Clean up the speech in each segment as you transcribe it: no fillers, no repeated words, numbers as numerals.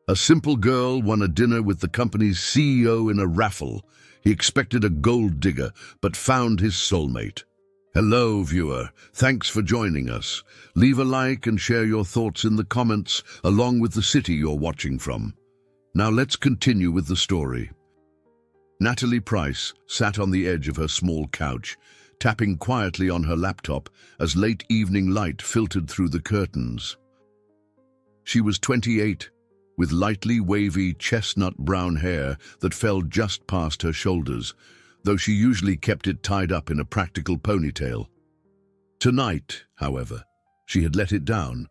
A simple girl won a dinner with the company's CEO in a raffle. He expected a gold digger, but found his soulmate. Hello, viewer. Thanks for joining us. Leave a like and share your thoughts in the comments, along with the city you're watching from. Now let's continue with the story. Natalie Price sat on the edge of her small couch, tapping quietly on her laptop as late evening light filtered through the curtains. She was 28, with lightly wavy chestnut brown hair that fell just past her shoulders, though she usually kept it tied up in a practical ponytail. Tonight, however, she had let it down,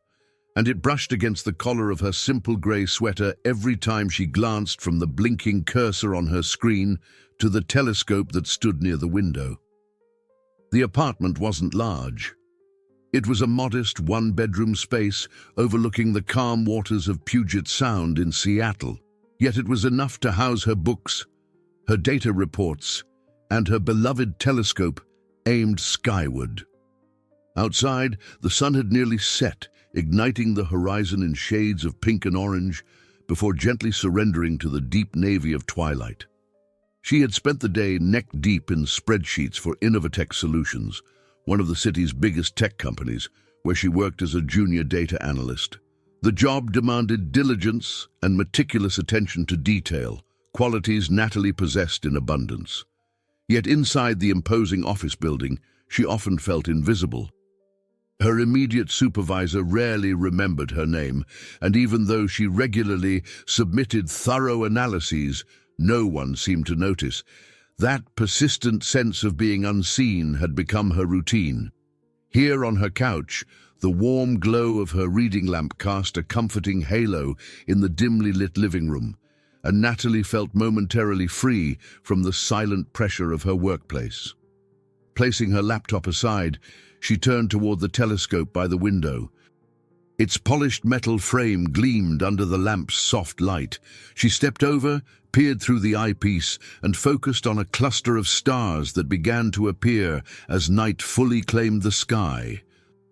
and it brushed against the collar of her simple grey sweater every time she glanced from the blinking cursor on her screen to the telescope that stood near the window. The apartment wasn't large. It was a modest one-bedroom space overlooking the calm waters of Puget Sound in Seattle, yet it was enough to house her books, her data reports, and her beloved telescope aimed skyward. Outside, the sun had nearly set, igniting the horizon in shades of pink and orange before gently surrendering to the deep navy of twilight. She had spent the day neck-deep in spreadsheets for Innovatech Solutions, one of the city's biggest tech companies, where she worked as a junior data analyst. The job demanded diligence and meticulous attention to detail, qualities Natalie possessed in abundance. Yet inside the imposing office building, she often felt invisible. Her immediate supervisor rarely remembered her name, and even though she regularly submitted thorough analyses, no one seemed to notice. That persistent sense of being unseen had become her routine. Here on her couch, the warm glow of her reading lamp cast a comforting halo in the dimly lit living room, and Natalie felt momentarily free from the silent pressure of her workplace. Placing her laptop aside, she turned toward the telescope by the window. Its polished metal frame gleamed under the lamp's soft light. She stepped over, peered through the eyepiece, and focused on a cluster of stars that began to appear as night fully claimed the sky.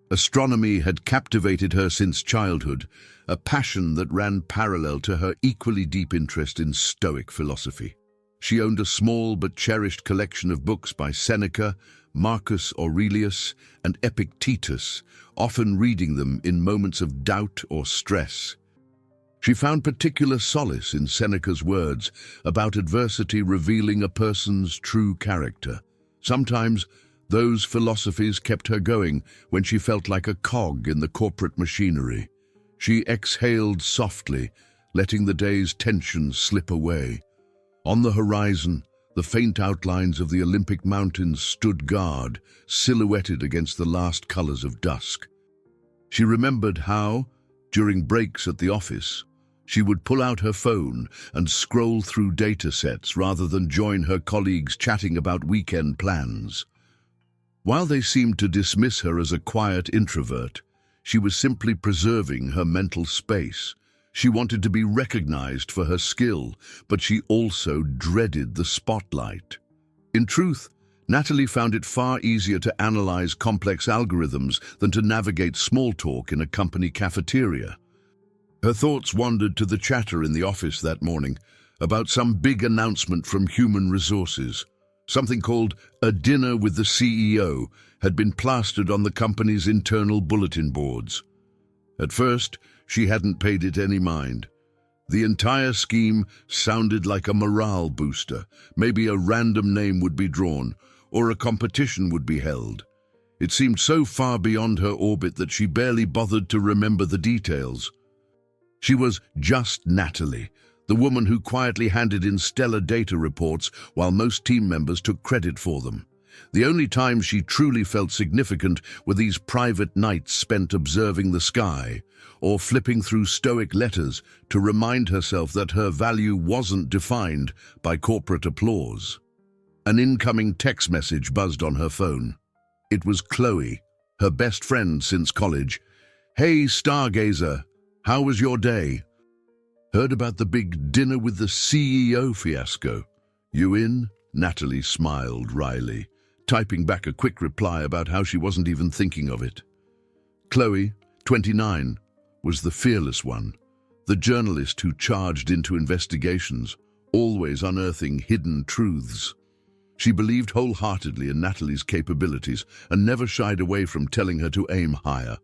Astronomy had captivated her since childhood, a passion that ran parallel to her equally deep interest in Stoic philosophy. She owned a small but cherished collection of books by Seneca, Marcus Aurelius, and Epictetus, often reading them in moments of doubt or stress. She found particular solace in Seneca's words about adversity revealing a person's true character. Sometimes, those philosophies kept her going when she felt like a cog in the corporate machinery. She exhaled softly, letting the day's tensions slip away. On the horizon, the faint outlines of the Olympic Mountains stood guard, silhouetted against the last colors of dusk. She remembered how, during breaks at the office, she would pull out her phone and scroll through data sets rather than join her colleagues chatting about weekend plans. While they seemed to dismiss her as a quiet introvert, she was simply preserving her mental space. She wanted to be recognized for her skill, but she also dreaded the spotlight. In truth, Natalie found it far easier to analyze complex algorithms than to navigate small talk in a company cafeteria. Her thoughts wandered to the chatter in the office that morning about some big announcement from human resources. Something called a dinner with the CEO had been plastered on the company's internal bulletin boards. At first, she hadn't paid it any mind. The entire scheme sounded like a morale booster. Maybe a random name would be drawn, or a competition would be held. It seemed so far beyond her orbit that she barely bothered to remember the details. She was just Natalie, the woman who quietly handed in stellar data reports while most team members took credit for them. The only times she truly felt significant were these private nights spent observing the sky, or flipping through Stoic letters to remind herself that her value wasn't defined by corporate applause. An incoming text message buzzed on her phone. It was Khloe, her best friend since college. "Hey, Stargazer, how was your day? Heard about the big dinner with the CEO fiasco. You in?" Natalie smiled wryly, typing back a quick reply about how she wasn't even thinking of it. Khloe, 29, was the fearless one, the journalist who charged into investigations, always unearthing hidden truths. She believed wholeheartedly in Natalie's capabilities and never shied away from telling her to aim higher.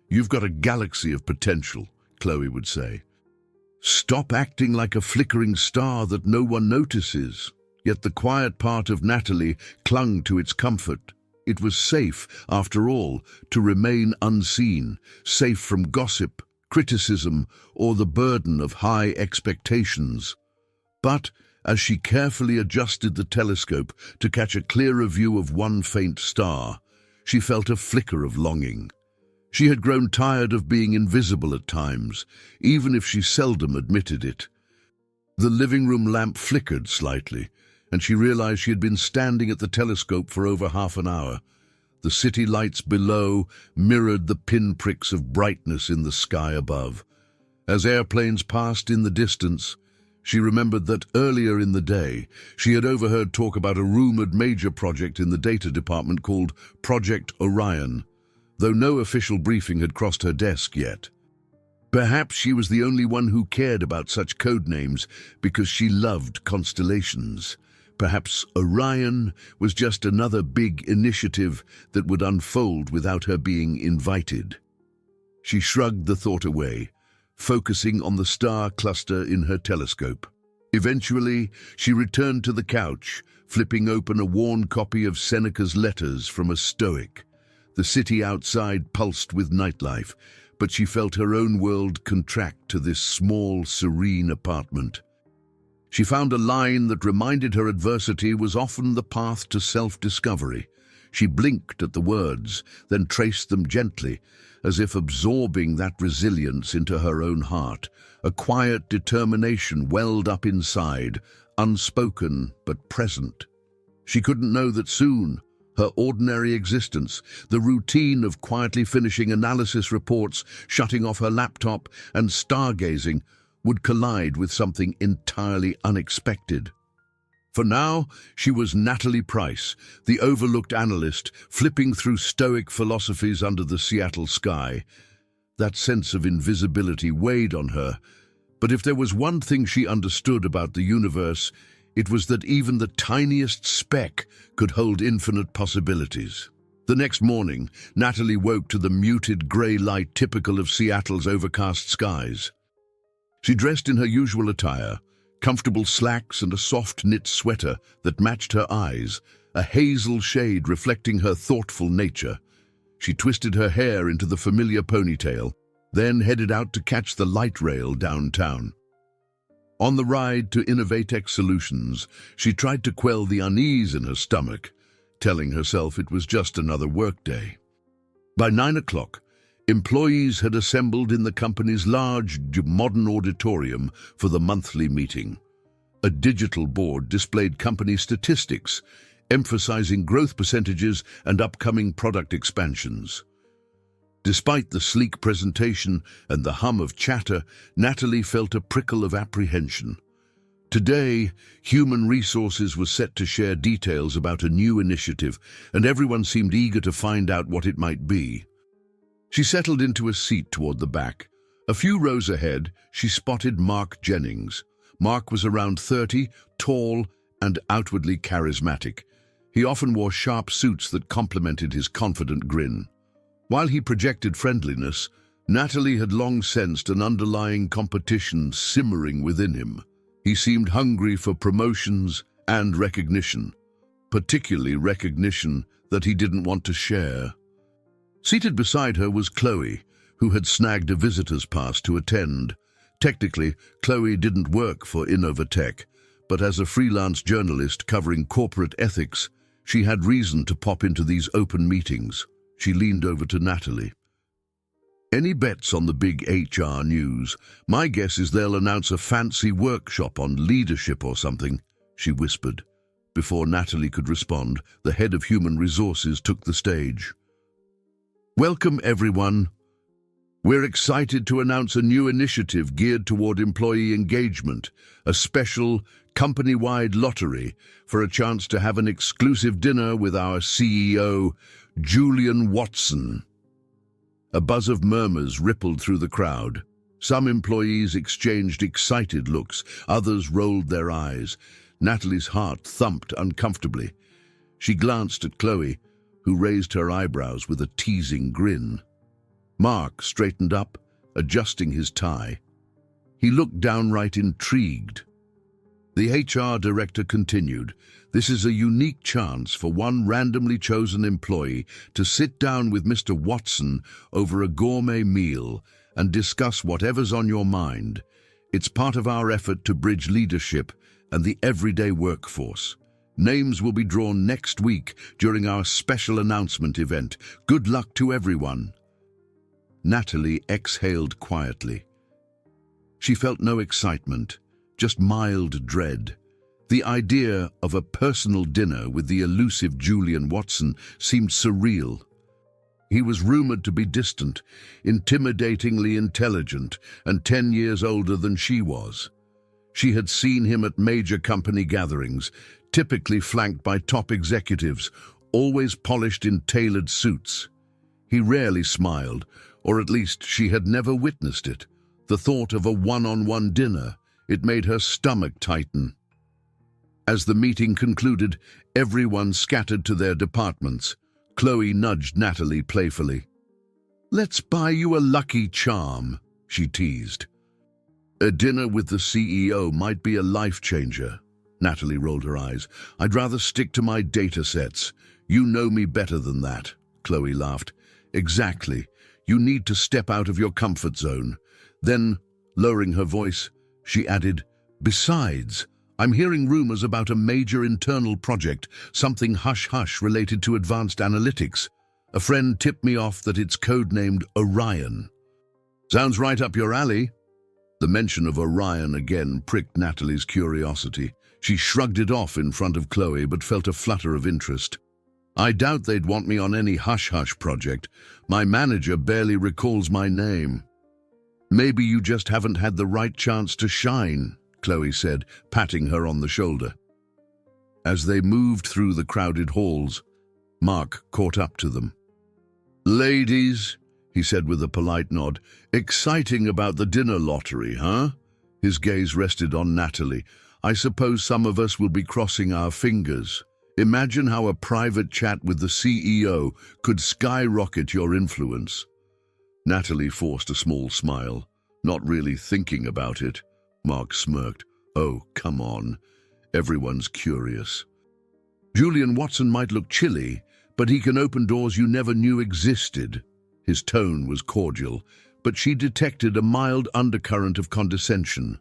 "You've got a galaxy of potential," Khloe would say. "Stop acting like a flickering star that no one notices." Yet the quiet part of Natalie clung to its comfort. It was safe, after all, to remain unseen, safe from gossip, criticism, or the burden of high expectations. But as she carefully adjusted the telescope to catch a clearer view of one faint star, she felt a flicker of longing. She had grown tired of being invisible at times, even if she seldom admitted it. The living room lamp flickered slightly, and she realized she had been standing at the telescope for over half an hour. The city lights below mirrored the pinpricks of brightness in the sky above. As airplanes passed in the distance, she remembered that earlier in the day she had overheard talk about a rumored major project in the data department called Project Orion, though no official briefing had crossed her desk yet. Perhaps she was the only one who cared about such code names because she loved constellations. Perhaps Orion was just another big initiative that would unfold without her being invited. She shrugged the thought away, focusing on the star cluster in her telescope. Eventually, she returned to the couch, flipping open a worn copy of Seneca's Letters from a Stoic. The city outside pulsed with nightlife, but she felt her own world contract to this small, serene apartment. She found a line that reminded her adversity was often the path to self-discovery. She blinked at the words, then traced them gently, as if absorbing that resilience into her own heart. A quiet determination welled up inside, unspoken but present. She couldn't know that soon, her ordinary existence, the routine of quietly finishing analysis reports, shutting off her laptop, and stargazing, would collide with something entirely unexpected. For now, she was Natalie Price, the overlooked analyst, flipping through Stoic philosophies under the Seattle sky. That sense of invisibility weighed on her, but if there was one thing she understood about the universe, it was that even the tiniest speck could hold infinite possibilities. The next morning, Natalie woke to the muted grey light typical of Seattle's overcast skies. She dressed in her usual attire, comfortable slacks and a soft knit sweater that matched her eyes, a hazel shade reflecting her thoughtful nature. She twisted her hair into the familiar ponytail, then headed out to catch the light rail downtown. On the ride to Innovatex Solutions, she tried to quell the unease in her stomach, telling herself it was just another workday. By 9 o'clock, employees had assembled in the company's large, modern auditorium for the monthly meeting. A digital board displayed company statistics, emphasizing growth percentages and upcoming product expansions. Despite the sleek presentation and the hum of chatter, Natalie felt a prickle of apprehension. Today, Human Resources was set to share details about a new initiative, and everyone seemed eager to find out what it might be. She settled into a seat toward the back. A few rows ahead, she spotted Mark Jennings. Mark was around 30, tall, and outwardly charismatic. He often wore sharp suits that complemented his confident grin. While he projected friendliness, Natalie had long sensed an underlying competition simmering within him. He seemed hungry for promotions and recognition, particularly recognition that he didn't want to share. Seated beside her was Khloe, who had snagged a visitor's pass to attend. Technically, Khloe didn't work for Innovatech, but as a freelance journalist covering corporate ethics, she had reason to pop into these open meetings. She leaned over to Natalie. "Any bets on the big HR news? My guess is they'll announce a fancy workshop on leadership or something," she whispered. Before Natalie could respond, the head of Human Resources took the stage. "Welcome, everyone. We're excited to announce a new initiative geared toward employee engagement, a special, company-wide lottery for a chance to have an exclusive dinner with our CEO, Julian Watson." A buzz of murmurs rippled through the crowd. Some employees exchanged excited looks, others rolled their eyes. Natalie's heart thumped uncomfortably. She glanced at Khloe, who raised her eyebrows with a teasing grin. Mark straightened up, adjusting his tie. He looked downright intrigued. The HR director continued, "This is a unique chance for one randomly chosen employee to sit down with Mr. Watson over a gourmet meal and discuss whatever's on your mind. It's part of our effort to bridge leadership and the everyday workforce. Names will be drawn next week during our special announcement event. Good luck to everyone." Natalie exhaled quietly. She felt no excitement, just mild dread. The idea of a personal dinner with the elusive Julian Watson seemed surreal. He was rumored to be distant, intimidatingly intelligent, and 10 years older than she was. She had seen him at major company gatherings, typically flanked by top executives, always polished in tailored suits. He rarely smiled, or at least she had never witnessed it. The thought of a one-on-one dinner, it made her stomach tighten. As the meeting concluded, everyone scattered to their departments. Khloe nudged Natalie playfully. "Let's buy you a lucky charm," she teased. "A dinner with the CEO might be a life-changer." Natalie rolled her eyes. "I'd rather stick to my data sets. You know me better than that," Khloe laughed. "Exactly. You need to step out of your comfort zone." Then, lowering her voice, she added, "Besides, I'm hearing rumors about a major internal project, something hush-hush related to advanced analytics. A friend tipped me off that it's codenamed Orion." "Sounds right up your alley." The mention of Orion again pricked Natalie's curiosity. She shrugged it off in front of Khloe, but felt a flutter of interest. "I doubt they'd want me on any hush-hush project. My manager barely recalls my name." "Maybe you just haven't had the right chance to shine," Khloe said, patting her on the shoulder. As they moved through the crowded halls, Mark caught up to them. "Ladies," he said with a polite nod, "exciting about the dinner lottery, huh?" His gaze rested on Natalie. "I suppose some of us will be crossing our fingers. Imagine how a private chat with the CEO could skyrocket your influence." Natalie forced a small smile. "Not really thinking about it." Mark smirked. "Oh, come on. Everyone's curious. Julian Watson might look chilly, but he can open doors you never knew existed." His tone was cordial, but she detected a mild undercurrent of condescension.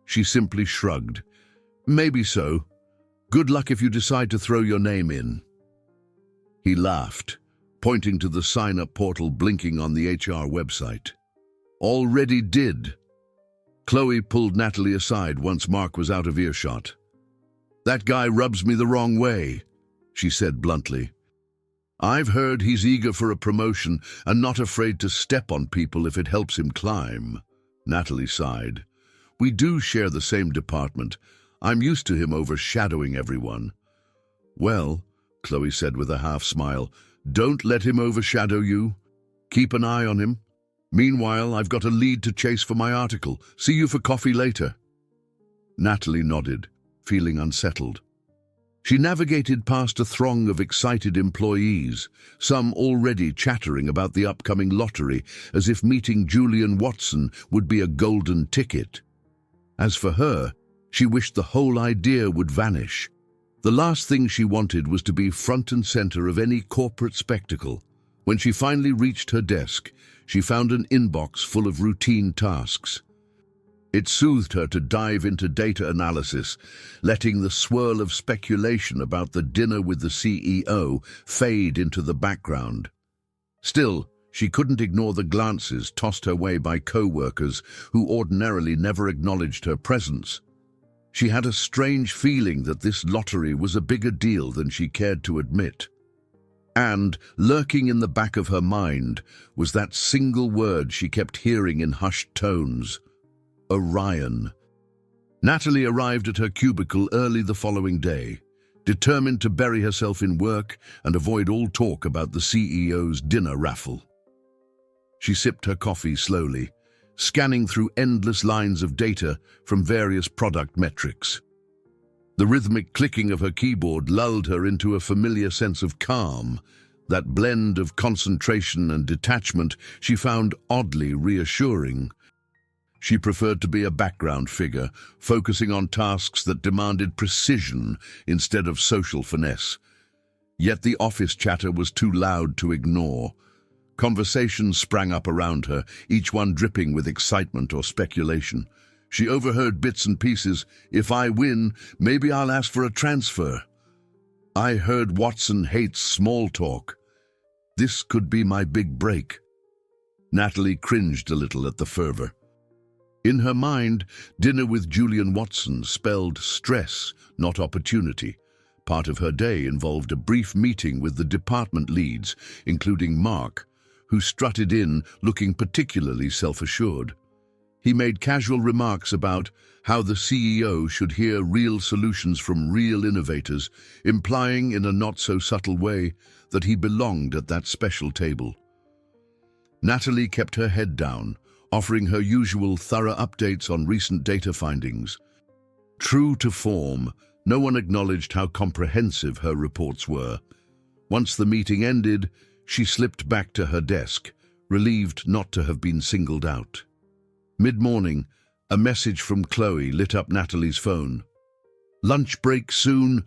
She simply shrugged. "Maybe so. Good luck if you decide to throw your name in." He laughed, pointing to the sign-up portal blinking on the HR website. "Already did." Khloe pulled Natalie aside once Mark was out of earshot. "That guy rubs me the wrong way," she said bluntly. "I've heard he's eager for a promotion and not afraid to step on people if it helps him climb." Natalie sighed. "We do share the same department. I'm used to him overshadowing everyone." "Well," Khloe said with a half-smile, "don't let him overshadow you. Keep an eye on him. Meanwhile, I've got a lead to chase for my article. See you for coffee later." Natalie nodded, feeling unsettled. She navigated past a throng of excited employees, some already chattering about the upcoming lottery, as if meeting Julian Watson would be a golden ticket. As for her, she wished the whole idea would vanish. The last thing she wanted was to be front and center of any corporate spectacle. When she finally reached her desk, she found an inbox full of routine tasks. It soothed her to dive into data analysis, letting the swirl of speculation about the dinner with the CEO fade into the background. Still, she couldn't ignore the glances tossed her way by co-workers who ordinarily never acknowledged her presence. She had a strange feeling that this lottery was a bigger deal than she cared to admit. And, lurking in the back of her mind, was that single word she kept hearing in hushed tones: Orion. Natalie arrived at her cubicle early the following day, determined to bury herself in work and avoid all talk about the CEO's dinner raffle. She sipped her coffee slowly, scanning through endless lines of data from various product metrics. The rhythmic clicking of her keyboard lulled her into a familiar sense of calm. That blend of concentration and detachment she found oddly reassuring. She preferred to be a background figure, focusing on tasks that demanded precision instead of social finesse. Yet the office chatter was too loud to ignore. Conversations sprang up around her, each one dripping with excitement or speculation. She overheard bits and pieces. "If I win, maybe I'll ask for a transfer. I heard Watson hates small talk. This could be my big break." Natalie cringed a little at the fervor. In her mind, dinner with Julian Watson spelled stress, not opportunity. Part of her day involved a brief meeting with the department leads, including Mark, who strutted in looking particularly self-assured. He made casual remarks about how the CEO should hear real solutions from real innovators, implying in a not-so-subtle way that he belonged at that special table. Natalie kept her head down, offering her usual thorough updates on recent data findings. True to form, no one acknowledged how comprehensive her reports were. Once the meeting ended, she slipped back to her desk, relieved not to have been singled out. Mid-morning, a message from Khloe lit up Natalie's phone. "Lunch break soon.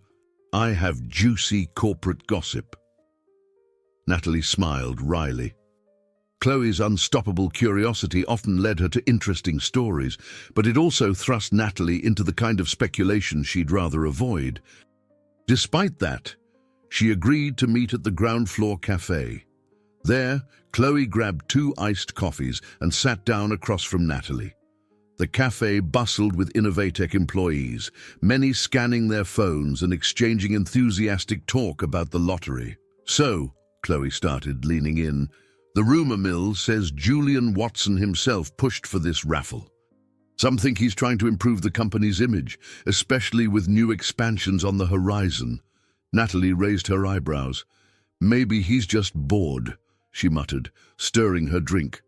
I have juicy corporate gossip." Natalie smiled wryly. Khloe's unstoppable curiosity often led her to interesting stories, but it also thrust Natalie into the kind of speculation she'd rather avoid. Despite that, she agreed to meet at the ground-floor cafe. There, Khloe grabbed 2 iced coffees and sat down across from Natalie. The cafe bustled with Innovatech employees, many scanning their phones and exchanging enthusiastic talk about the lottery. "So," Khloe started, leaning in, "the rumor mill says Julian Watson himself pushed for this raffle. Some think he's trying to improve the company's image, especially with new expansions on the horizon." Natalie raised her eyebrows. "Maybe he's just bored," she muttered, stirring her drink.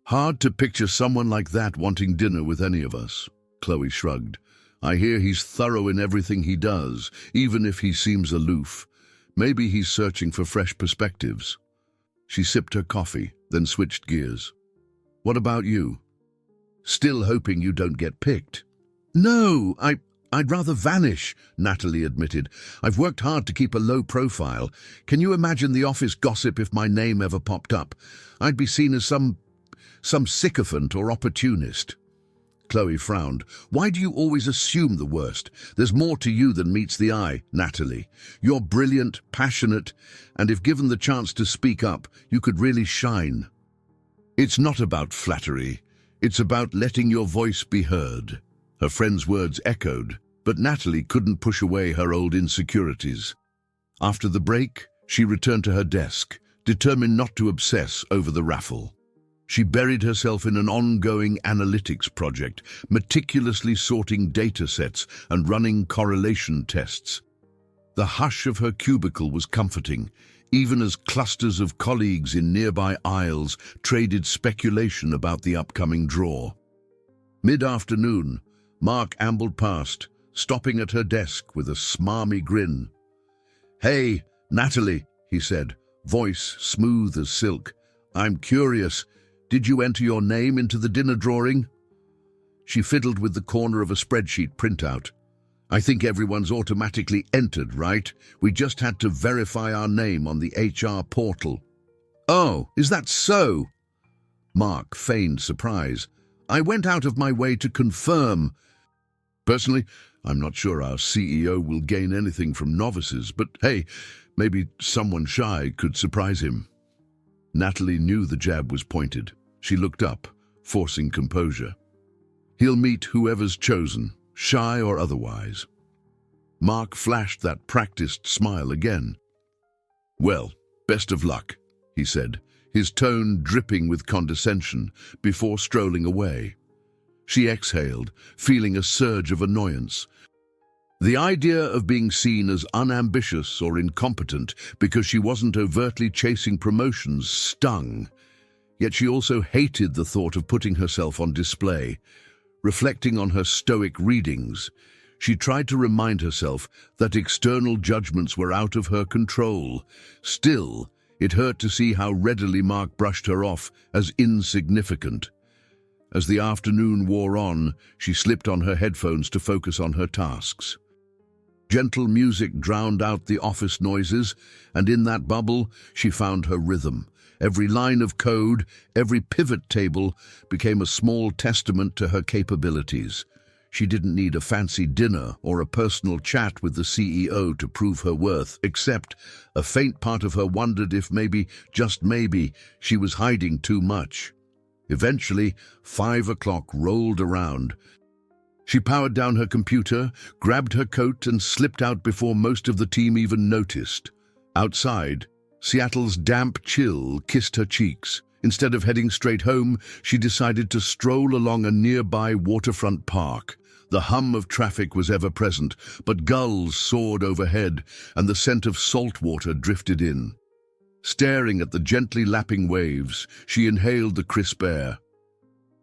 "Hard to picture someone like that wanting dinner with any of us." Khloe shrugged. "I hear he's thorough in everything he does, even if he seems aloof. Maybe he's searching for fresh perspectives." She sipped her coffee, then switched gears. "What about you? Still hoping you don't get picked?" "No, I'd rather vanish," Natalie admitted. "I've worked hard to keep a low profile. Can you imagine the office gossip if my name ever popped up? I'd be seen as some sycophant or opportunist." Khloe frowned. "Why do you always assume the worst? There's more to you than meets the eye, Natalie. You're brilliant, passionate, and if given the chance to speak up, you could really shine." "It's not about flattery. It's about letting your voice be heard." Her friend's words echoed, but Natalie couldn't push away her old insecurities. After the break, she returned to her desk, determined not to obsess over the raffle. She buried herself in an ongoing analytics project, meticulously sorting data sets and running correlation tests. The hush of her cubicle was comforting, even as clusters of colleagues in nearby aisles traded speculation about the upcoming draw. Mid-afternoon, Mark ambled past, stopping at her desk with a smarmy grin. "Hey, Natalie," he said, voice smooth as silk. "I'm curious. Did you enter your name into the dinner drawing?" She fiddled with the corner of a spreadsheet printout. "I think everyone's automatically entered, right? We just had to verify our name on the HR portal." "Oh, is that so?" Mark feigned surprise. "I went out of my way to confirm. Personally, I'm not sure our CEO will gain anything from novices, but hey, maybe someone shy could surprise him." Natalie knew the jab was pointed. She looked up, forcing composure. "He'll meet whoever's chosen, shy or otherwise." Mark flashed that practiced smile again. "Well, best of luck," he said, his tone dripping with condescension, before strolling away. She exhaled, feeling a surge of annoyance. The idea of being seen as unambitious or incompetent because she wasn't overtly chasing promotions stung. Yet she also hated the thought of putting herself on display. Reflecting on her stoic readings, she tried to remind herself that external judgments were out of her control. Still, it hurt to see how readily Mark brushed her off as insignificant. As the afternoon wore on, she slipped on her headphones to focus on her tasks. Gentle music drowned out the office noises, and in that bubble, she found her rhythm. Every line of code, every pivot table became a small testament to her capabilities. She didn't need a fancy dinner or a personal chat with the CEO to prove her worth, except a faint part of her wondered if maybe, just maybe, she was hiding too much. Eventually, 5 o'clock rolled around. She powered down her computer, grabbed her coat, and slipped out before most of the team even noticed. Outside, Seattle's damp chill kissed her cheeks. Instead of heading straight home, she decided to stroll along a nearby waterfront park. The hum of traffic was ever present, but gulls soared overhead, and the scent of salt water drifted in. Staring at the gently lapping waves, she inhaled the crisp air.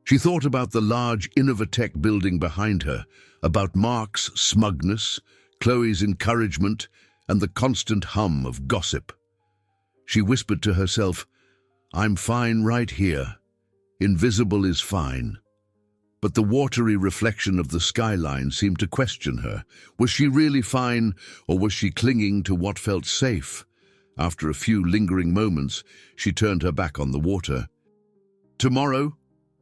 She thought about the large Innovatech building behind her, about Mark's smugness, Khloe's encouragement, and the constant hum of gossip. She whispered to herself, "I'm fine right here. Invisible is fine." But the watery reflection of the skyline seemed to question her. Was she really fine, or was she clinging to what felt safe? After a few lingering moments, she turned her back on the water. Tomorrow,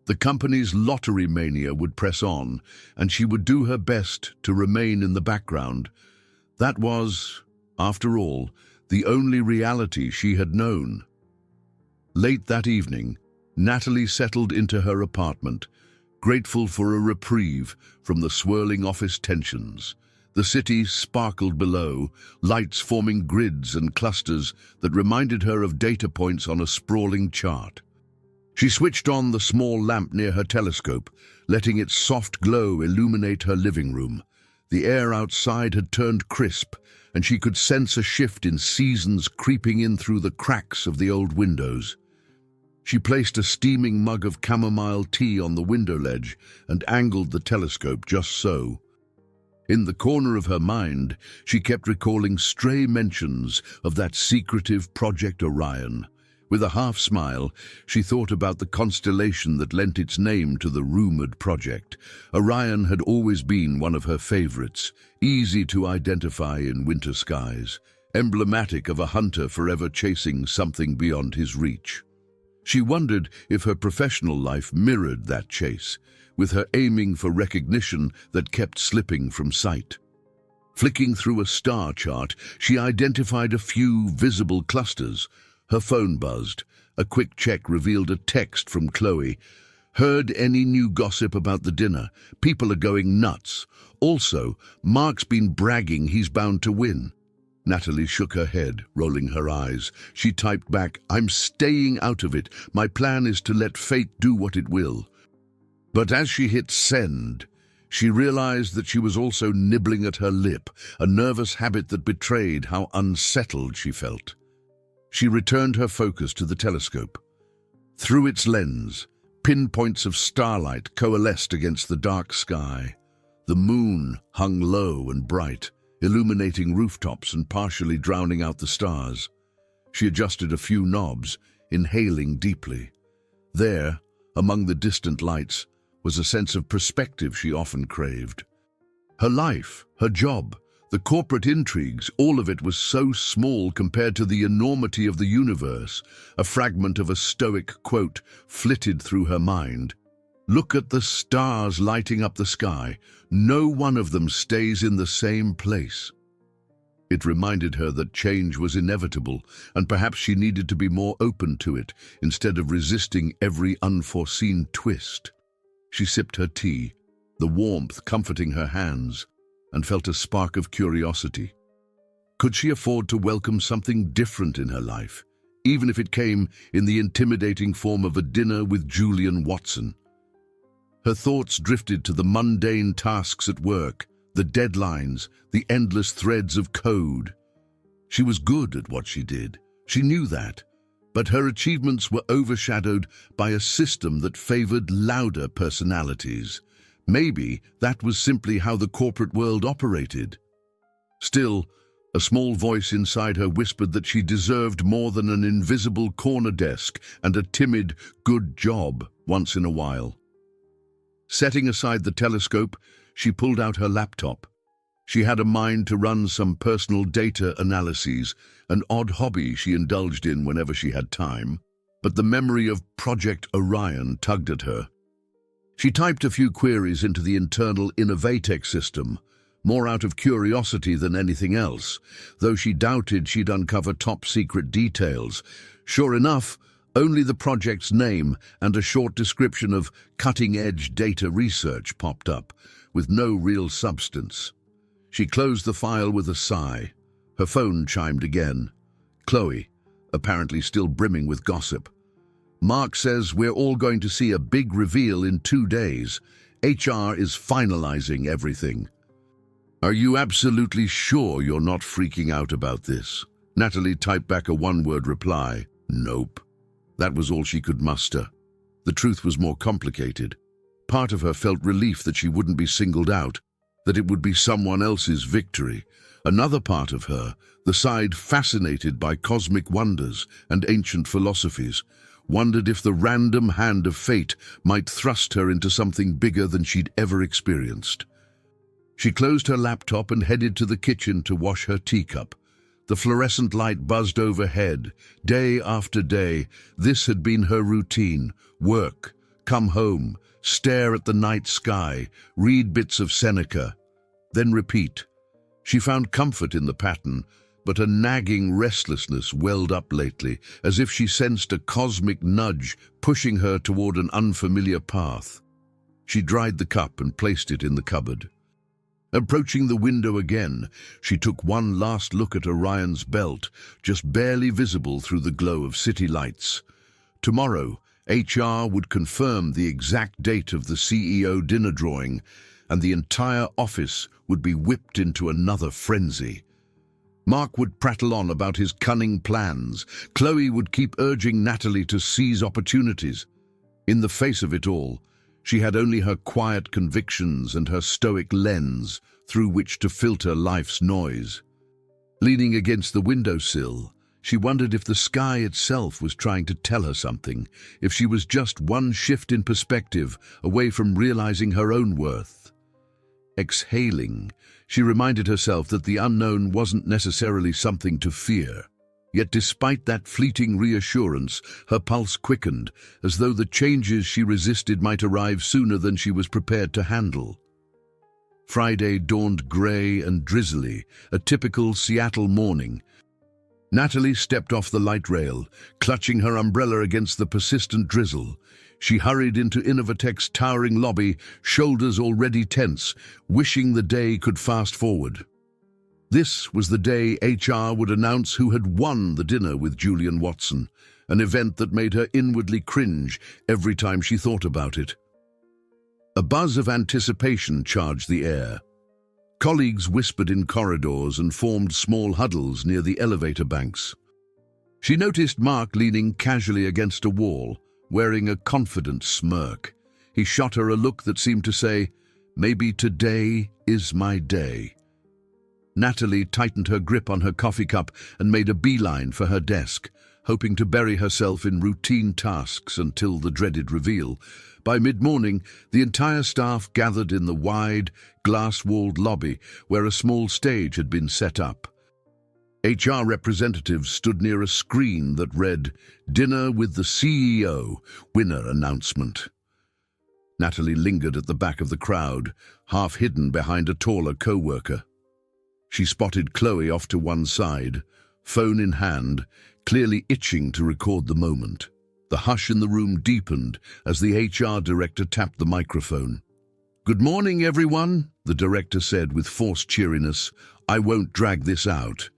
the company's lottery mania would press on, and she would do her best to remain in the background. That was, after all, the only reality she had known. Late that evening, Natalie settled into her apartment, grateful for a reprieve from the swirling office tensions. The city sparkled below, lights forming grids and clusters that reminded her of data points on a sprawling chart. She switched on the small lamp near her telescope, letting its soft glow illuminate her living room. The air outside had turned crisp, and she could sense a shift in seasons creeping in through the cracks of the old windows. She placed a steaming mug of chamomile tea on the window ledge and angled the telescope just so. In the corner of her mind, she kept recalling stray mentions of that secretive Project Orion. With a half smile, she thought about the constellation that lent its name to the rumored project. Orion had always been one of her favorites, easy to identify in winter skies, emblematic of a hunter forever chasing something beyond his reach. She wondered if her professional life mirrored that chase, with her aiming for recognition that kept slipping from sight. Flicking through a star chart, she identified a few visible clusters. Her phone buzzed. A quick check revealed a text from Khloe. "Heard any new gossip about the dinner? People are going nuts. Also, Mark's been bragging he's bound to win." Natalie shook her head, rolling her eyes. She typed back, "I'm staying out of it. My plan is to let fate do what it will." But as she hit send, she realized that she was also nibbling at her lip, a nervous habit that betrayed how unsettled she felt. She returned her focus to the telescope. Through its lens, pinpoints of starlight coalesced against the dark sky. The moon hung low and bright, illuminating rooftops and partially drowning out the stars. She adjusted a few knobs, inhaling deeply. There, among the distant lights, was a sense of perspective she often craved. Her life, her job, the corporate intrigues, all of it was so small compared to the enormity of the universe. A fragment of a stoic quote flitted through her mind. "Look at the stars lighting up the sky. No one of them stays in the same place." It reminded her that change was inevitable, and perhaps she needed to be more open to it, instead of resisting every unforeseen twist. She sipped her tea, the warmth comforting her hands, and felt a spark of curiosity. Could she afford to welcome something different in her life, even if it came in the intimidating form of a dinner with Julian Watson? Her thoughts drifted to the mundane tasks at work, the deadlines, the endless threads of code. She was good at what she did. She knew that. But her achievements were overshadowed by a system that favored louder personalities. Maybe that was simply how the corporate world operated. Still, a small voice inside her whispered that she deserved more than an invisible corner desk and a timid, good job once in a while. Setting aside the telescope, she pulled out her laptop. She had a mind to run some personal data analyses, an odd hobby she indulged in whenever she had time, but the memory of Project Orion tugged at her. She typed a few queries into the internal Innovatex system, more out of curiosity than anything else, though she doubted she'd uncover top-secret details. Sure enough, only the project's name and a short description of cutting-edge data research popped up, with no real substance. She closed the file with a sigh. Her phone chimed again. Khloe, apparently still brimming with gossip. Mark says we're all going to see a big reveal in 2 days. HR is finalizing everything. Are you absolutely sure you're not freaking out about this? Natalie typed back a one-word reply. Nope. That was all she could muster. The truth was more complicated. Part of her felt relief that she wouldn't be singled out, that it would be someone else's victory. Another part of her, the side fascinated by cosmic wonders and ancient philosophies, wondered if the random hand of fate might thrust her into something bigger than she'd ever experienced. She closed her laptop and headed to the kitchen to wash her teacup. The fluorescent light buzzed overhead. Day after day, this had been her routine. Work, come home, stare at the night sky, read bits of Seneca, then repeat. She found comfort in the pattern, but a nagging restlessness welled up lately, as if she sensed a cosmic nudge pushing her toward an unfamiliar path. She dried the cup and placed it in the cupboard. Approaching the window again, she took one last look at Orion's belt, just barely visible through the glow of city lights. Tomorrow, HR would confirm the exact date of the CEO dinner drawing, and the entire office would be whipped into another frenzy. Mark would prattle on about his cunning plans. Khloe would keep urging Natalie to seize opportunities. In the face of it all, she had only her quiet convictions and her stoic lens through which to filter life's noise. Leaning against the windowsill, she wondered if the sky itself was trying to tell her something, if she was just one shift in perspective away from realizing her own worth. Exhaling, she reminded herself that the unknown wasn't necessarily something to fear. Yet despite that fleeting reassurance, her pulse quickened, as though the changes she resisted might arrive sooner than she was prepared to handle. Friday dawned grey and drizzly, a typical Seattle morning. Natalie stepped off the light rail, clutching her umbrella against the persistent drizzle. She hurried into Innovatech's towering lobby, shoulders already tense, wishing the day could fast forward. This was the day HR would announce who had won the dinner with Julian Watson, an event that made her inwardly cringe every time she thought about it. A buzz of anticipation charged the air. Colleagues whispered in corridors and formed small huddles near the elevator banks. She noticed Mark leaning casually against a wall, wearing a confident smirk. He shot her a look that seemed to say, "Maybe today is my day." Natalie tightened her grip on her coffee cup and made a beeline for her desk, hoping to bury herself in routine tasks until the dreaded reveal. By mid-morning, the entire staff gathered in the wide, glass-walled lobby where a small stage had been set up. HR representatives stood near a screen that read, "Dinner with the CEO, winner announcement." Natalie lingered at the back of the crowd, half hidden behind a taller co-worker. She spotted Khloe off to one side, phone in hand, clearly itching to record the moment. The hush in the room deepened as the HR director tapped the microphone. "Good morning, everyone," the director said with forced cheeriness. "I won't drag this out.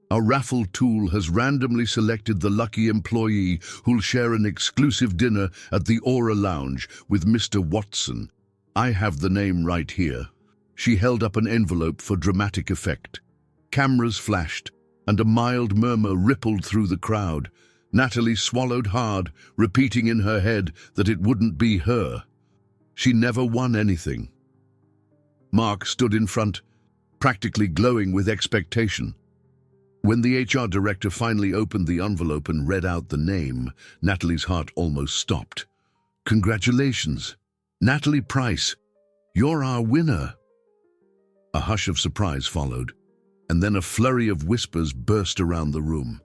Our raffle tool has randomly selected the lucky employee who'll share an exclusive dinner at the Aura Lounge with Mr. Watson. I have the name right here." She held up an envelope for dramatic effect. Cameras flashed, and a mild murmur rippled through the crowd. Natalie swallowed hard, repeating in her head that it wouldn't be her. She never won anything. Mark stood in front, practically glowing with expectation. When the HR director finally opened the envelope and read out the name, Natalie's heart almost stopped. "Congratulations, Natalie Price. You're our winner." A hush of surprise followed, and then a flurry of whispers burst around the room.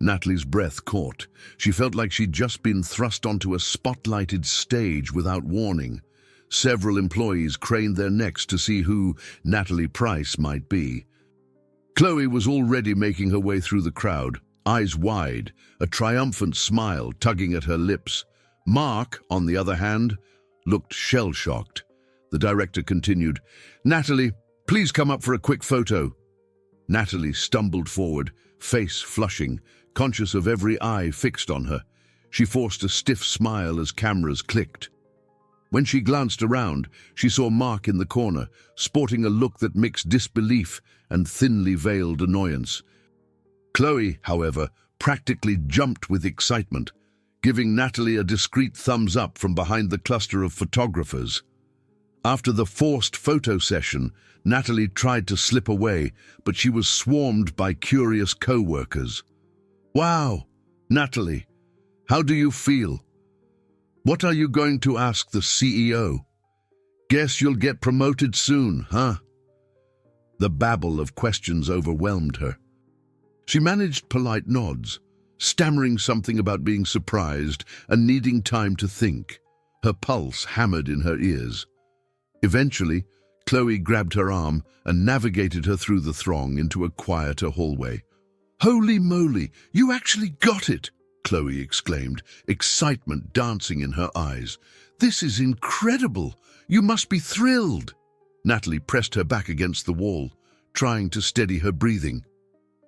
Natalie's breath caught. She felt like she'd just been thrust onto a spotlighted stage without warning. Several employees craned their necks to see who Natalie Price might be. Khloe was already making her way through the crowd, eyes wide, a triumphant smile tugging at her lips. Mark, on the other hand, looked shell-shocked. The director continued, "Natalie, please come up for a quick photo." Natalie stumbled forward, face flushing, conscious of every eye fixed on her. She forced a stiff smile as cameras clicked. When she glanced around, she saw Mark in the corner, sporting a look that mixed disbelief and thinly veiled annoyance. Khloe, however, practically jumped with excitement, giving Natalie a discreet thumbs up from behind the cluster of photographers. After the forced photo session, Natalie tried to slip away, but she was swarmed by curious co-workers. "Wow, Natalie, how do you feel? What are you going to ask the CEO? Guess you'll get promoted soon, huh?" The babble of questions overwhelmed her. She managed polite nods, stammering something about being surprised and needing time to think. Her pulse hammered in her ears. Eventually, Khloe grabbed her arm and navigated her through the throng into a quieter hallway. "Holy moly, you actually got it!" Khloe exclaimed, excitement dancing in her eyes. "This is incredible! You must be thrilled!" Natalie pressed her back against the wall, trying to steady her breathing.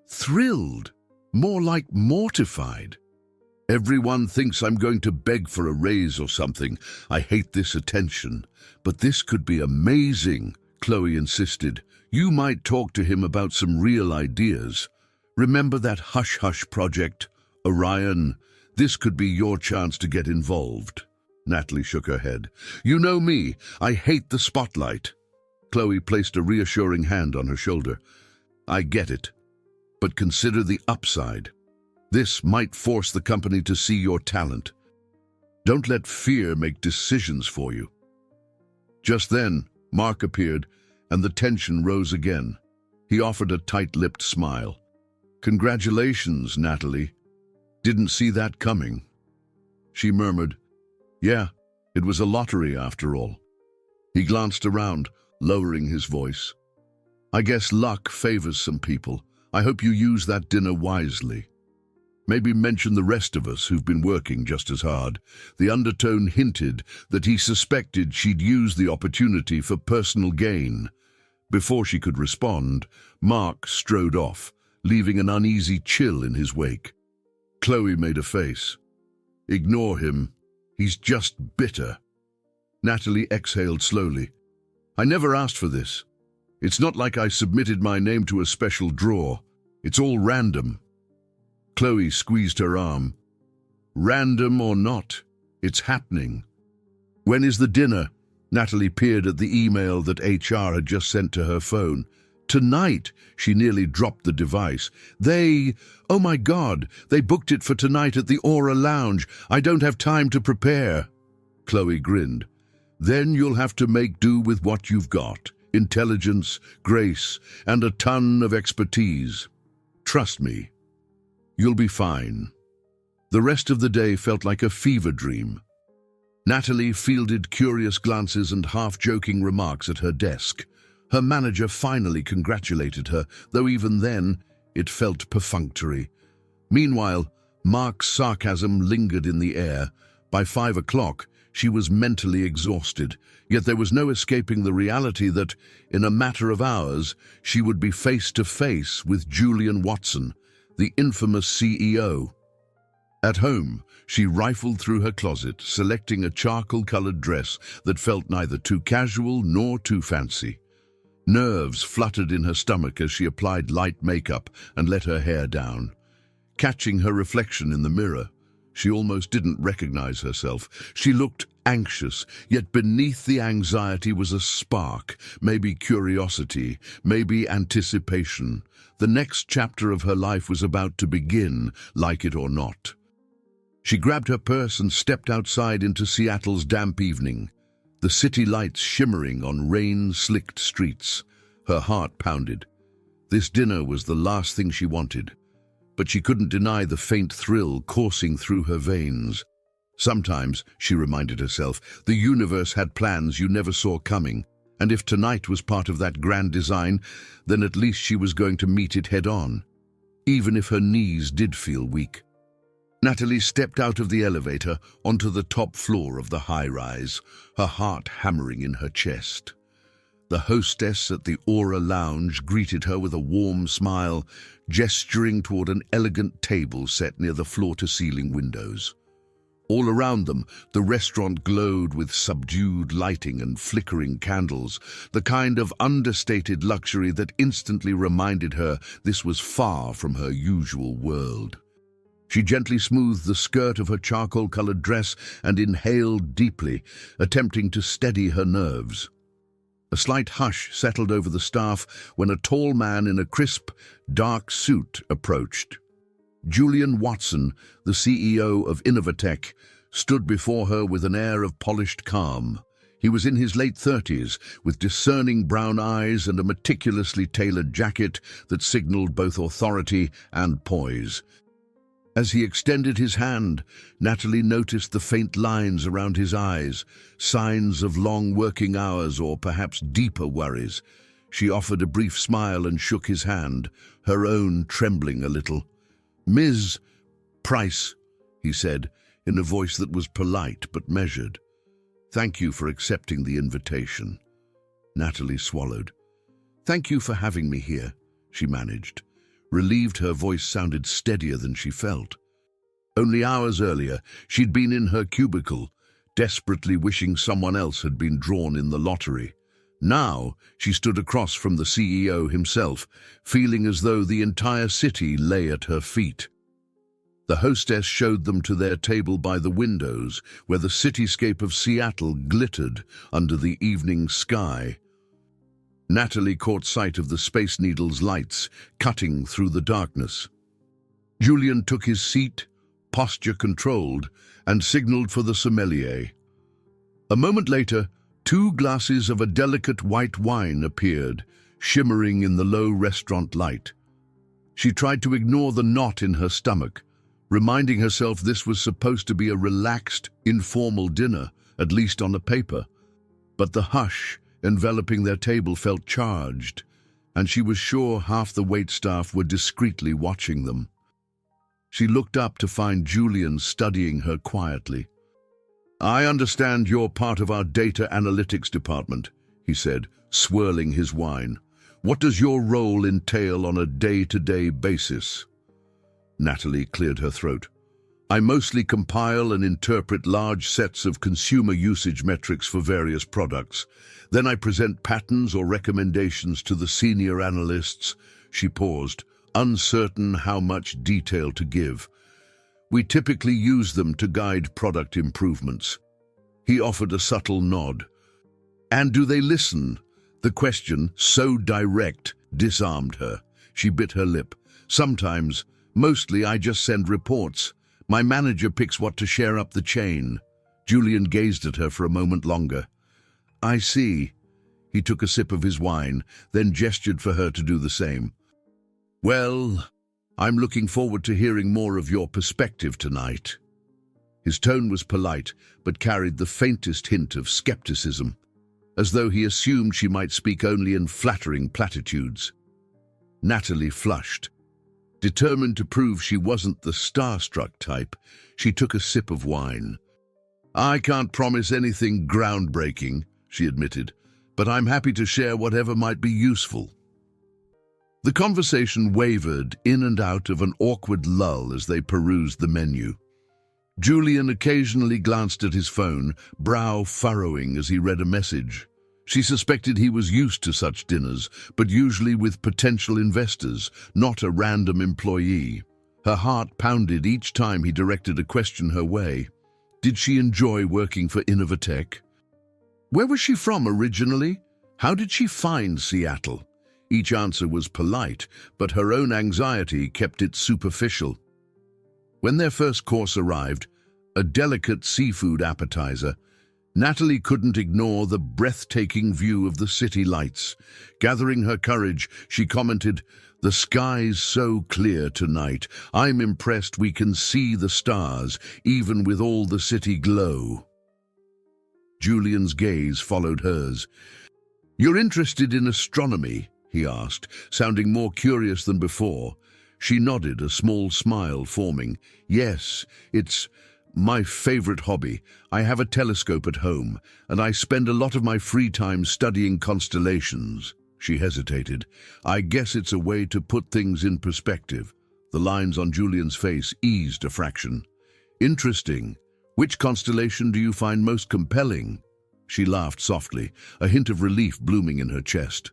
Thrilled? More like mortified. "Everyone thinks I'm going to beg for a raise or something. I hate this attention. But this could be amazing," Khloe insisted. "You might talk to him about some real ideas. Remember that hush-hush project? Orion, this could be your chance to get involved." Natalie shook her head. "You know me, I hate the spotlight." Khloe placed a reassuring hand on her shoulder. "I get it, but consider the upside. This might force the company to see your talent. Don't let fear make decisions for you." Just then, Mark appeared, and the tension rose again. He offered a tight-lipped smile. "Congratulations, Natalie. Didn't see that coming." She murmured, "Yeah, it was a lottery after all." He glanced around, lowering his voice. "I guess luck favors some people. I hope you use that dinner wisely. Maybe mention the rest of us who've been working just as hard." The undertone hinted that he suspected she'd use the opportunity for personal gain. Before she could respond, Mark strode off, leaving an uneasy chill in his wake. Khloe made a face. "Ignore him. He's just bitter." Natalie exhaled slowly. "I never asked for this. It's not like I submitted my name to a special draw. It's all random." Khloe squeezed her arm. "Random or not, it's happening." "When is the dinner?" Natalie peered at the email that HR had just sent to her phone. "Tonight," she nearly dropped the device. Oh my God, they booked it for tonight at the Aura Lounge. I don't have time to prepare." Khloe grinned. "Then you'll have to make do with what you've got. Intelligence, grace, and a ton of expertise. Trust me, you'll be fine." The rest of the day felt like a fever dream. Natalie fielded curious glances and half-joking remarks at her desk. Her manager finally congratulated her, though even then, it felt perfunctory. Meanwhile, Mark's sarcasm lingered in the air. By 5 o'clock, she was mentally exhausted, yet there was no escaping the reality that, in a matter of hours, she would be face to face with Julian Watson, the infamous CEO. At home, she rifled through her closet, selecting a charcoal-colored dress that felt neither too casual nor too fancy. Nerves fluttered in her stomach as she applied light makeup and let her hair down. catching her reflection in the mirror. She almost didn't recognize herself. She looked anxious, yet beneath the anxiety was a spark, maybe curiosity, maybe anticipation. The next chapter of her life was about to begin, like it or not. She grabbed her purse and stepped outside into Seattle's damp evening, the city lights shimmering on rain-slicked streets. Her heart pounded. This dinner was the last thing she wanted, but she couldn't deny the faint thrill coursing through her veins. Sometimes, she reminded herself, the universe had plans you never saw coming, and if tonight was part of that grand design, then at least she was going to meet it head-on, even if her knees did feel weak. Natalie stepped out of the elevator onto the top floor of the high-rise, her heart hammering in her chest. The hostess at the Aura Lounge greeted her with a warm smile, gesturing toward an elegant table set near the floor-to-ceiling windows. All around them, the restaurant glowed with subdued lighting and flickering candles, the kind of understated luxury that instantly reminded her this was far from her usual world. She gently smoothed the skirt of her charcoal-colored dress and inhaled deeply, attempting to steady her nerves. A slight hush settled over the staff when a tall man in a crisp, dark suit approached. Julian Watson, the CEO of Innovatech, stood before her with an air of polished calm. He was in his late 30s, with discerning brown eyes and a meticulously tailored jacket that signaled both authority and poise. As he extended his hand, Natalie noticed the faint lines around his eyes, signs of long working hours or perhaps deeper worries. She offered a brief smile and shook his hand, her own trembling a little. "Ms. Price," he said, in a voice that was polite but measured. "Thank you for accepting the invitation." Natalie swallowed. "Thank you for having me here," she managed. Relieved, her voice sounded steadier than she felt. Only hours earlier, she'd been in her cubicle, desperately wishing someone else had been drawn in the lottery. Now, she stood across from the CEO himself, feeling as though the entire city lay at her feet. The hostess showed them to their table by the windows, where the cityscape of Seattle glittered under the evening sky. Natalie caught sight of the Space Needle's lights cutting through the darkness. Julian took his seat, posture controlled, and signaled for the sommelier. A moment later, 2 glasses of a delicate white wine appeared, shimmering in the low restaurant light. She tried to ignore the knot in her stomach, reminding herself this was supposed to be a relaxed, informal dinner, at least on the paper. But the hush enveloping their table felt charged, and she was sure half the waitstaff were discreetly watching them. She looked up to find Julian studying her quietly. "I understand you're part of our data analytics department," he said, swirling his wine. "What does your role entail on a day-to-day basis?" Natalie cleared her throat. "I mostly compile and interpret large sets of consumer usage metrics for various products. Then I present patterns or recommendations to the senior analysts." She paused, uncertain how much detail to give. "We typically use them to guide product improvements." He offered a subtle nod. "And do they listen?" The question, so direct, disarmed her. She bit her lip. "Sometimes. Mostly I just send reports. My manager picks what to share up the chain." Julian gazed at her for a moment longer. "I see." He took a sip of his wine, then gestured for her to do the same. "Well, I'm looking forward to hearing more of your perspective tonight." His tone was polite, but carried the faintest hint of skepticism, as though he assumed she might speak only in flattering platitudes. Natalie flushed. Determined to prove she wasn't the starstruck type, she took a sip of wine. "I can't promise anything groundbreaking," she admitted, "but I'm happy to share whatever might be useful." The conversation wavered in and out of an awkward lull as they perused the menu. Julian occasionally glanced at his phone, brow furrowing as he read a message. She suspected he was used to such dinners, but usually with potential investors, not a random employee. Her heart pounded each time he directed a question her way. Did she enjoy working for Innovatech? Where was she from originally? How did she find Seattle? Each answer was polite, but her own anxiety kept it superficial. When their first course arrived, a delicate seafood appetizer, Natalie couldn't ignore the breathtaking view of the city lights. Gathering her courage, she commented, "The sky's so clear tonight. I'm impressed we can see the stars, even with all the city glow." Julian's gaze followed hers. "You're interested in astronomy?" he asked, sounding more curious than before. She nodded, a small smile forming. "Yes, it's my favorite hobby. I have a telescope at home, and I spend a lot of my free time studying constellations." She hesitated. "I guess it's a way to put things in perspective." The lines on Julian's face eased a fraction. "Interesting. Which constellation do you find most compelling?" She laughed softly, a hint of relief blooming in her chest.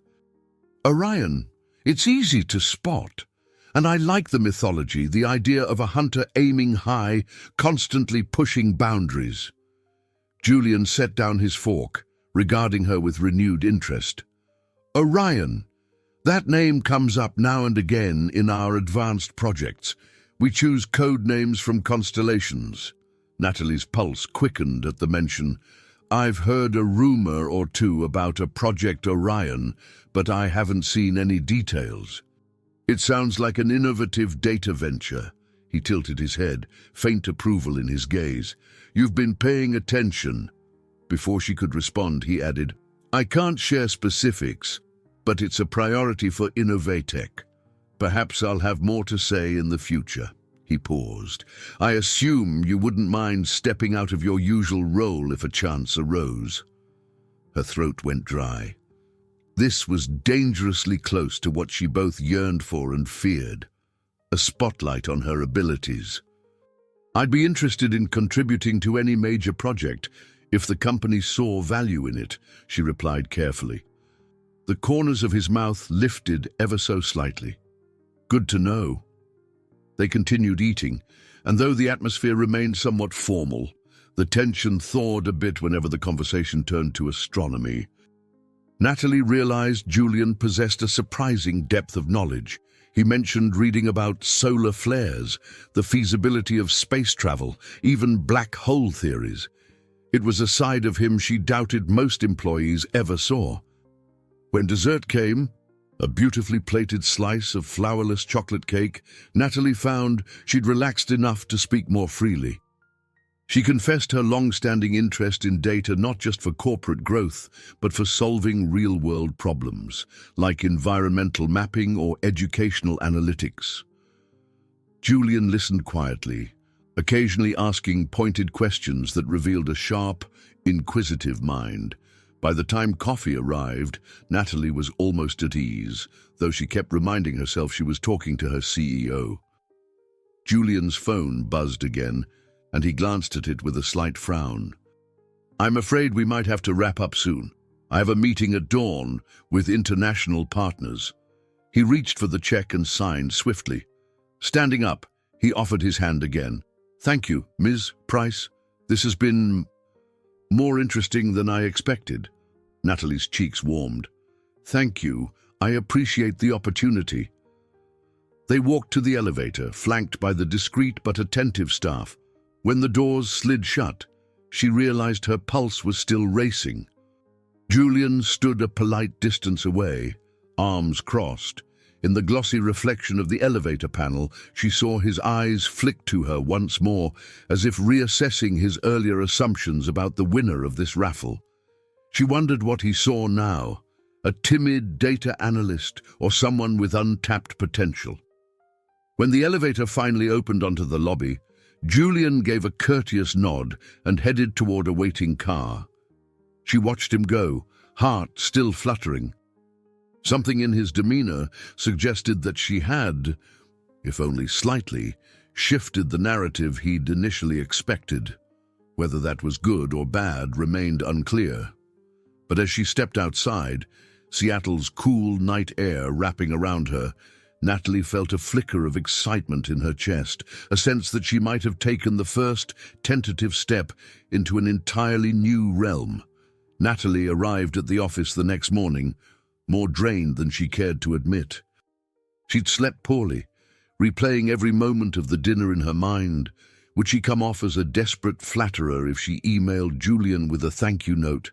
"Orion. It's easy to spot. And I like the mythology, the idea of a hunter aiming high, constantly pushing boundaries." Julian set down his fork, regarding her with renewed interest. "Orion. That name comes up now and again in our advanced projects. We choose code names from constellations." Natalie's pulse quickened at the mention. "I've heard a rumor or two about a Project Orion, but I haven't seen any details." "It sounds like an innovative data venture." He tilted his head, faint approval in his gaze. "You've been paying attention." Before she could respond, he added, "I can't share specifics, but it's a priority for Innovatech. Perhaps I'll have more to say in the future." He paused. "I assume you wouldn't mind stepping out of your usual role if a chance arose." Her throat went dry. This was dangerously close to what she both yearned for and feared. A spotlight on her abilities. "I'd be interested in contributing to any major project if the company saw value in it," she replied carefully. The corners of his mouth lifted ever so slightly. "Good to know." They continued eating, and though the atmosphere remained somewhat formal, the tension thawed a bit whenever the conversation turned to astronomy. Natalie realized Julian possessed a surprising depth of knowledge. He mentioned reading about solar flares, the feasibility of space travel, even black hole theories. It was a side of him she doubted most employees ever saw. When dessert came, a beautifully plated slice of flourless chocolate cake, Natalie found she'd relaxed enough to speak more freely. She confessed her long-standing interest in data not just for corporate growth, but for solving real-world problems, like environmental mapping or educational analytics. Julian listened quietly, occasionally asking pointed questions that revealed a sharp, inquisitive mind. By the time coffee arrived, Natalie was almost at ease, though she kept reminding herself she was talking to her CEO. Julian's phone buzzed again, and he glanced at it with a slight frown. "I'm afraid we might have to wrap up soon. I have a meeting at dawn with international partners." He reached for the check and signed swiftly. Standing up, he offered his hand again. "Thank you, Ms. Price. This has been more interesting than I expected." Natalie's cheeks warmed. "Thank you. I appreciate the opportunity." They walked to the elevator, flanked by the discreet but attentive staff. When the doors slid shut, she realized her pulse was still racing. Julian stood a polite distance away, arms crossed. In the glossy reflection of the elevator panel, she saw his eyes flick to her once more, as if reassessing his earlier assumptions about the winner of this raffle. She wondered what he saw now, a timid data analyst or someone with untapped potential. When the elevator finally opened onto the lobby, Julian gave a courteous nod and headed toward a waiting car. She watched him go, heart still fluttering. Something in his demeanor suggested that she had, if only slightly, shifted the narrative he'd initially expected. Whether that was good or bad remained unclear. But as she stepped outside, Seattle's cool night air wrapping around her, Natalie felt a flicker of excitement in her chest, a sense that she might have taken the first tentative step into an entirely new realm. Natalie arrived at the office the next morning, more drained than she cared to admit. She'd slept poorly, replaying every moment of the dinner in her mind. Would she come off as a desperate flatterer if she emailed Julian with a thank you note?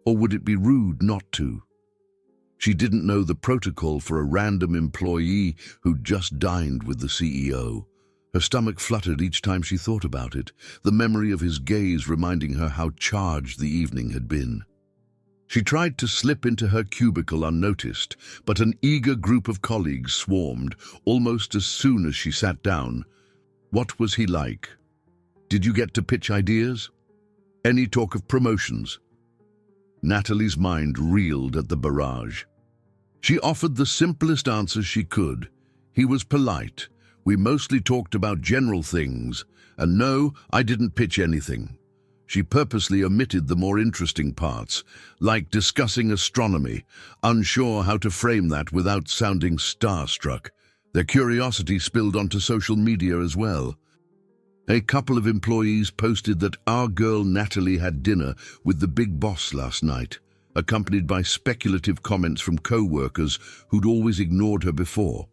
Or would it be rude not to? She didn't know the protocol for a random employee who'd just dined with the CEO. Her stomach fluttered each time she thought about it, the memory of his gaze reminding her how charged the evening had been. She tried to slip into her cubicle unnoticed, but an eager group of colleagues swarmed almost as soon as she sat down. What was he like? Did you get to pitch ideas? Any talk of promotions? Natalie's mind reeled at the barrage. She offered the simplest answers she could. He was polite. We mostly talked about general things. And no, I didn't pitch anything. She purposely omitted the more interesting parts, like discussing astronomy, unsure how to frame that without sounding starstruck. Their curiosity spilled onto social media as well. A couple of employees posted that our girl Natalie had dinner with the big boss last night, accompanied by speculative comments from co-workers who'd always ignored her before.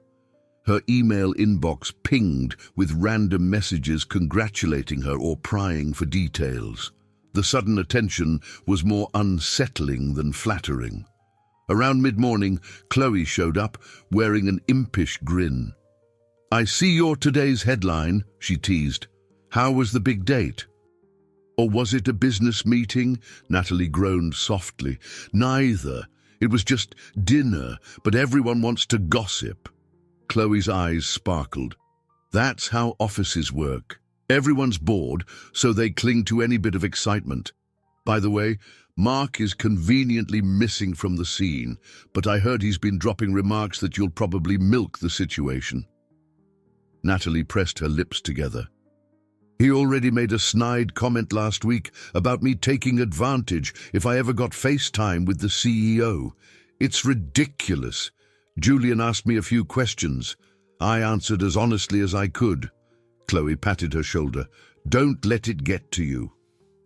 Her email inbox pinged with random messages congratulating her or prying for details. The sudden attention was more unsettling than flattering. Around mid-morning, Khloe showed up, wearing an impish grin. "I see your today's headline," she teased. "How was the big date?" "Or was it a business meeting?" Natalie groaned softly. "Neither. It was just dinner, but everyone wants to gossip." Khloe's eyes sparkled. "That's how offices work. Everyone's bored, so they cling to any bit of excitement. By the way, Mark is conveniently missing from the scene, but I heard he's been dropping remarks that you'll probably milk the situation." Natalie pressed her lips together. "He already made a snide comment last week about me taking advantage if I ever got FaceTime with the CEO. It's ridiculous. Julian asked me a few questions. I answered as honestly as I could." Khloe patted her shoulder. "Don't let it get to you.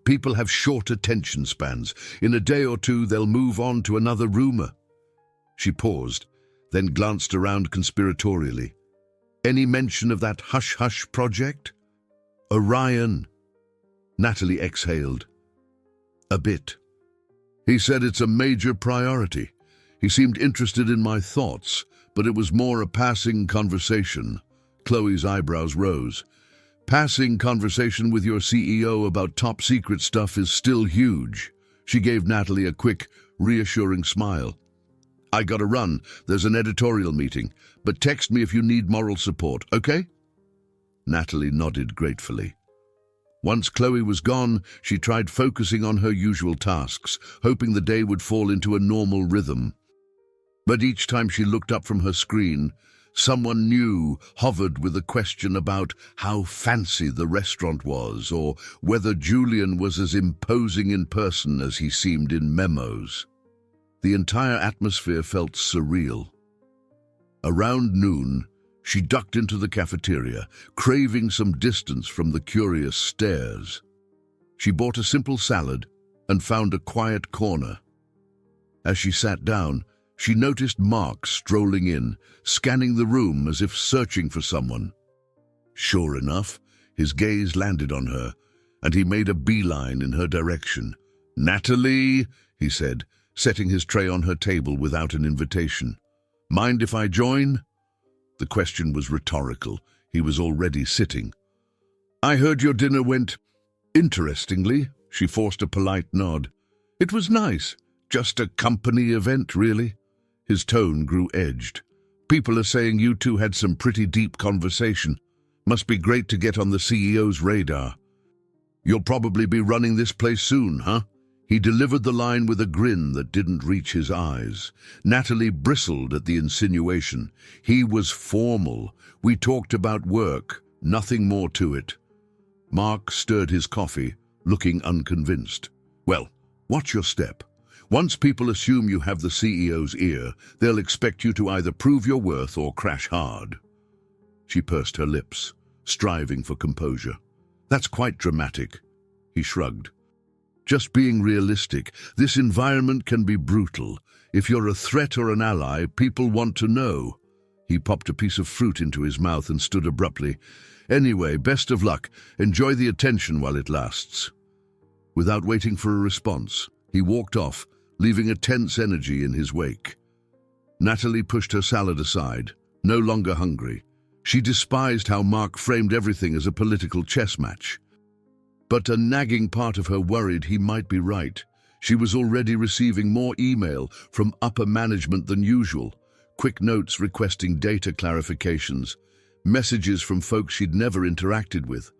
People have short attention spans. In a day or two, they'll move on to another rumor." She paused, then glanced around conspiratorially. "Any mention of that hush-hush project?" "Orion." Natalie exhaled. "A bit. He said it's a major priority. He seemed interested in my thoughts, but it was more a passing conversation." Khloe's eyebrows rose. "Passing conversation with your CEO about top-secret stuff is still huge." She gave Natalie a quick, reassuring smile. "I gotta run. There's an editorial meeting, but text me if you need moral support, okay?" Natalie nodded gratefully. Once Khloe was gone, she tried focusing on her usual tasks, hoping the day would fall into a normal rhythm. But each time she looked up from her screen, someone new hovered with a question about how fancy the restaurant was, or whether Julian was as imposing in person as he seemed in memos. The entire atmosphere felt surreal. Around noon, she ducked into the cafeteria, craving some distance from the curious stares. She bought a simple salad and found a quiet corner. As she sat down, she noticed Mark strolling in, scanning the room as if searching for someone. Sure enough, his gaze landed on her, and he made a beeline in her direction. "Natalie," he said, setting his tray on her table without an invitation. "Mind if I join?" The question was rhetorical. He was already sitting. "I heard your dinner went interestingly." She forced a polite nod. "It was nice. Just a company event, really." His tone grew edged. "People are saying you two had some pretty deep conversation. Must be great to get on the CEO's radar. You'll probably be running this place soon, huh?" He delivered the line with a grin that didn't reach his eyes. Natalie bristled at the insinuation. He was formal. We talked about work, nothing more to it. Mark stirred his coffee, looking unconvinced. "Well, watch your step. Once people assume you have the CEO's ear, they'll expect you to either prove your worth or crash hard. She pursed her lips, striving for composure. That's quite dramatic. He shrugged. Just being realistic, this environment can be brutal. If you're a threat or an ally, people want to know. He popped a piece of fruit into his mouth and stood abruptly. Anyway, best of luck. Enjoy the attention while it lasts. Without waiting for a response, he walked off, leaving a tense energy in his wake. Natalie pushed her salad aside, no longer hungry. She despised how Mark framed everything as a political chess match. But a nagging part of her worried he might be right. She was already receiving more email from upper management than usual, quick notes requesting data clarifications, messages from folks she'd never interacted with.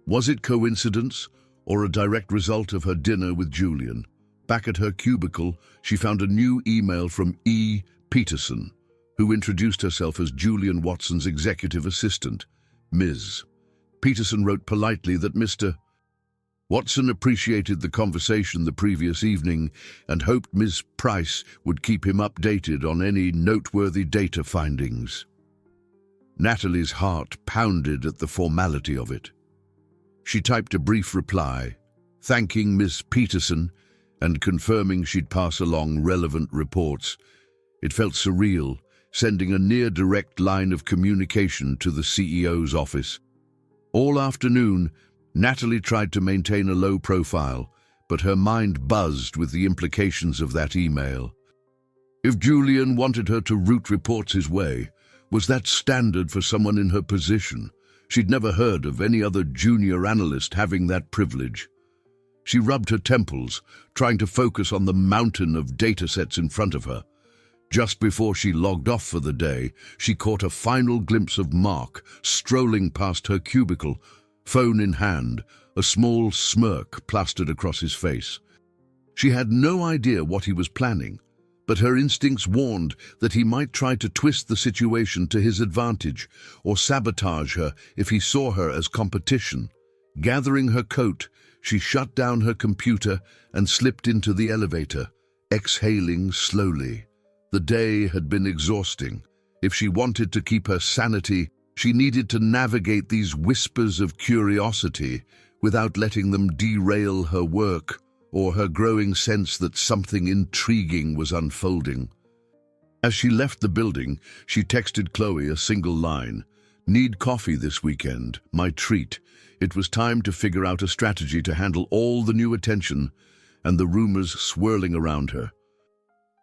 Was it coincidence or a direct result of her dinner with Julian? Back at her cubicle, she found a new email from Peterson, who introduced herself as Julian Watson's executive assistant, Ms. Peterson wrote politely that Mr. Watson appreciated the conversation the previous evening and hoped Ms. Price would keep him updated on any noteworthy data findings. Natalie's heart pounded at the formality of it. She typed a brief reply, thanking Ms. Peterson and confirming she'd pass along relevant reports. It felt surreal, sending a near-direct line of communication to the CEO's office. All afternoon, Natalie tried to maintain a low profile, but her mind buzzed with the implications of that email. If Julian wanted her to route reports his way, was that standard for someone in her position? She'd never heard of any other junior analyst having that privilege. She rubbed her temples, trying to focus on the mountain of datasets in front of her. Just before she logged off for the day, she caught a final glimpse of Mark strolling past her cubicle, phone in hand, a small smirk plastered across his face. She had no idea what he was planning, but her instincts warned that he might try to twist the situation to his advantage or sabotage her if he saw her as competition. Gathering her coat, she shut down her computer and slipped into the elevator, exhaling slowly. The day had been exhausting. If she wanted to keep her sanity, she needed to navigate these whispers of curiosity without letting them derail her work or her growing sense that something intriguing was unfolding. As she left the building, she texted Khloe a single line, "Need coffee this weekend, my treat." It was time to figure out a strategy to handle all the new attention and the rumors swirling around her.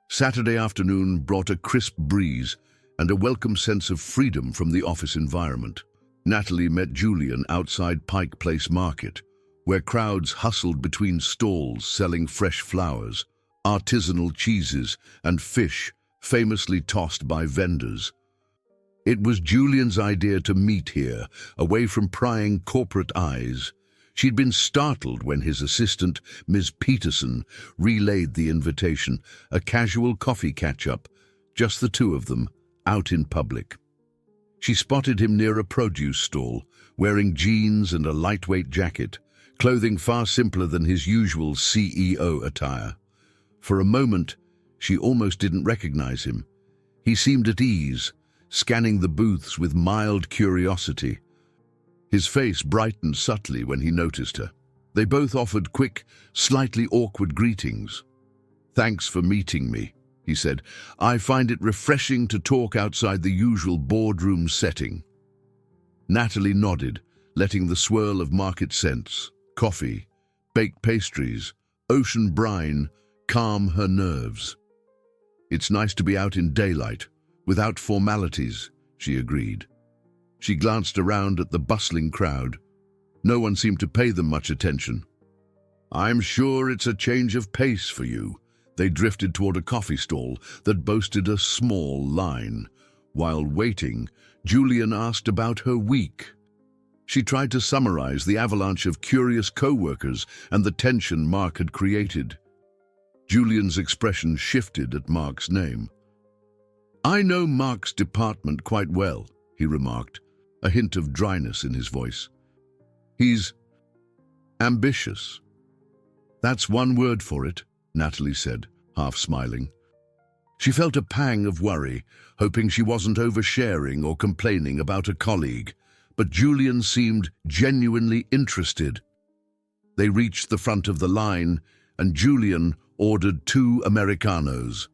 Saturday afternoon brought a crisp breeze and a welcome sense of freedom from the office environment. Natalie met Julian outside Pike Place Market, where crowds hustled between stalls selling fresh flowers, artisanal cheeses, and fish famously tossed by vendors. It was Julian's idea to meet here, away from prying corporate eyes. She'd been startled when his assistant, Ms. Peterson, relayed the invitation, a casual coffee catch-up, just the two of them, out in public. She spotted him near a produce stall, wearing jeans and a lightweight jacket, clothing far simpler than his usual CEO attire. For a moment, she almost didn't recognize him. He seemed at ease, scanning the booths with mild curiosity. His face brightened subtly when he noticed her. They both offered quick, slightly awkward greetings. "Thanks for meeting me," he said. "I find it refreshing to talk outside the usual boardroom setting." Natalie nodded, letting the swirl of market scents, coffee, baked pastries, ocean brine calm her nerves. "It's nice to be out in daylight, without formalities," she agreed. She glanced around at the bustling crowd. No one seemed to pay them much attention. "I'm sure it's a change of pace for you." They drifted toward a coffee stall that boasted a small line. While waiting, Julian asked about her week. She tried to summarize the avalanche of curious co-workers and the tension Mark had created. Julian's expression shifted at Mark's name. "I know Mark's department quite well," he remarked, a hint of dryness in his voice. "He's ambitious." "That's one word for it," Natalie said. half smiling. She felt a pang of worry, hoping she wasn't oversharing or complaining about a colleague, but Julian seemed genuinely interested. They reached the front of the line, and Julian ordered 2 Americanos.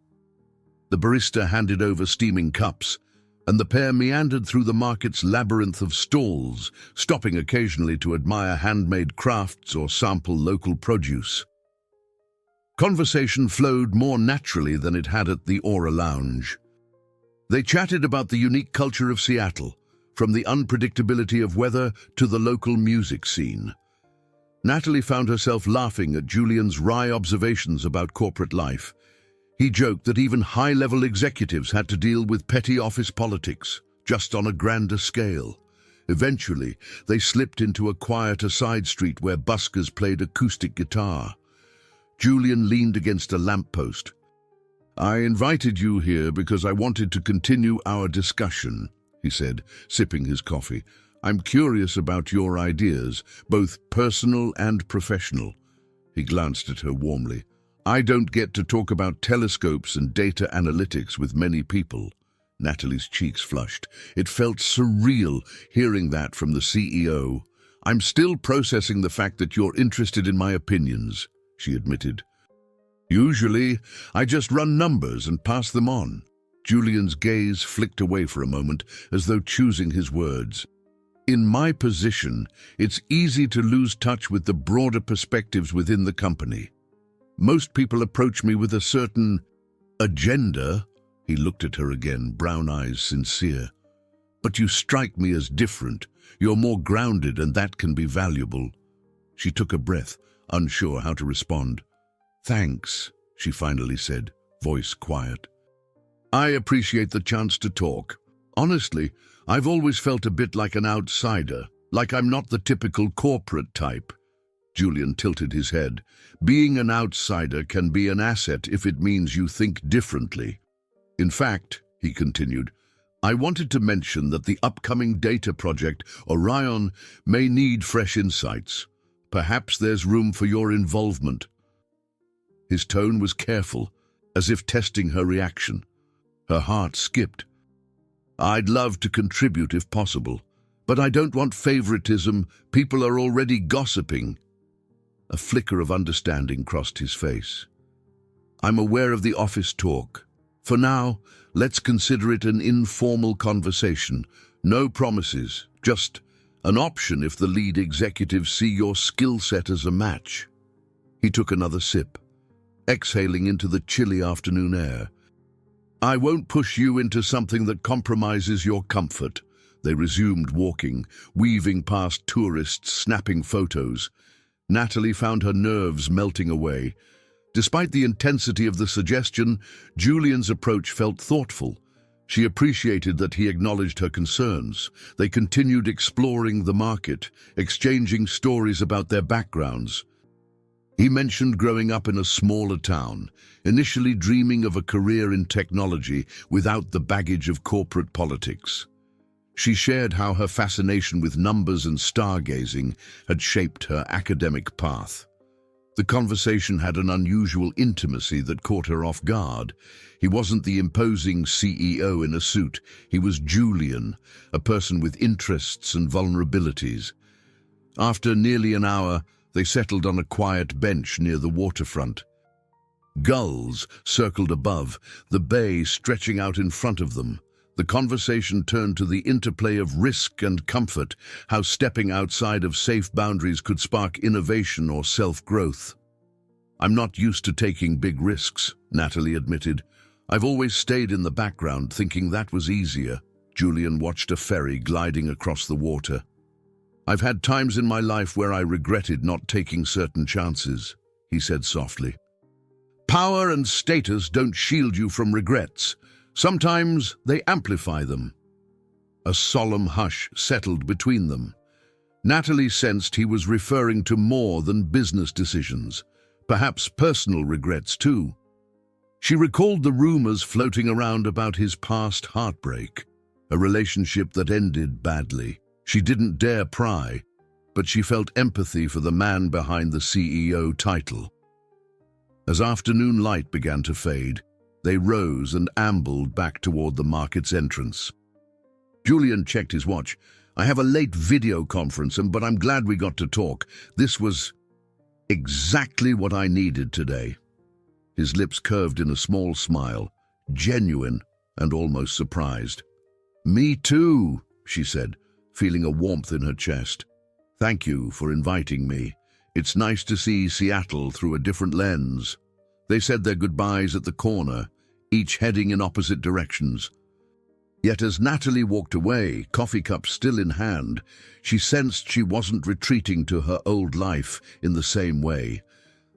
The barista handed over steaming cups, and the pair meandered through the market's labyrinth of stalls, stopping occasionally to admire handmade crafts or sample local produce. Conversation flowed more naturally than it had at the Aura Lounge. They chatted about the unique culture of Seattle, from the unpredictability of weather to the local music scene. Natalie found herself laughing at Julian's wry observations about corporate life. He joked that even high-level executives had to deal with petty office politics, just on a grander scale. Eventually, they slipped into a quieter side street where buskers played acoustic guitar. Julian leaned against a lamppost. "I invited you here because I wanted to continue our discussion," he said, sipping his coffee. "I'm curious about your ideas, both personal and professional." He glanced at her warmly. "I don't get to talk about telescopes and data analytics with many people." Natalie's cheeks flushed. It felt surreal hearing that from the CEO. "I'm still processing the fact that you're interested in my opinions," she admitted. "Usually, I just run numbers and pass them on." Julian's gaze flicked away for a moment, as though choosing his words. "In my position, it's easy to lose touch with the broader perspectives within the company. Most people approach me with a certain agenda." He looked at her again, brown eyes sincere. "But you strike me as different. You're more grounded, and that can be valuable." She took a breath, unsure how to respond. "Thanks," she finally said, voice quiet. "I appreciate the chance to talk. Honestly, I've always felt a bit like an outsider, like I'm not the typical corporate type." Julian tilted his head. "Being an outsider can be an asset if it means you think differently. In fact," he continued, "I wanted to mention that the upcoming data project, Orion, may need fresh insights. Perhaps there's room for your involvement." His tone was careful, as if testing her reaction. Her heart skipped. "I'd love to contribute if possible, but I don't want favoritism. People are already gossiping." A flicker of understanding crossed his face. "I'm aware of the office talk. For now, let's consider it an informal conversation. No promises, just an option if the lead executives see your skill set as a match." He took another sip, exhaling into the chilly afternoon air. "I won't push you into something that compromises your comfort." They resumed walking, weaving past tourists, snapping photos. Natalie found her nerves melting away. Despite the intensity of the suggestion, Julian's approach felt thoughtful. She appreciated that he acknowledged her concerns. They continued exploring the market, exchanging stories about their backgrounds. He mentioned growing up in a smaller town, initially dreaming of a career in technology without the baggage of corporate politics. She shared how her fascination with numbers and stargazing had shaped her academic path. The conversation had an unusual intimacy that caught her off guard. He wasn't the imposing CEO in a suit. He was Julian, a person with interests and vulnerabilities. After nearly an hour, they settled on a quiet bench near the waterfront. Gulls circled above, the bay stretching out in front of them. The conversation turned to the interplay of risk and comfort, how stepping outside of safe boundaries could spark innovation or self-growth. "I'm not used to taking big risks," Natalie admitted. "I've always stayed in the background, thinking that was easier." Julian watched a ferry gliding across the water. "I've had times in my life where I regretted not taking certain chances," he said softly. "Power and status don't shield you from regrets. Sometimes they amplify them." A solemn hush settled between them. Natalie sensed he was referring to more than business decisions, perhaps personal regrets too. She recalled the rumors floating around about his past heartbreak, a relationship that ended badly. She didn't dare pry, but she felt empathy for the man behind the CEO title. As afternoon light began to fade, they rose and ambled back toward the market's entrance. Julian checked his watch. "I have a late video conference, but I'm glad we got to talk. This was exactly what I needed today." His lips curved in a small smile, genuine and almost surprised. "Me too," she said, feeling a warmth in her chest. "Thank you for inviting me. It's nice to see Seattle through a different lens." They said their goodbyes at the corner, each heading in opposite directions. Yet as Natalie walked away, coffee cup still in hand, she sensed she wasn't retreating to her old life in the same way.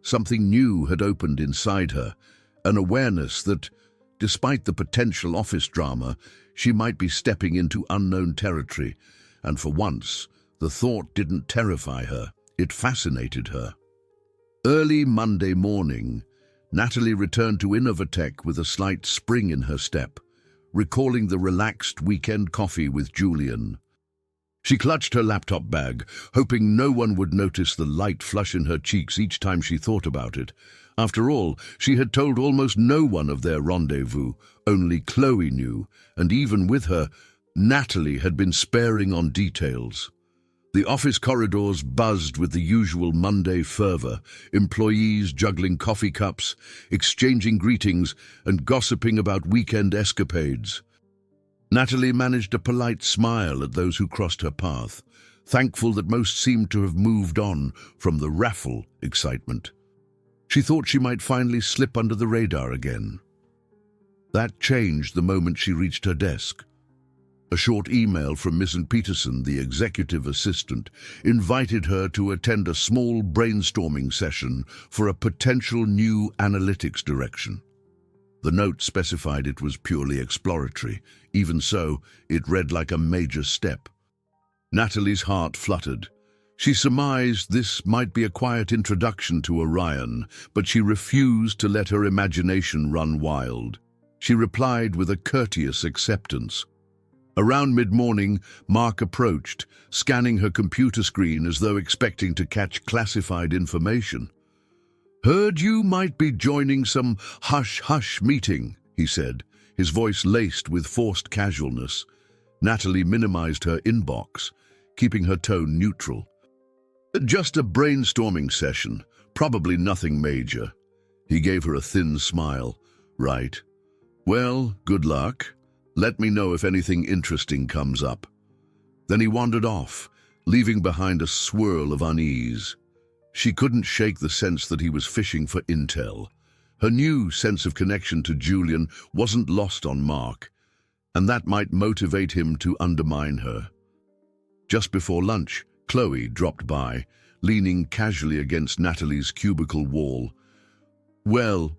Something new had opened inside her, an awareness that, despite the potential office drama, she might be stepping into unknown territory, and for once, the thought didn't terrify her, it fascinated her. Early Monday morning, Natalie returned to Innovatech with a slight spring in her step, recalling the relaxed weekend coffee with Julian. She clutched her laptop bag, hoping no one would notice the light flush in her cheeks each time she thought about it. After all, she had told almost no one of their rendezvous, only Khloe knew, and even with her, Natalie had been sparing on details. The office corridors buzzed with the usual Monday fervor, employees juggling coffee cups, exchanging greetings, and gossiping about weekend escapades. Natalie managed a polite smile at those who crossed her path, thankful that most seemed to have moved on from the raffle excitement. She thought she might finally slip under the radar again. That changed the moment she reached her desk. A short email from Mrs. Peterson, the executive assistant, invited her to attend a small brainstorming session for a potential new analytics direction. The note specified it was purely exploratory. Even so, it read like a major step. Natalie's heart fluttered. She surmised this might be a quiet introduction to Orion, but she refused to let her imagination run wild. She replied with a courteous acceptance. Around mid-morning, Mark approached, scanning her computer screen as though expecting to catch classified information. "Heard you might be joining some hush-hush meeting," he said, his voice laced with forced casualness. Natalie minimized her inbox, keeping her tone neutral. "Just a brainstorming session, probably nothing major." He gave her a thin smile. "Right. Well, good luck. Let me know if anything interesting comes up." Then he wandered off, leaving behind a swirl of unease. She couldn't shake the sense that he was fishing for intel. Her new sense of connection to Julian wasn't lost on Mark, and that might motivate him to undermine her. Just before lunch, Khloe dropped by, leaning casually against Natalie's cubicle wall. Well,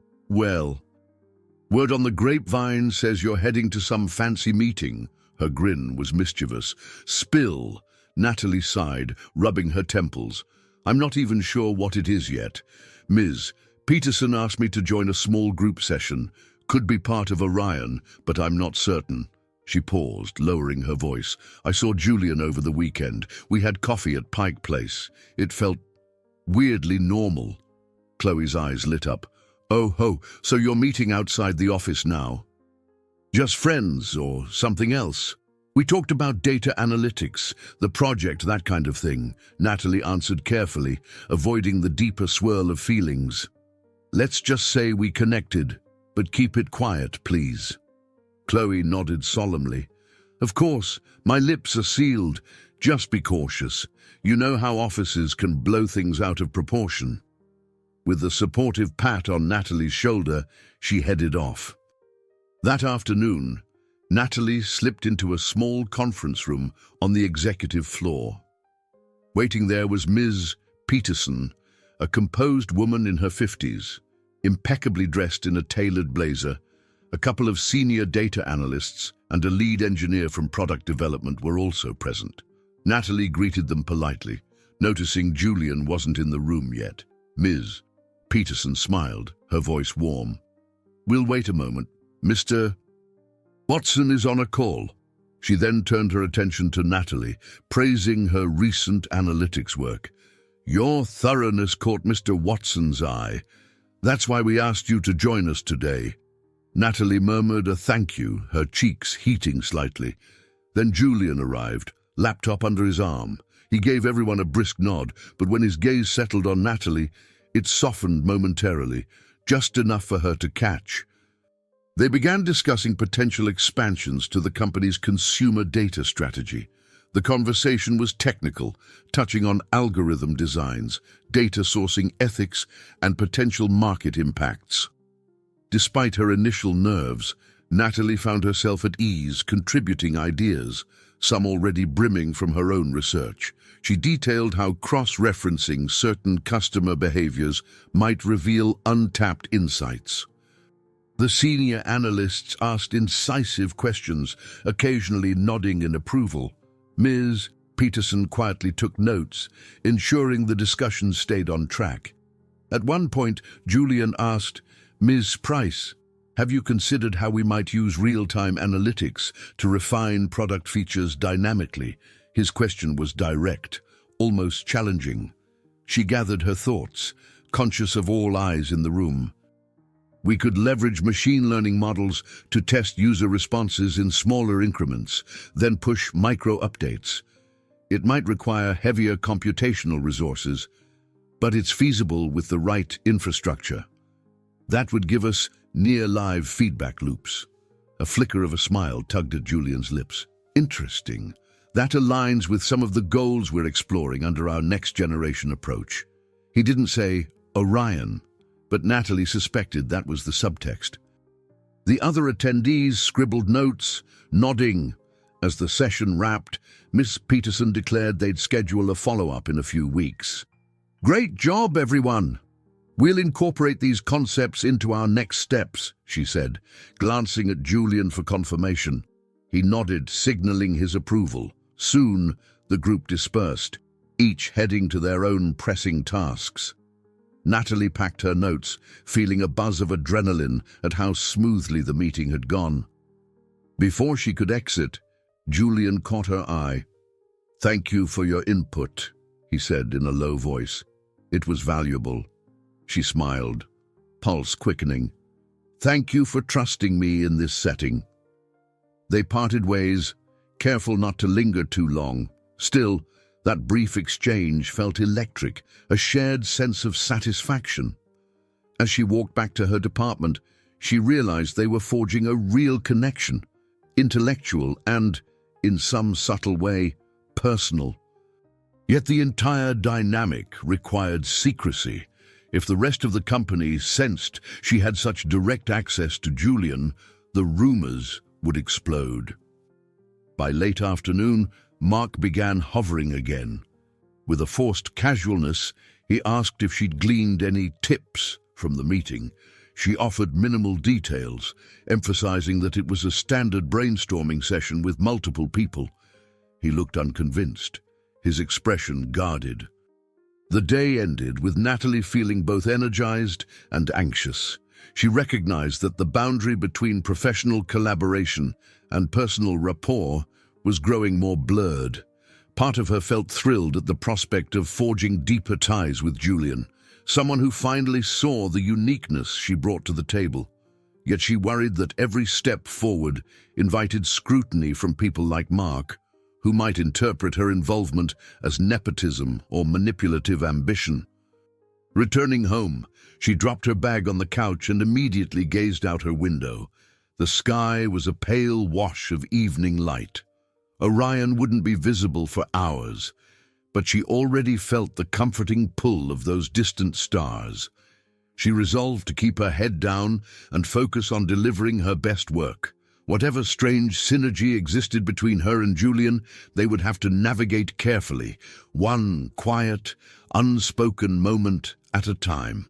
word on the grapevine says you're heading to some fancy meeting." Her grin was mischievous. "Spill," Natalie sighed, rubbing her temples. "I'm not even sure what it is yet. Ms. Peterson asked me to join a small group session. Could be part of Orion, but I'm not certain." She paused, lowering her voice. "I saw Julian over the weekend. We had coffee at Pike Place. It felt weirdly normal." Chloe's eyes lit up. "Oh ho, so you're meeting outside the office now? Just friends or something else?" "We talked about data analytics, the project, that kind of thing," Natalie answered carefully, avoiding the deeper swirl of feelings. "Let's just say we connected, but keep it quiet, please." Khloe nodded solemnly. "Of course, my lips are sealed. Just be cautious. You know how offices can blow things out of proportion." With a supportive pat on Natalie's shoulder, she headed off. That afternoon, Natalie slipped into a small conference room on the executive floor. Waiting there was Ms. Peterson, a composed woman in her 50s, impeccably dressed in a tailored blazer. A couple of senior data analysts and a lead engineer from product development were also present. Natalie greeted them politely, noticing Julian wasn't in the room yet. Ms. Peterson smiled, her voice warm. "We'll wait a moment. Mr. Watson is on a call." She then turned her attention to Natalie, praising her recent analytics work. "Your thoroughness caught Mr. Watson's eye. That's why we asked you to join us today. Natalie murmured a thank you, her cheeks heating slightly. Then Julian arrived, laptop under his arm. He gave everyone a brisk nod, but when his gaze settled on Natalie, it softened momentarily, just enough for her to catch. They began discussing potential expansions to the company's consumer data strategy. The conversation was technical, touching on algorithm designs, data sourcing ethics, and potential market impacts. Despite her initial nerves, Natalie found herself at ease, contributing ideas, some already brimming from her own research. She detailed how cross-referencing certain customer behaviors might reveal untapped insights. The senior analysts asked incisive questions, occasionally nodding in approval. Ms. Peterson quietly took notes, ensuring the discussion stayed on track. At one point, Julian asked, "Ms. Price, have you considered how we might use real-time analytics to refine product features dynamically?" His question was direct, almost challenging. She gathered her thoughts, conscious of all eyes in the room. "We could leverage machine learning models to test user responses in smaller increments, then push micro-updates. It might require heavier computational resources, but it's feasible with the right infrastructure. That would give us near-live feedback loops." A flicker of a smile tugged at Julian's lips. "Interesting. That aligns with some of the goals we're exploring under our next-generation approach." He didn't say Orion, but Natalie suspected that was the subtext. The other attendees scribbled notes, nodding. As the session wrapped, Miss Peterson declared they'd schedule a follow-up in a few weeks. "Great job, everyone! We'll incorporate these concepts into our next steps," she said, glancing at Julian for confirmation. He nodded, signaling his approval. Soon, the group dispersed, each heading to their own pressing tasks. Natalie packed her notes, feeling a buzz of adrenaline at how smoothly the meeting had gone. Before she could exit, Julian caught her eye. "Thank you for your input," he said in a low voice. "It was valuable." She smiled, pulse quickening. "Thank you for trusting me in this setting." They parted ways, careful not to linger too long. Still, that brief exchange felt electric, a shared sense of satisfaction. As she walked back to her department, she realized they were forging a real connection, intellectual and, in some subtle way, personal. Yet the entire dynamic required secrecy. If the rest of the company sensed she had such direct access to Julian, the rumors would explode. By late afternoon, Mark began hovering again. With a forced casualness, he asked if she'd gleaned any tips from the meeting. She offered minimal details, emphasizing that it was a standard brainstorming session with multiple people. He looked unconvinced, his expression guarded. The day ended with Natalie feeling both energized and anxious. She recognized that the boundary between professional collaboration and personal rapport was growing more blurred. Part of her felt thrilled at the prospect of forging deeper ties with Julian, someone who finally saw the uniqueness she brought to the table. Yet she worried that every step forward invited scrutiny from people like Mark, who might interpret her involvement as nepotism or manipulative ambition. Returning home, she dropped her bag on the couch and immediately gazed out her window. The sky was a pale wash of evening light. Orion wouldn't be visible for hours, but she already felt the comforting pull of those distant stars. She resolved to keep her head down and focus on delivering her best work. Whatever strange synergy existed between her and Julian, they would have to navigate carefully, one quiet, unspoken moment at a time.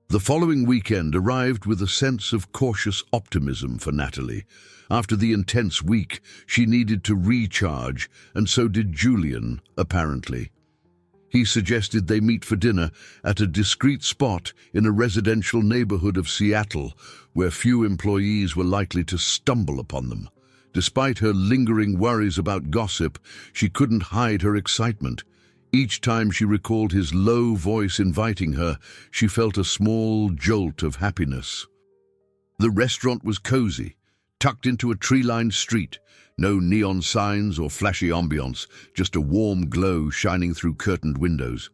The following weekend arrived with a sense of cautious optimism for Natalie. After the intense week, she needed to recharge, and so did Julian, apparently. He suggested they meet for dinner at a discreet spot in a residential neighborhood of Seattle, where few employees were likely to stumble upon them. Despite her lingering worries about gossip, she couldn't hide her excitement. Each time she recalled his low voice inviting her, she felt a small jolt of happiness. The restaurant was cozy, tucked into a tree-lined street. No neon signs or flashy ambiance, just a warm glow shining through curtained windows.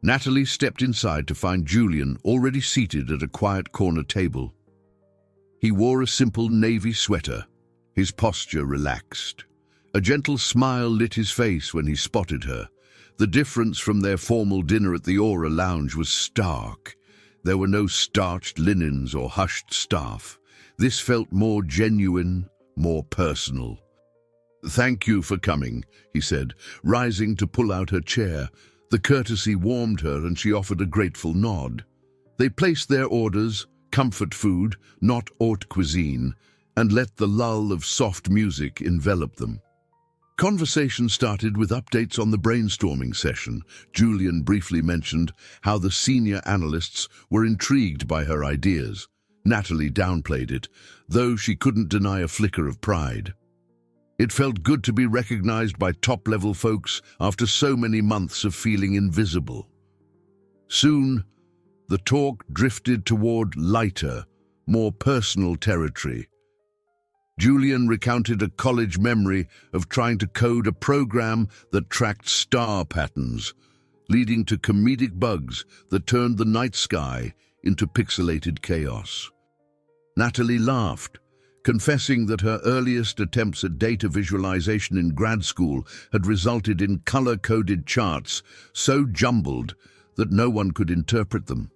Natalie stepped inside to find Julian already seated at a quiet corner table. He wore a simple navy sweater, his posture relaxed. A gentle smile lit his face when he spotted her. The difference from their formal dinner at the Aura Lounge was stark. There were no starched linens or hushed staff. This felt more genuine, more personal. "Thank you for coming," he said, rising to pull out her chair. The courtesy warmed her and she offered a grateful nod. They placed their orders, comfort food, not haute cuisine, and let the lull of soft music envelop them. Conversation started with updates on the brainstorming session. Julian briefly mentioned how the senior analysts were intrigued by her ideas. Natalie downplayed it, though she couldn't deny a flicker of pride. It felt good to be recognized by top-level folks after so many months of feeling invisible. Soon, the talk drifted toward lighter, more personal territory. Julian recounted a college memory of trying to code a program that tracked star patterns, leading to comedic bugs that turned the night sky into pixelated chaos. Natalie laughed, confessing that her earliest attempts at data visualization in grad school had resulted in color-coded charts so jumbled that no one could interpret them.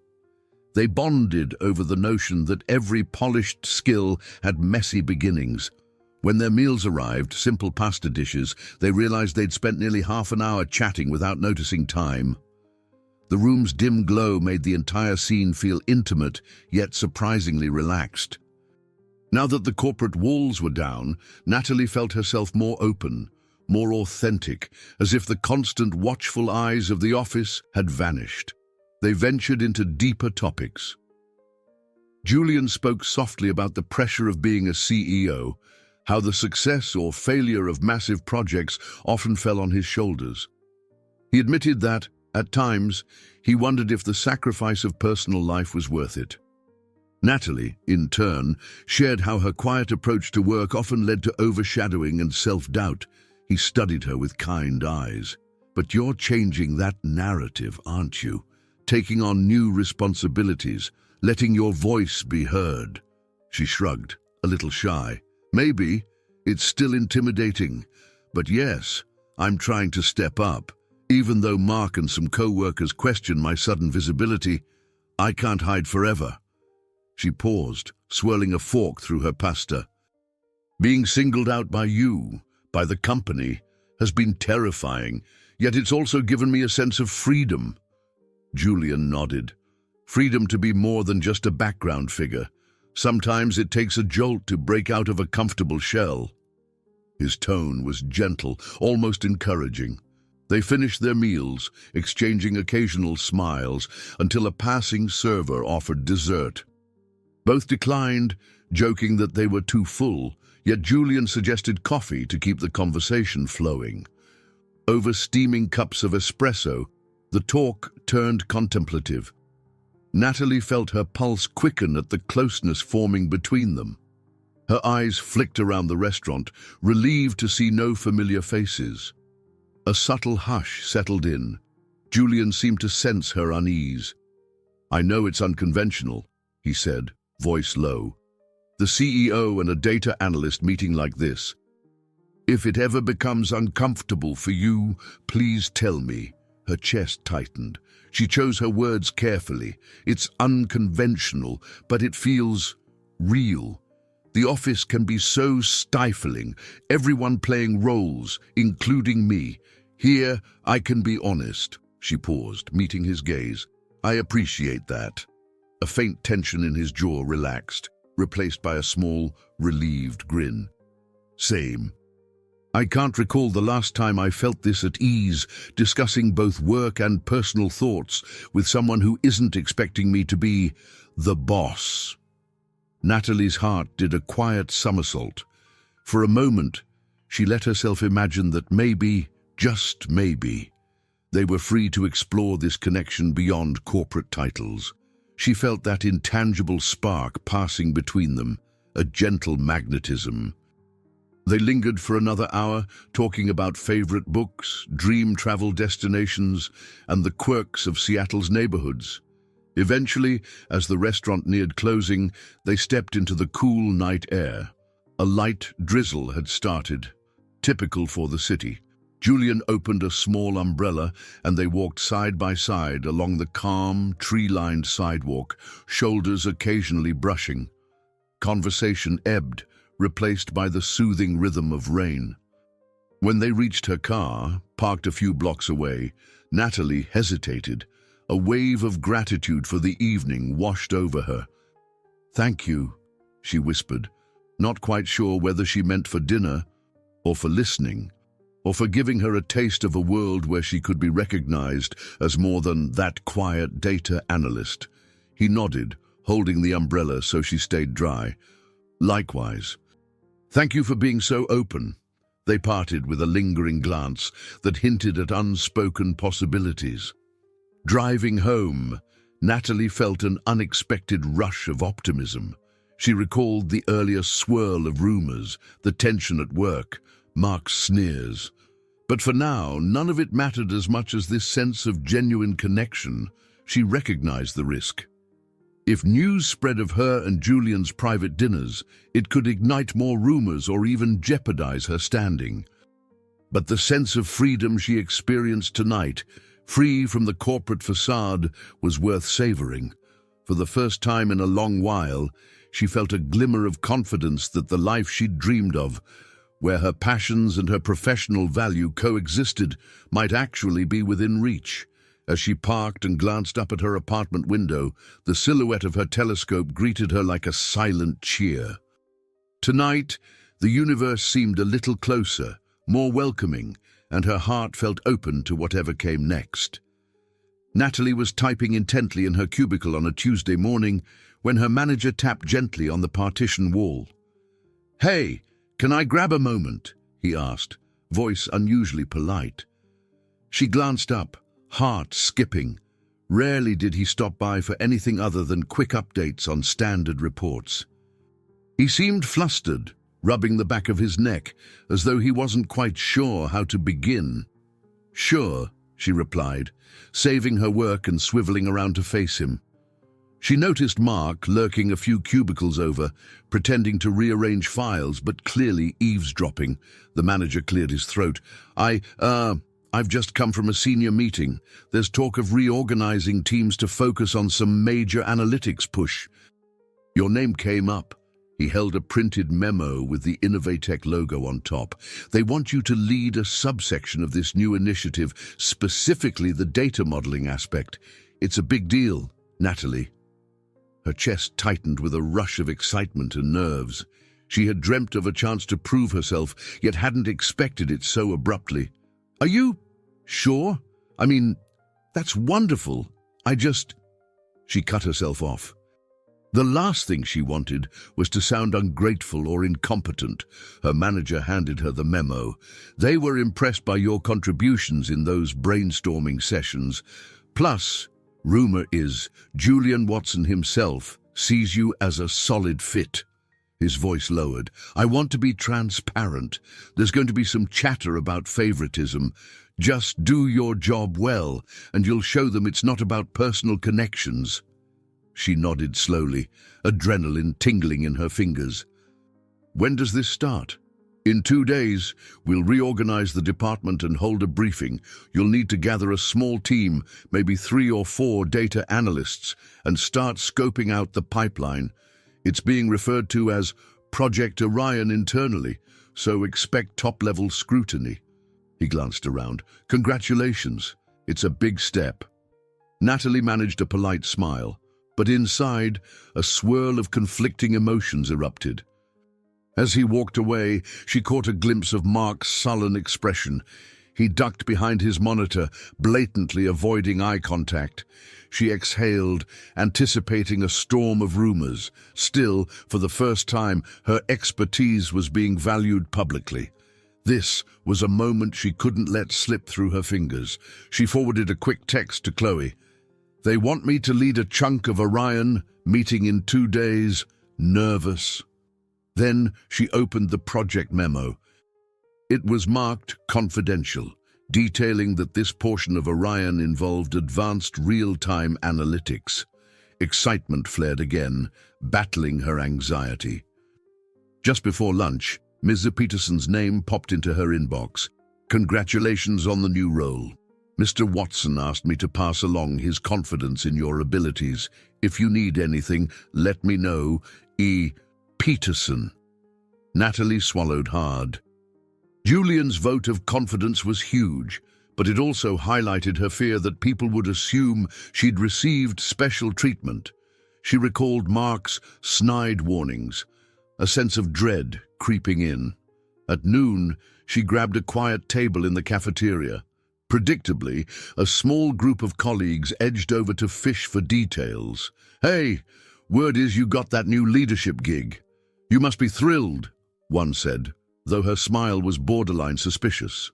They bonded over the notion that every polished skill had messy beginnings. When their meals arrived, simple pasta dishes, they realized they'd spent nearly half an hour chatting without noticing time. The room's dim glow made the entire scene feel intimate, yet surprisingly relaxed. Now that the corporate walls were down, Natalie felt herself more open, more authentic, as if the constant watchful eyes of the office had vanished. They ventured into deeper topics. Julian spoke softly about the pressure of being a CEO, how the success or failure of massive projects often fell on his shoulders. He admitted that, at times, he wondered if the sacrifice of personal life was worth it. Natalie, in turn, shared how her quiet approach to work often led to overshadowing and self-doubt. He studied her with kind eyes. "But you're changing that narrative, aren't you? Taking on new responsibilities, letting your voice be heard." She shrugged, a little shy. "Maybe. It's still intimidating. But yes, I'm trying to step up. Even though Mark and some co-workers question my sudden visibility, I can't hide forever." She paused, swirling a fork through her pasta. "Being singled out by you, by the company, has been terrifying, yet it's also given me a sense of freedom." Julian nodded. "Freedom to be more than just a background figure. Sometimes it takes a jolt to break out of a comfortable shell." His tone was gentle, almost encouraging. They finished their meals, exchanging occasional smiles, until a passing server offered dessert. Both declined, joking that they were too full, yet Julian suggested coffee to keep the conversation flowing. Over steaming cups of espresso, the talk turned contemplative. Natalie felt her pulse quicken at the closeness forming between them. Her eyes flicked around the restaurant, relieved to see no familiar faces. A subtle hush settled in. Julian seemed to sense her unease. "I know it's unconventional," he said, voice low. "The CEO and a data analyst meeting like this. If it ever becomes uncomfortable for you, please tell me." Her chest tightened. She chose her words carefully. "It's unconventional, but it feels real. The office can be so stifling, everyone playing roles, including me. Here, I can be honest." She paused, meeting his gaze. "I appreciate that." A faint tension in his jaw relaxed, replaced by a small, relieved grin. "Same. I can't recall the last time I felt this at ease, discussing both work and personal thoughts with someone who isn't expecting me to be the boss." Natalie's heart did a quiet somersault. For a moment, she let herself imagine that maybe, just maybe, They were free to explore this connection beyond corporate titles. She felt that intangible spark passing between them, a gentle magnetism. They lingered for another hour, talking about favorite books, dream travel destinations, and the quirks of Seattle's neighborhoods. Eventually, as the restaurant neared closing, they stepped into the cool night air. A light drizzle had started, typical for the city. Julian opened a small umbrella and they walked side by side along the calm, tree-lined sidewalk, shoulders occasionally brushing. Conversation ebbed, replaced by the soothing rhythm of rain. When they reached her car, parked a few blocks away, Natalie hesitated. A wave of gratitude for the evening washed over her. "Thank you," she whispered, not quite sure whether she meant for dinner, or for listening, or for giving her a taste of a world where she could be recognized as more than that quiet data analyst. He nodded, holding the umbrella so she stayed dry. "Likewise. Thank you for being so open." They parted with a lingering glance that hinted at unspoken possibilities. Driving home, Natalie felt an unexpected rush of optimism. She recalled the earlier swirl of rumors, the tension at work, Mark's sneers. But for now, none of it mattered as much as this sense of genuine connection. She recognized the risk. If news spread of her and Julian's private dinners, it could ignite more rumors or even jeopardize her standing. But the sense of freedom she experienced tonight, free from the corporate facade, was worth savoring. For the first time in a long while, she felt a glimmer of confidence that the life she'd dreamed of, where her passions and her professional value coexisted, might actually be within reach. As she parked and glanced up at her apartment window, the silhouette of her telescope greeted her like a silent cheer. Tonight, the universe seemed a little closer, more welcoming, and her heart felt open to whatever came next. Natalie was typing intently in her cubicle on a Tuesday morning when her manager tapped gently on the partition wall. "Hey, can I grab a moment?" he asked, voice unusually polite. She glanced up, heart skipping. Rarely did he stop by for anything other than quick updates on standard reports. He seemed flustered, rubbing the back of his neck, as though he wasn't quite sure how to begin. "Sure," she replied, saving her work and swiveling around to face him. She noticed Mark lurking a few cubicles over, pretending to rearrange files, but clearly eavesdropping. The manager cleared his throat. I've just come from a senior meeting. There's talk of reorganizing teams to focus on some major analytics push." "Your name came up." He held a printed memo with the Innovatech logo on top. "They want you to lead a subsection of this new initiative, specifically the data modeling aspect. It's a big deal, Natalie." Her chest tightened with a rush of excitement and nerves. She had dreamt of a chance to prove herself, yet hadn't expected it so abruptly. "Are you sure? I mean, that's wonderful. She cut herself off. The last thing she wanted was to sound ungrateful or incompetent. Her manager handed her the memo. "They were impressed by your contributions in those brainstorming sessions. Plus, rumor is, Julian Watson himself sees you as a solid fit." His voice lowered. "I want to be transparent. There's going to be some chatter about favoritism. Just do your job well, and you'll show them it's not about personal connections." She nodded slowly, adrenaline tingling in her fingers. "When does this start?" "In 2 days, we'll reorganize the department and hold a briefing. You'll need to gather a small team, maybe 3 or 4 data analysts, and start scoping out the pipeline. It's being referred to as Project Orion internally, so expect top-level scrutiny." He glanced around. "Congratulations. It's a big step." Natalie managed a polite smile, but inside, a swirl of conflicting emotions erupted. As he walked away, she caught a glimpse of Mark's sullen expression. He ducked behind his monitor, blatantly avoiding eye contact. She exhaled, anticipating a storm of rumors. Still, for the first time, her expertise was being valued publicly. This was a moment she couldn't let slip through her fingers. She forwarded a quick text to Khloe. "They want me to lead a chunk of Orion, meeting in 2 days. Nervous." Then she opened the project memo. It was marked confidential, detailing that this portion of Orion involved advanced real-time analytics. Excitement flared again, battling her anxiety. Just before lunch, Ms. Peterson's name popped into her inbox. "Congratulations on the new role. Mr. Watson asked me to pass along his confidence in your abilities. If you need anything, let me know. E. Peterson." Natalie swallowed hard. Julian's vote of confidence was huge, but it also highlighted her fear that people would assume she'd received special treatment. She recalled Mark's snide warnings, a sense of dread creeping in. At noon, she grabbed a quiet table in the cafeteria. Predictably, a small group of colleagues edged over to fish for details. "Hey, word is you got that new leadership gig. You must be thrilled," one said, though her smile was borderline suspicious.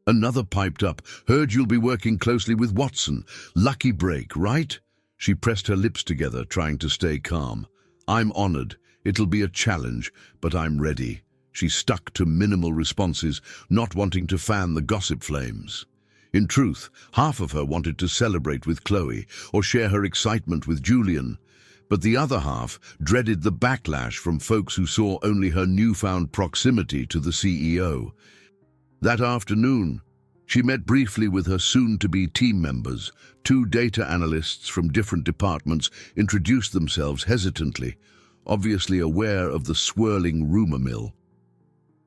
Another piped up, "Heard you'll be working closely with Watson. Lucky break, right?" She pressed her lips together, trying to stay calm. "I'm honored. It'll be a challenge, but I'm ready." She stuck to minimal responses, not wanting to fan the gossip flames. In truth, half of her wanted to celebrate with Khloe or share her excitement with Julian, but the other half dreaded the backlash from folks who saw only her newfound proximity to the CEO. That afternoon, she met briefly with her soon-to-be team members. 2 data analysts from different departments introduced themselves hesitantly, obviously aware of the swirling rumor mill.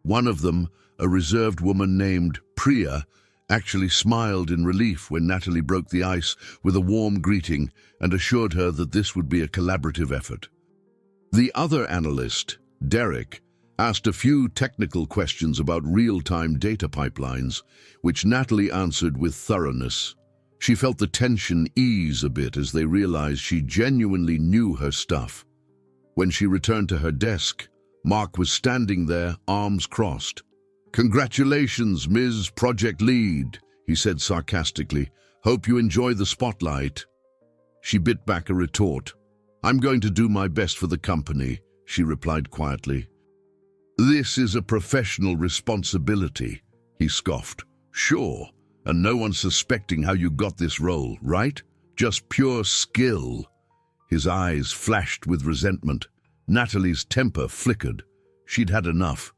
One of them, a reserved woman named Priya, actually smiled in relief when Natalie broke the ice with a warm greeting and assured her that this would be a collaborative effort. The other analyst, Derek, asked a few technical questions about real-time data pipelines, which Natalie answered with thoroughness. She felt the tension ease a bit as they realized she genuinely knew her stuff. When she returned to her desk, Mark was standing there, arms crossed. "Congratulations, Ms. Project Lead," he said sarcastically. "Hope you enjoy the spotlight." She bit back a retort. "I'm going to do my best for the company," she replied quietly. "This is a professional responsibility," he scoffed. "Sure, and no one's suspecting how you got this role, right? Just pure skill." His eyes flashed with resentment. Natalie's temper flickered. She'd had enough.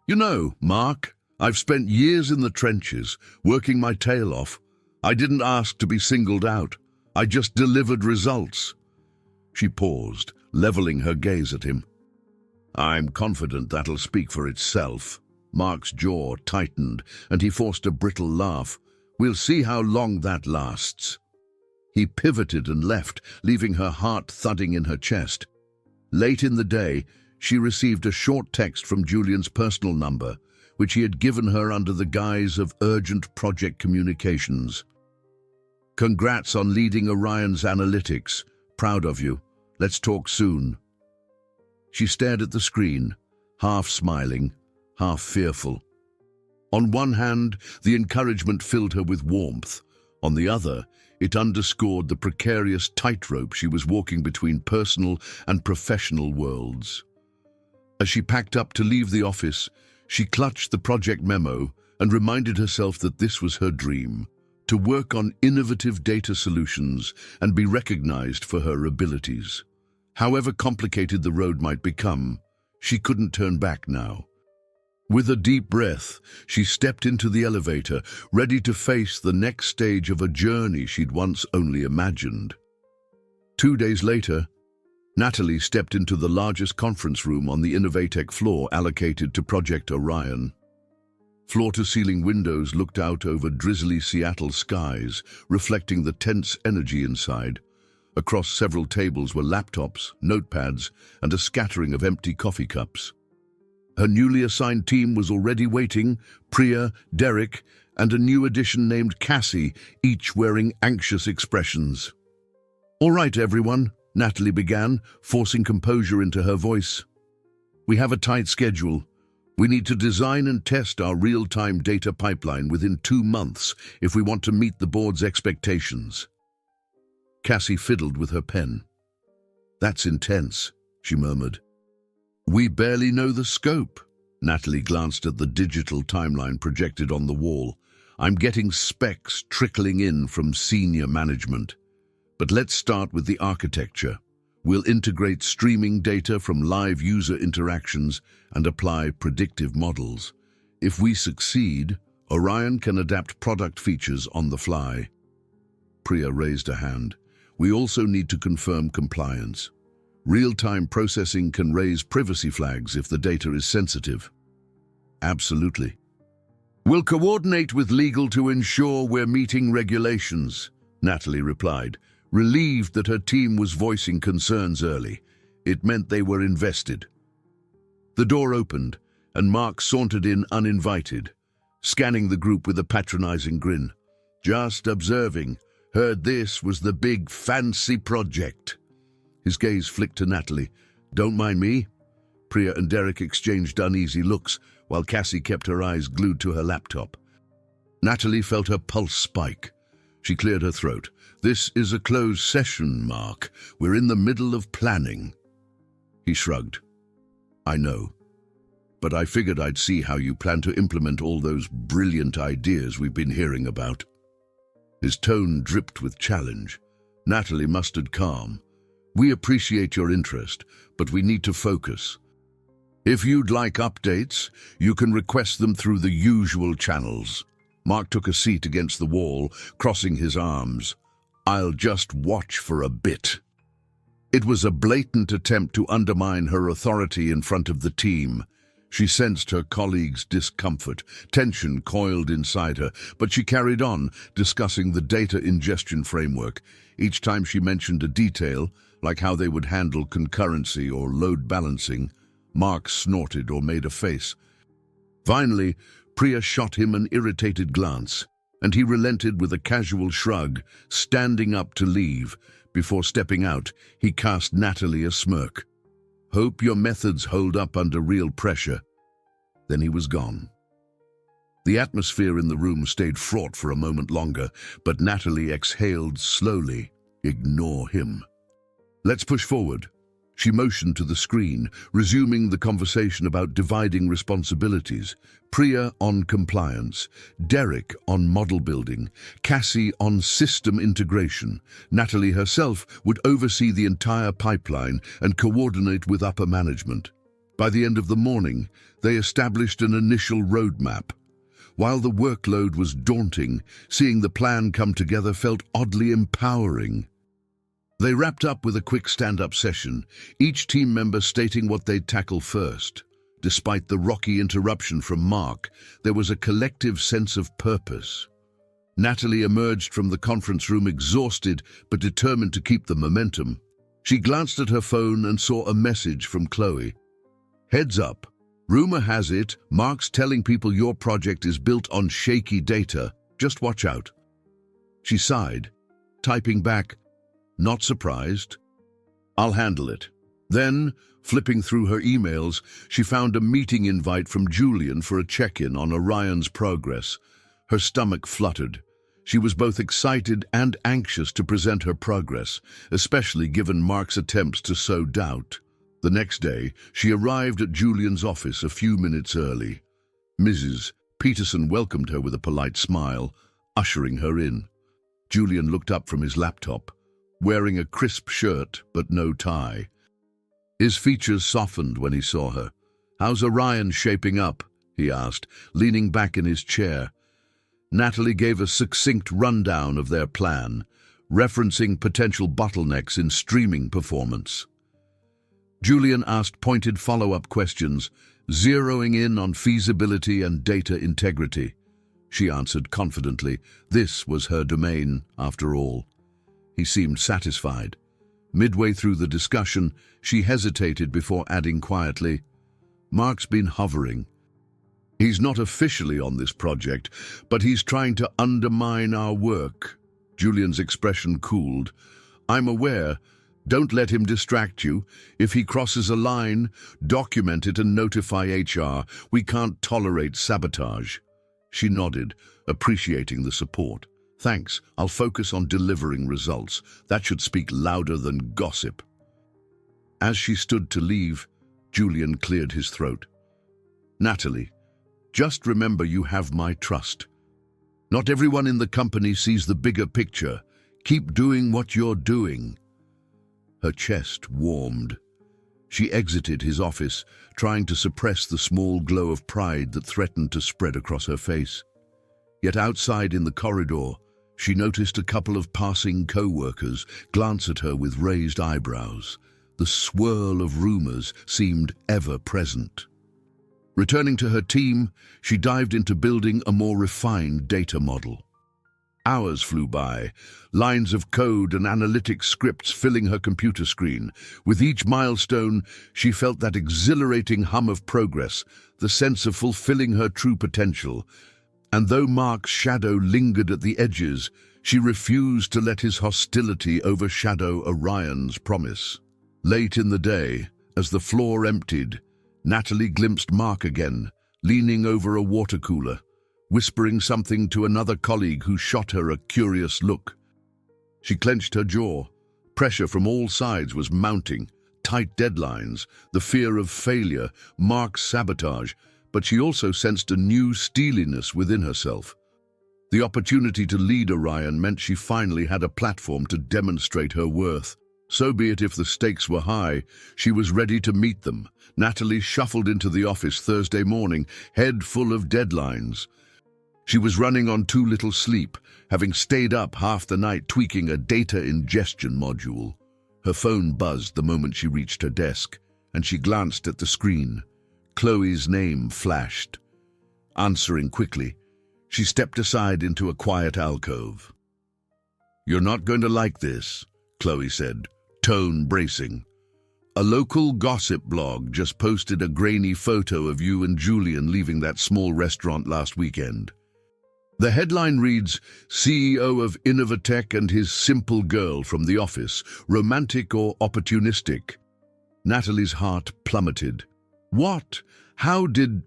"You know, Mark, I've spent years in the trenches, working my tail off. I didn't ask to be singled out. I just delivered results." She paused, leveling her gaze at him. "I'm confident that'll speak for itself." Mark's jaw tightened, and he forced a brittle laugh. "We'll see how long that lasts." He pivoted and left, leaving her heart thudding in her chest. Late in the day, she received a short text from Julian's personal number, which he had given her under the guise of urgent project communications. "Congrats on leading Orion's analytics. Proud of you. Let's talk soon." She stared at the screen, half smiling, half fearful. On one hand, the encouragement filled her with warmth. On the other, it underscored the precarious tightrope she was walking between personal and professional worlds. As she packed up to leave the office, she clutched the project memo and reminded herself that this was her dream, to work on innovative data solutions and be recognized for her abilities. However complicated the road might become, she couldn't turn back now. With a deep breath, she stepped into the elevator, ready to face the next stage of a journey she'd once only imagined. 2 days later, Natalie stepped into the largest conference room on the Innovatech floor allocated to Project Orion. Floor-to-ceiling windows looked out over drizzly Seattle skies, reflecting the tense energy inside. Across several tables were laptops, notepads, and a scattering of empty coffee cups. Her newly assigned team was already waiting, Priya, Derek, and a new addition named Cassie, each wearing anxious expressions. "All right, everyone," Natalie began, forcing composure into her voice. "We have a tight schedule. We need to design and test our real-time data pipeline within 2 months if we want to meet the board's expectations. Cassie fiddled with her pen. That's intense, she murmured. We barely know the scope. Natalie glanced at the digital timeline projected on the wall. I'm getting specs trickling in from senior management. But let's start with the architecture. We'll integrate streaming data from live user interactions and apply predictive models. If we succeed, Orion can adapt product features on the fly. Priya raised a hand. We also need to confirm compliance. Real-time processing can raise privacy flags if the data is sensitive. Absolutely. We'll coordinate with legal to ensure we're meeting regulations, Natalie replied, relieved that her team was voicing concerns early. It meant they were invested. The door opened, and Mark sauntered in uninvited, scanning the group with a patronizing grin. Just observing. Heard this was the big fancy project. His gaze flicked to Natalie. Don't mind me. Priya and Derek exchanged uneasy looks, while Cassie kept her eyes glued to her laptop. Natalie felt her pulse spike. She cleared her throat. This is a closed session, Mark. We're in the middle of planning. He shrugged. I know. But I figured I'd see how you plan to implement all those brilliant ideas we've been hearing about. His tone dripped with challenge. Natalie mustered calm. We appreciate your interest, but we need to focus. If you'd like updates, you can request them through the usual channels. Mark took a seat against the wall, crossing his arms. I'll just watch for a bit. It was a blatant attempt to undermine her authority in front of the team. She sensed her colleagues' discomfort. Tension coiled inside her, but she carried on, discussing the data ingestion framework. Each time she mentioned a detail, like how they would handle concurrency or load balancing, Mark snorted or made a face. Finally, Priya shot him an irritated glance, and he relented with a casual shrug, standing up to leave. Before stepping out, he cast Natalie a smirk. Hope your methods hold up under real pressure. Then he was gone. The atmosphere in the room stayed fraught for a moment longer, but Natalie exhaled slowly. Ignore him. Let's push forward. She motioned to the screen, resuming the conversation about dividing responsibilities. Priya on compliance, Derek on model building, Cassie on system integration. Natalie herself would oversee the entire pipeline and coordinate with upper management. By the end of the morning, they established an initial roadmap. While the workload was daunting, seeing the plan come together felt oddly empowering. They wrapped up with a quick stand-up session, each team member stating what they'd tackle first. Despite the rocky interruption from Mark, there was a collective sense of purpose. Natalie emerged from the conference room exhausted but determined to keep the momentum. She glanced at her phone and saw a message from Khloe. Heads up. Rumor has it, Mark's telling people your project is built on shaky data. Just watch out. She sighed, typing back, not surprised. I'll handle it. Then, flipping through her emails, she found a meeting invite from Julian for a check-in on Orion's progress. Her stomach fluttered. She was both excited and anxious to present her progress, especially given Mark's attempts to sow doubt. The next day, she arrived at Julian's office a few minutes early. Mrs. Peterson welcomed her with a polite smile, ushering her in. Julian looked up from his laptop, wearing a crisp shirt but no tie. His features softened when he saw her. How's Orion shaping up? He asked, leaning back in his chair. Natalie gave a succinct rundown of their plan, referencing potential bottlenecks in streaming performance. Julian asked pointed follow-up questions, zeroing in on feasibility and data integrity. She answered confidently. This was her domain, after all. He seemed satisfied. Midway through the discussion, she hesitated before adding quietly, Mark's been hovering. He's not officially on this project, but he's trying to undermine our work. Julian's expression cooled. I'm aware, Don't let him distract you. If he crosses a line, document it and notify HR. We can't tolerate sabotage." She nodded, appreciating the support. "Thanks, I'll focus on delivering results. That should speak louder than gossip." As she stood to leave, Julian cleared his throat. "Natalie, just remember you have my trust. Not everyone in the company sees the bigger picture. Keep doing what you're doing." Her chest warmed. She exited his office, trying to suppress the small glow of pride that threatened to spread across her face. Yet outside in the corridor, she noticed a couple of passing co-workers glance at her with raised eyebrows. The swirl of rumors seemed ever present. Returning to her team, she dived into building a more refined data model. Hours flew by, lines of code and analytic scripts filling her computer screen. With each milestone, she felt that exhilarating hum of progress, the sense of fulfilling her true potential. And though Mark's shadow lingered at the edges, she refused to let his hostility overshadow Orion's promise. Late in the day, as the floor emptied, Natalie glimpsed Mark again, leaning over a water cooler, whispering something to another colleague who shot her a curious look. She clenched her jaw. Pressure from all sides was mounting. Tight deadlines, the fear of failure, Mark's sabotage, but she also sensed a new steeliness within herself. The opportunity to lead Orion meant she finally had a platform to demonstrate her worth. So be it if the stakes were high, she was ready to meet them. Natalie shuffled into the office Thursday morning, head full of deadlines. She was running on too little sleep, having stayed up half the night tweaking a data ingestion module. Her phone buzzed the moment she reached her desk, and she glanced at the screen. Khloe's name flashed. Answering quickly, she stepped aside into a quiet alcove. "You're not going to like this," Khloe said, tone bracing. "A local gossip blog just posted a grainy photo of you and Julian leaving that small restaurant last weekend. The headline reads, 'CEO of Innovatech and his simple girl from the office, romantic or opportunistic?'" Natalie's heart plummeted. What? How did...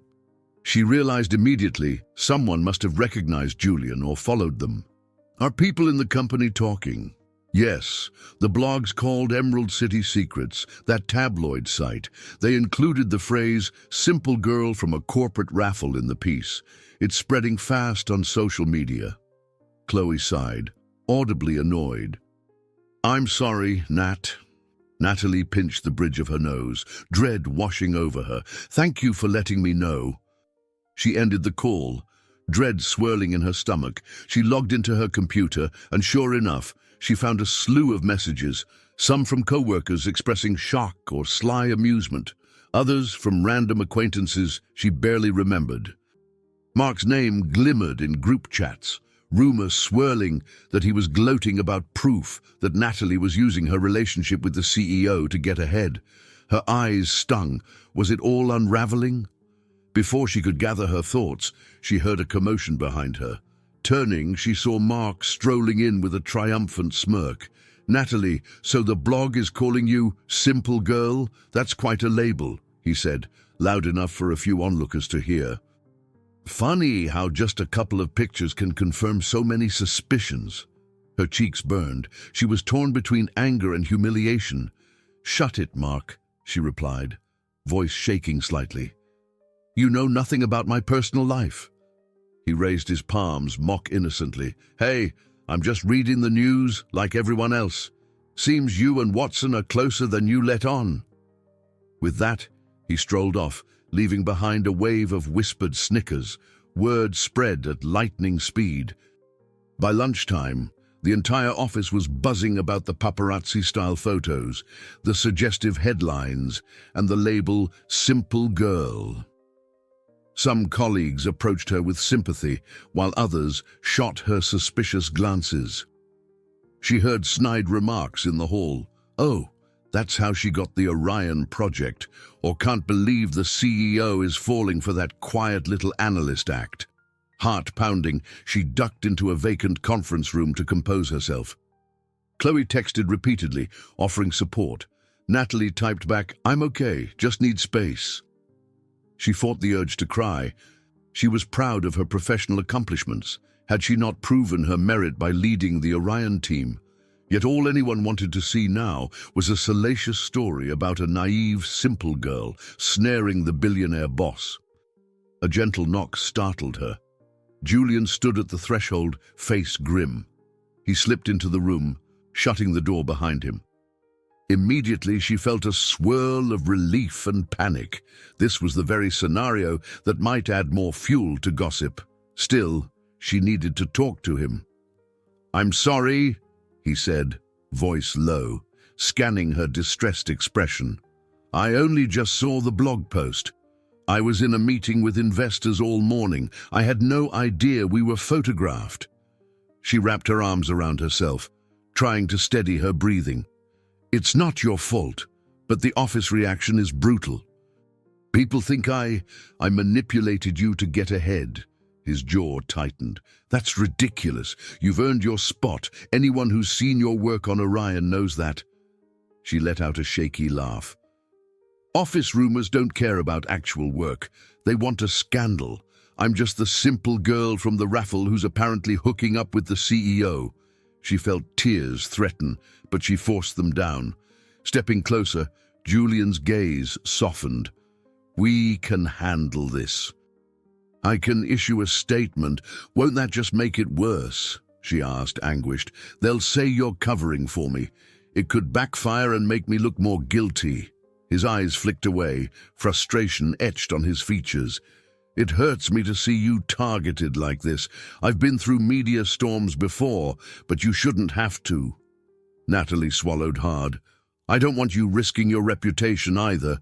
She realized immediately someone must have recognized Julian or followed them. "Are people in the company talking?" "Yes, the blog's called Emerald City Secrets, that tabloid site. They included the phrase, 'simple girl from a corporate raffle' in the piece. It's spreading fast on social media." Khloe sighed, audibly annoyed. "I'm sorry, Nat." Natalie pinched the bridge of her nose, dread washing over her. "Thank you for letting me know." She ended the call, dread swirling in her stomach. She logged into her computer, and sure enough, she found a slew of messages, some from co-workers expressing shock or sly amusement, others from random acquaintances she barely remembered. Mark's name glimmered in group chats, rumors swirling that he was gloating about proof that Natalie was using her relationship with the CEO to get ahead. Her eyes stung. Was it all unraveling? Before she could gather her thoughts, she heard a commotion behind her. Turning, she saw Mark strolling in with a triumphant smirk. "Natalie, so the blog is calling you Simple Girl? That's quite a label," he said, loud enough for a few onlookers to hear. "Funny how just a couple of pictures can confirm so many suspicions." Her cheeks burned. She was torn between anger and humiliation. "Shut it, Mark," she replied, voice shaking slightly. "You know nothing about my personal life." He raised his palms, mock innocently. "Hey, I'm just reading the news like everyone else. Seems you and Watson are closer than you let on." With that, he strolled off, leaving behind a wave of whispered snickers. Word spread at lightning speed. By lunchtime, the entire office was buzzing about the paparazzi-style photos, the suggestive headlines, and the label "Simple Girl." Some colleagues approached her with sympathy, while others shot her suspicious glances. She heard snide remarks in the hall. "Oh, that's how she got the Orion project," or "can't believe the CEO is falling for that quiet little analyst act." Heart pounding, she ducked into a vacant conference room to compose herself. Khloe texted repeatedly, offering support. Natalie typed back, "I'm okay, just need space." She fought the urge to cry. She was proud of her professional accomplishments. Had she not proven her merit by leading the Orion team? Yet all anyone wanted to see now was a salacious story about a naive, simple girl snaring the billionaire boss. A gentle knock startled her. Julian stood at the threshold, face grim. He slipped into the room, shutting the door behind him. Immediately she felt a swirl of relief and panic. This was the very scenario that might add more fuel to gossip. Still, she needed to talk to him. "I'm sorry," he said, voice low, scanning her distressed expression. "I only just saw the blog post. I was in a meeting with investors all morning. I had no idea we were photographed." She wrapped her arms around herself, trying to steady her breathing. "It's not your fault, but the office reaction is brutal. People think I manipulated you to get ahead." His jaw tightened. "That's ridiculous. You've earned your spot. Anyone who's seen your work on Orion knows that." She let out a shaky laugh. "Office rumors don't care about actual work. They want a scandal. I'm just the simple girl from the raffle who's apparently hooking up with the CEO." She felt tears threaten, but she forced them down. Stepping closer, Julian's gaze softened. "We can handle this." "I can issue a statement. Won't that just make it worse?" she asked, anguished. "They'll say you're covering for me. It could backfire and make me look more guilty." His eyes flicked away, frustration etched on his features. "It hurts me to see you targeted like this. I've been through media storms before, but you shouldn't have to." Natalie swallowed hard. "I don't want you risking your reputation either."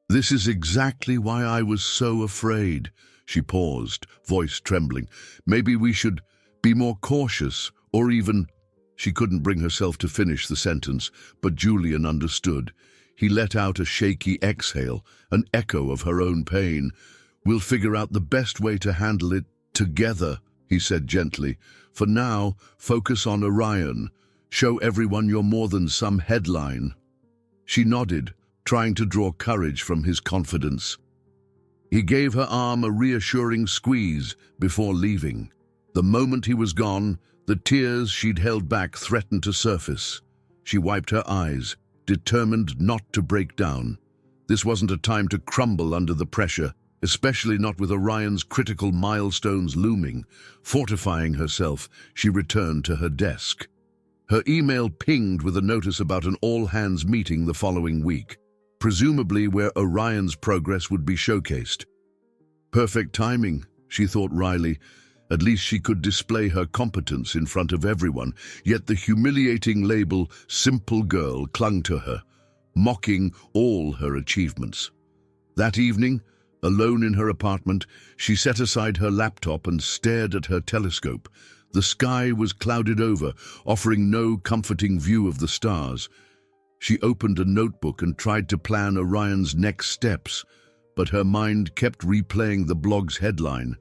"This is exactly why I was so afraid." She paused, voice trembling. "Maybe we should be more cautious, or even—" She couldn't bring herself to finish the sentence, but Julian understood. He let out a shaky exhale, an echo of her own pain. "We'll figure out the best way to handle it together," he said gently. "For now, focus on Orion. Show everyone you're more than some headline." She nodded, trying to draw courage from his confidence. He gave her arm a reassuring squeeze before leaving. The moment he was gone, the tears she'd held back threatened to surface. She wiped her eyes, determined not to break down. This wasn't a time to crumble under the pressure, especially not with Orion's critical milestones looming. Fortifying herself, she returned to her desk. Her email pinged with a notice about an all-hands meeting the following week, presumably where Orion's progress would be showcased. Perfect timing, she thought wryly. At least she could display her competence in front of everyone, yet the humiliating label "simple girl" clung to her, mocking all her achievements. That evening, alone in her apartment, she set aside her laptop and stared at her telescope. The sky was clouded over, offering no comforting view of the stars. She opened a notebook and tried to plan Orion's next steps, but her mind kept replaying the blog's headline.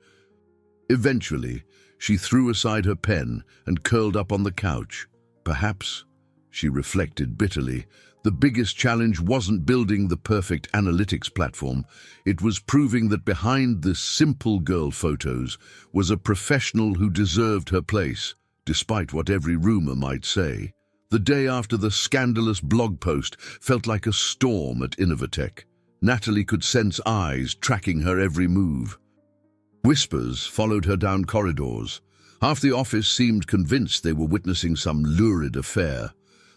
Eventually, she threw aside her pen and curled up on the couch. Perhaps, she reflected bitterly, the biggest challenge wasn't building the perfect analytics platform. It was proving that behind the simple girl photos was a professional who deserved her place, despite what every rumor might say. The day after the scandalous blog post felt like a storm at Innovatech. Natalie could sense eyes tracking her every move. Whispers followed her down corridors. Half the office seemed convinced they were witnessing some lurid affair.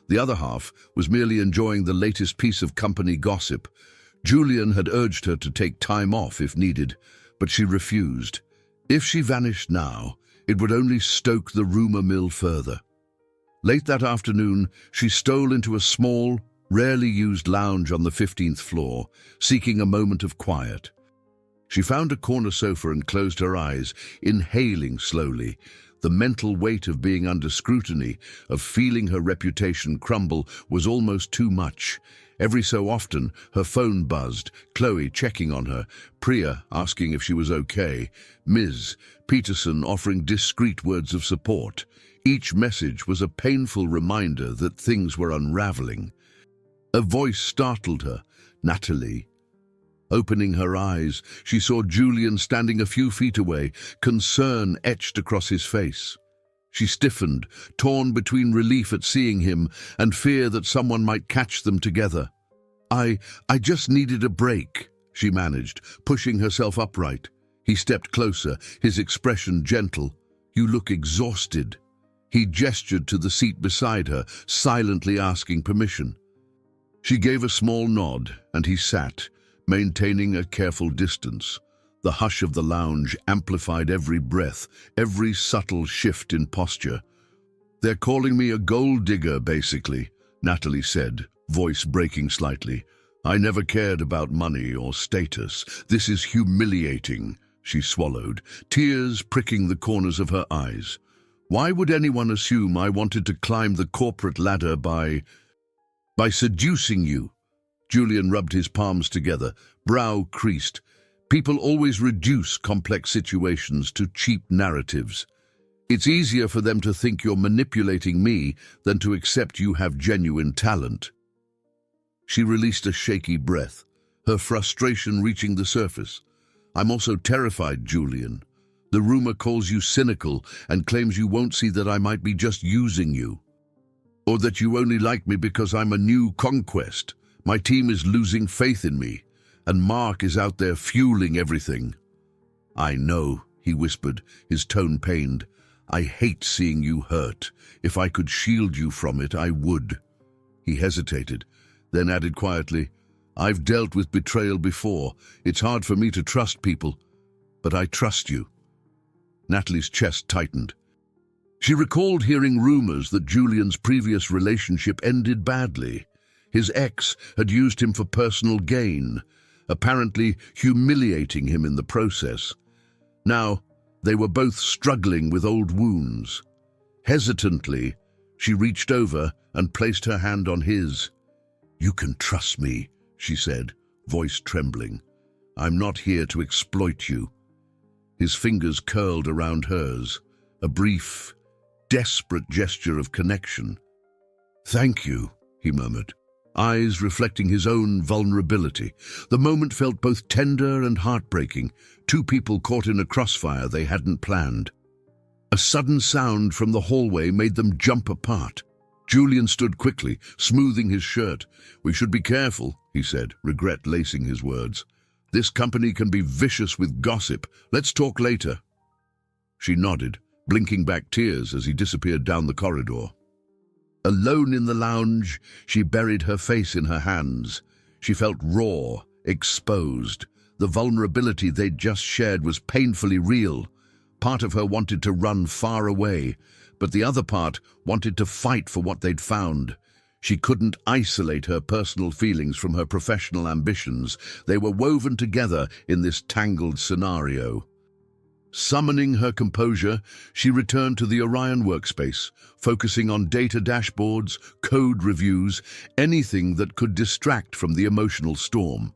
The other half was merely enjoying the latest piece of company gossip. Julian had urged her to take time off if needed, but she refused. If she vanished now, it would only stoke the rumor mill further. Late that afternoon, she stole into a small, rarely used lounge on the 15th floor, seeking a moment of quiet. She found a corner sofa and closed her eyes, inhaling slowly. The mental weight of being under scrutiny, of feeling her reputation crumble, was almost too much. Every so often, her phone buzzed, Khloe checking on her, Priya asking if she was okay, Ms. Peterson offering discreet words of support. Each message was a painful reminder that things were unraveling. A voice startled her, Natalie. Opening her eyes, she saw Julian standing a few feet away, concern etched across his face. She stiffened, torn between relief at seeing him and fear that someone might catch them together. I just needed a break, she managed, pushing herself upright. He stepped closer, his expression gentle. You look exhausted. He gestured to the seat beside her, silently asking permission. She gave a small nod, and he sat, maintaining a careful distance. The hush of the lounge amplified every breath, every subtle shift in posture. They're calling me a gold digger, basically, Natalie said, voice breaking slightly. I never cared about money or status. This is humiliating, she swallowed, tears pricking the corners of her eyes. Why would anyone assume I wanted to climb the corporate ladder by seducing you? Julian rubbed his palms together, brow creased. People always reduce complex situations to cheap narratives. It's easier for them to think you're manipulating me than to accept you have genuine talent. She released a shaky breath, her frustration reaching the surface. I'm also terrified, Julian. The rumor calls you cynical and claims you won't see that I might be just using you. Or that you only like me because I'm a new conquest. My team is losing faith in me, and Mark is out there fueling everything. I know, he whispered, his tone pained. I hate seeing you hurt. If I could shield you from it, I would. He hesitated, then added quietly, I've dealt with betrayal before. It's hard for me to trust people, but I trust you. Natalie's chest tightened. She recalled hearing rumors that Julian's previous relationship ended badly. His ex had used him for personal gain, apparently humiliating him in the process. Now, they were both struggling with old wounds. Hesitantly, she reached over and placed her hand on his. You can trust me, she said, voice trembling. I'm not here to exploit you. His fingers curled around hers, a brief, desperate gesture of connection. Thank you, he murmured, eyes reflecting his own vulnerability. The moment felt both tender and heartbreaking, two people caught in a crossfire they hadn't planned. A sudden sound from the hallway made them jump apart. Julian stood quickly, smoothing his shirt. We should be careful, he said, regret lacing his words. This company can be vicious with gossip. Let's talk later. She nodded, blinking back tears as he disappeared down the corridor. Alone in the lounge, she buried her face in her hands. She felt raw, exposed. The vulnerability they'd just shared was painfully real. Part of her wanted to run far away, but the other part wanted to fight for what they'd found. She couldn't isolate her personal feelings from her professional ambitions. They were woven together in this tangled scenario. Summoning her composure, she returned to the Orion workspace, focusing on data dashboards, code reviews, anything that could distract from the emotional storm.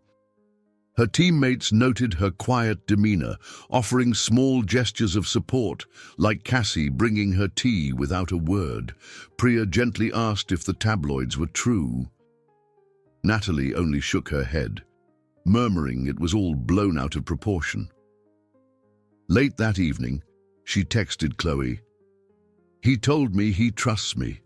Her teammates noted her quiet demeanor, offering small gestures of support, like Cassie bringing her tea without a word. Priya gently asked if the tabloids were true. Natalie only shook her head, murmuring it was all blown out of proportion. Late that evening, she texted Khloe. He told me he trusts me,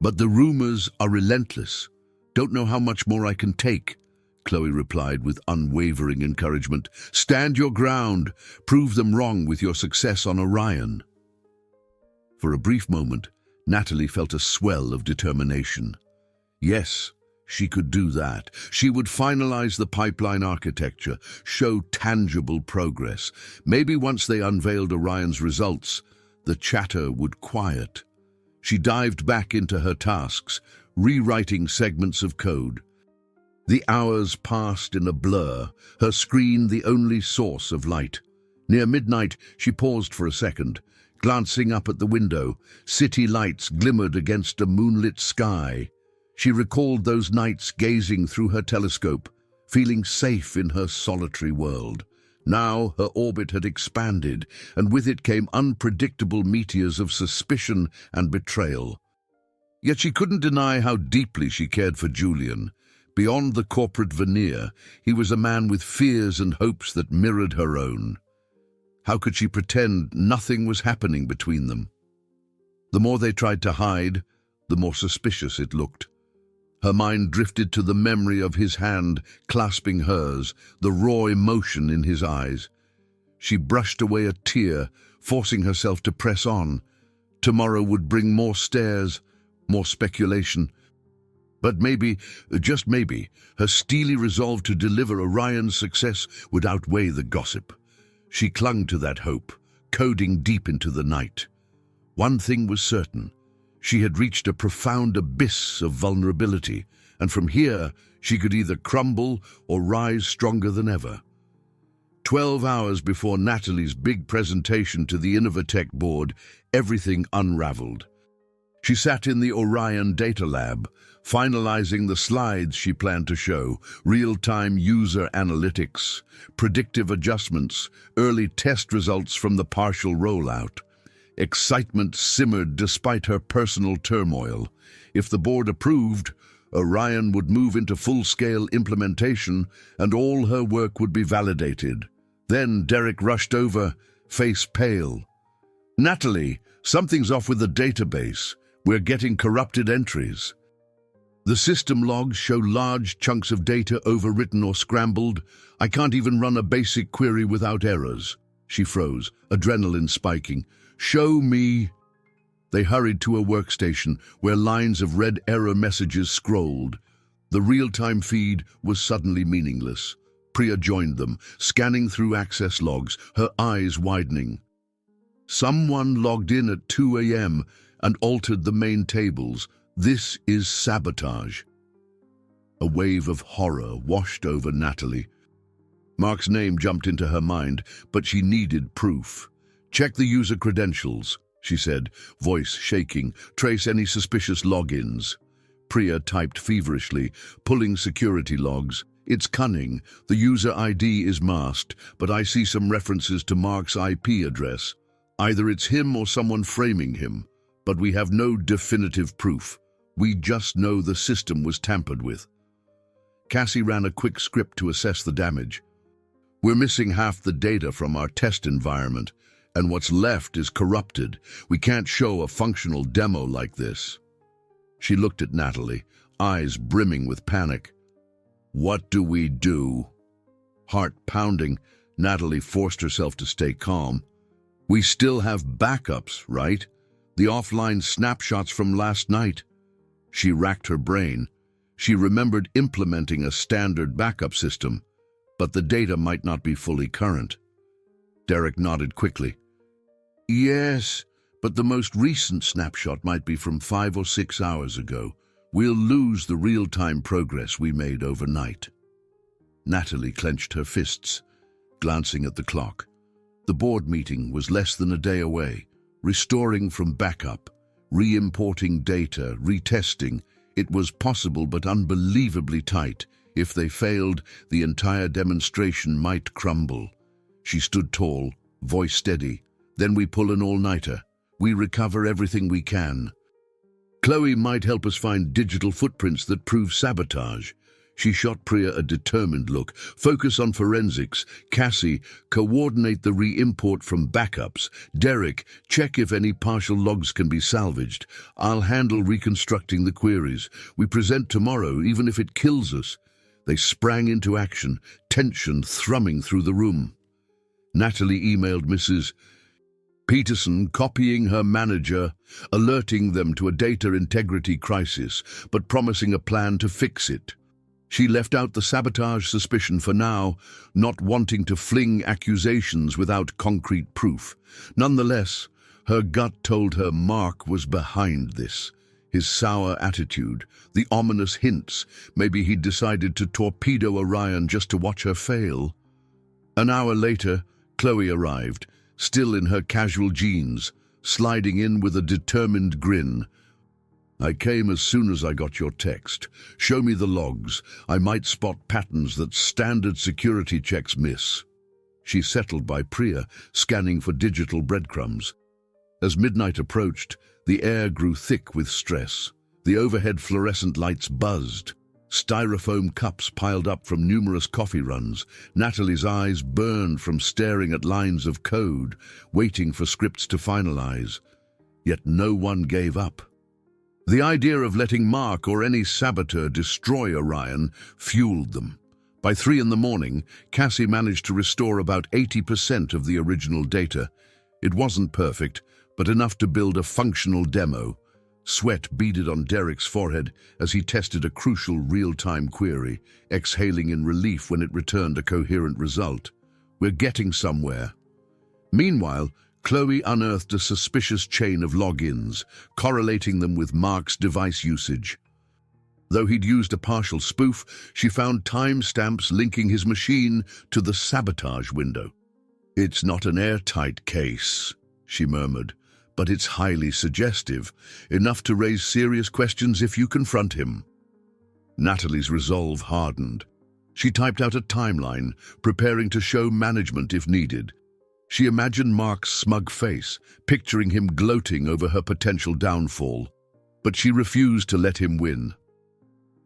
but the rumors are relentless. Don't know how much more I can take. Khloe replied with unwavering encouragement. Stand your ground. Prove them wrong with your success on Orion. For a brief moment, Natalie felt a swell of determination. Yes, she could do that. She would finalize the pipeline architecture, show tangible progress. Maybe once they unveiled Orion's results, the chatter would quiet. She dived back into her tasks, rewriting segments of code. The hours passed in a blur, her screen the only source of light. Near midnight, she paused for a second, glancing up at the window. City lights glimmered against a moonlit sky. She recalled those nights gazing through her telescope, feeling safe in her solitary world. Now her orbit had expanded, and with it came unpredictable meteors of suspicion and betrayal. Yet she couldn't deny how deeply she cared for Julian. Beyond the corporate veneer, he was a man with fears and hopes that mirrored her own. How could she pretend nothing was happening between them? The more they tried to hide, the more suspicious it looked. Her mind drifted to the memory of his hand clasping hers, the raw emotion in his eyes. She brushed away a tear, forcing herself to press on. Tomorrow would bring more stares, more speculation. But maybe, just maybe, her steely resolve to deliver Orion's success would outweigh the gossip. She clung to that hope, coding deep into the night. One thing was certain. She had reached a profound abyss of vulnerability, and from here she could either crumble or rise stronger than ever. 12 hours before Natalie's big presentation to the Innovatech board, everything unraveled. She sat in the Orion data lab, finalizing the slides she planned to show, real-time user analytics, predictive adjustments, early test results from the partial rollout. Excitement simmered despite her personal turmoil. If the board approved, Orion would move into full-scale implementation and all her work would be validated. Then Derek rushed over, face pale. "Natalie, something's off with the database. We're getting corrupted entries." The system logs show large chunks of data overwritten or scrambled. "I can't even run a basic query without errors." She froze, adrenaline spiking. "Show me." They hurried to a workstation where lines of red error messages scrolled. The real-time feed was suddenly meaningless. Priya joined them, scanning through access logs, her eyes widening. "Someone logged in at 2 a.m. and altered the main tables. This is sabotage." A wave of horror washed over Natalie. Mark's name jumped into her mind, but she needed proof. "Check the user credentials," she said, voice shaking. "Trace any suspicious logins." Priya typed feverishly, pulling security logs. "It's cunning. The user ID is masked, but I see some references to Mark's IP address. Either it's him or someone framing him, but we have no definitive proof. We just know the system was tampered with." Cassie ran a quick script to assess the damage. "We're missing half the data from our test environment, and what's left is corrupted. We can't show a functional demo like this." She looked at Natalie, eyes brimming with panic. "What do we do?" Heart pounding, Natalie forced herself to stay calm. "We still have backups, right? The offline snapshots from last night." She racked her brain. She remembered implementing a standard backup system, but the data might not be fully current. Derek nodded quickly. "Yes, but the most recent snapshot might be from 5 or 6 hours ago. We'll lose the real-time progress we made overnight." Natalie clenched her fists, glancing at the clock. The board meeting was less than a day away. Restoring from backup, re-importing data, retesting. It was possible but unbelievably tight. If they failed, the entire demonstration might crumble. She stood tall, voice steady. "Then we pull an all-nighter. We recover everything we can. Khloe might help us find digital footprints that prove sabotage." She shot Priya a determined look. "Focus on forensics. Cassie, coordinate the re-import from backups. Derek, check if any partial logs can be salvaged. I'll handle reconstructing the queries. We present tomorrow, even if it kills us." They sprang into action, tension thrumming through the room. Natalie emailed Mrs. Peterson, copying her manager, alerting them to a data integrity crisis, but promising a plan to fix it. She left out the sabotage suspicion for now, not wanting to fling accusations without concrete proof. Nonetheless, her gut told her Mark was behind this. His sour attitude, the ominous hints, maybe he'd decided to torpedo Orion just to watch her fail. An hour later, Khloe arrived, still in her casual jeans, sliding in with a determined grin. "I came as soon as I got your text. Show me the logs. I might spot patterns that standard security checks miss." She settled by Priya, scanning for digital breadcrumbs. As midnight approached, the air grew thick with stress. The overhead fluorescent lights buzzed. Styrofoam cups piled up from numerous coffee runs. Natalie's eyes burned from staring at lines of code, waiting for scripts to finalize. Yet no one gave up. The idea of letting Mark or any saboteur destroy Orion fueled them. By 3 in the morning, Cassie managed to restore about 80% of the original data. It wasn't perfect, but enough to build a functional demo. Sweat beaded on Derek's forehead as he tested a crucial real-time query, exhaling in relief when it returned a coherent result. We're getting somewhere. Meanwhile, Khloe unearthed a suspicious chain of logins, correlating them with Mark's device usage. Though he'd used a partial spoof, she found timestamps linking his machine to the sabotage window. "It's not an airtight case," she murmured, "but it's highly suggestive, enough to raise serious questions if you confront him." Natalie's resolve hardened. She typed out a timeline, preparing to show management if needed. She imagined Mark's smug face, picturing him gloating over her potential downfall. But she refused to let him win.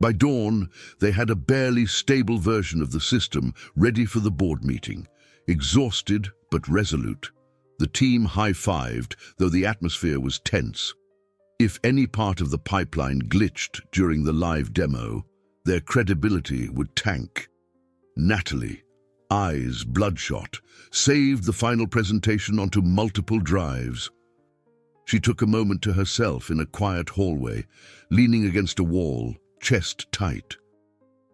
By dawn, they had a barely stable version of the system ready for the board meeting, exhausted but resolute. The team high-fived, though the atmosphere was tense. If any part of the pipeline glitched during the live demo, their credibility would tank. Natalie, eyes bloodshot, saved the final presentation onto multiple drives. She took a moment to herself in a quiet hallway, leaning against a wall, chest tight.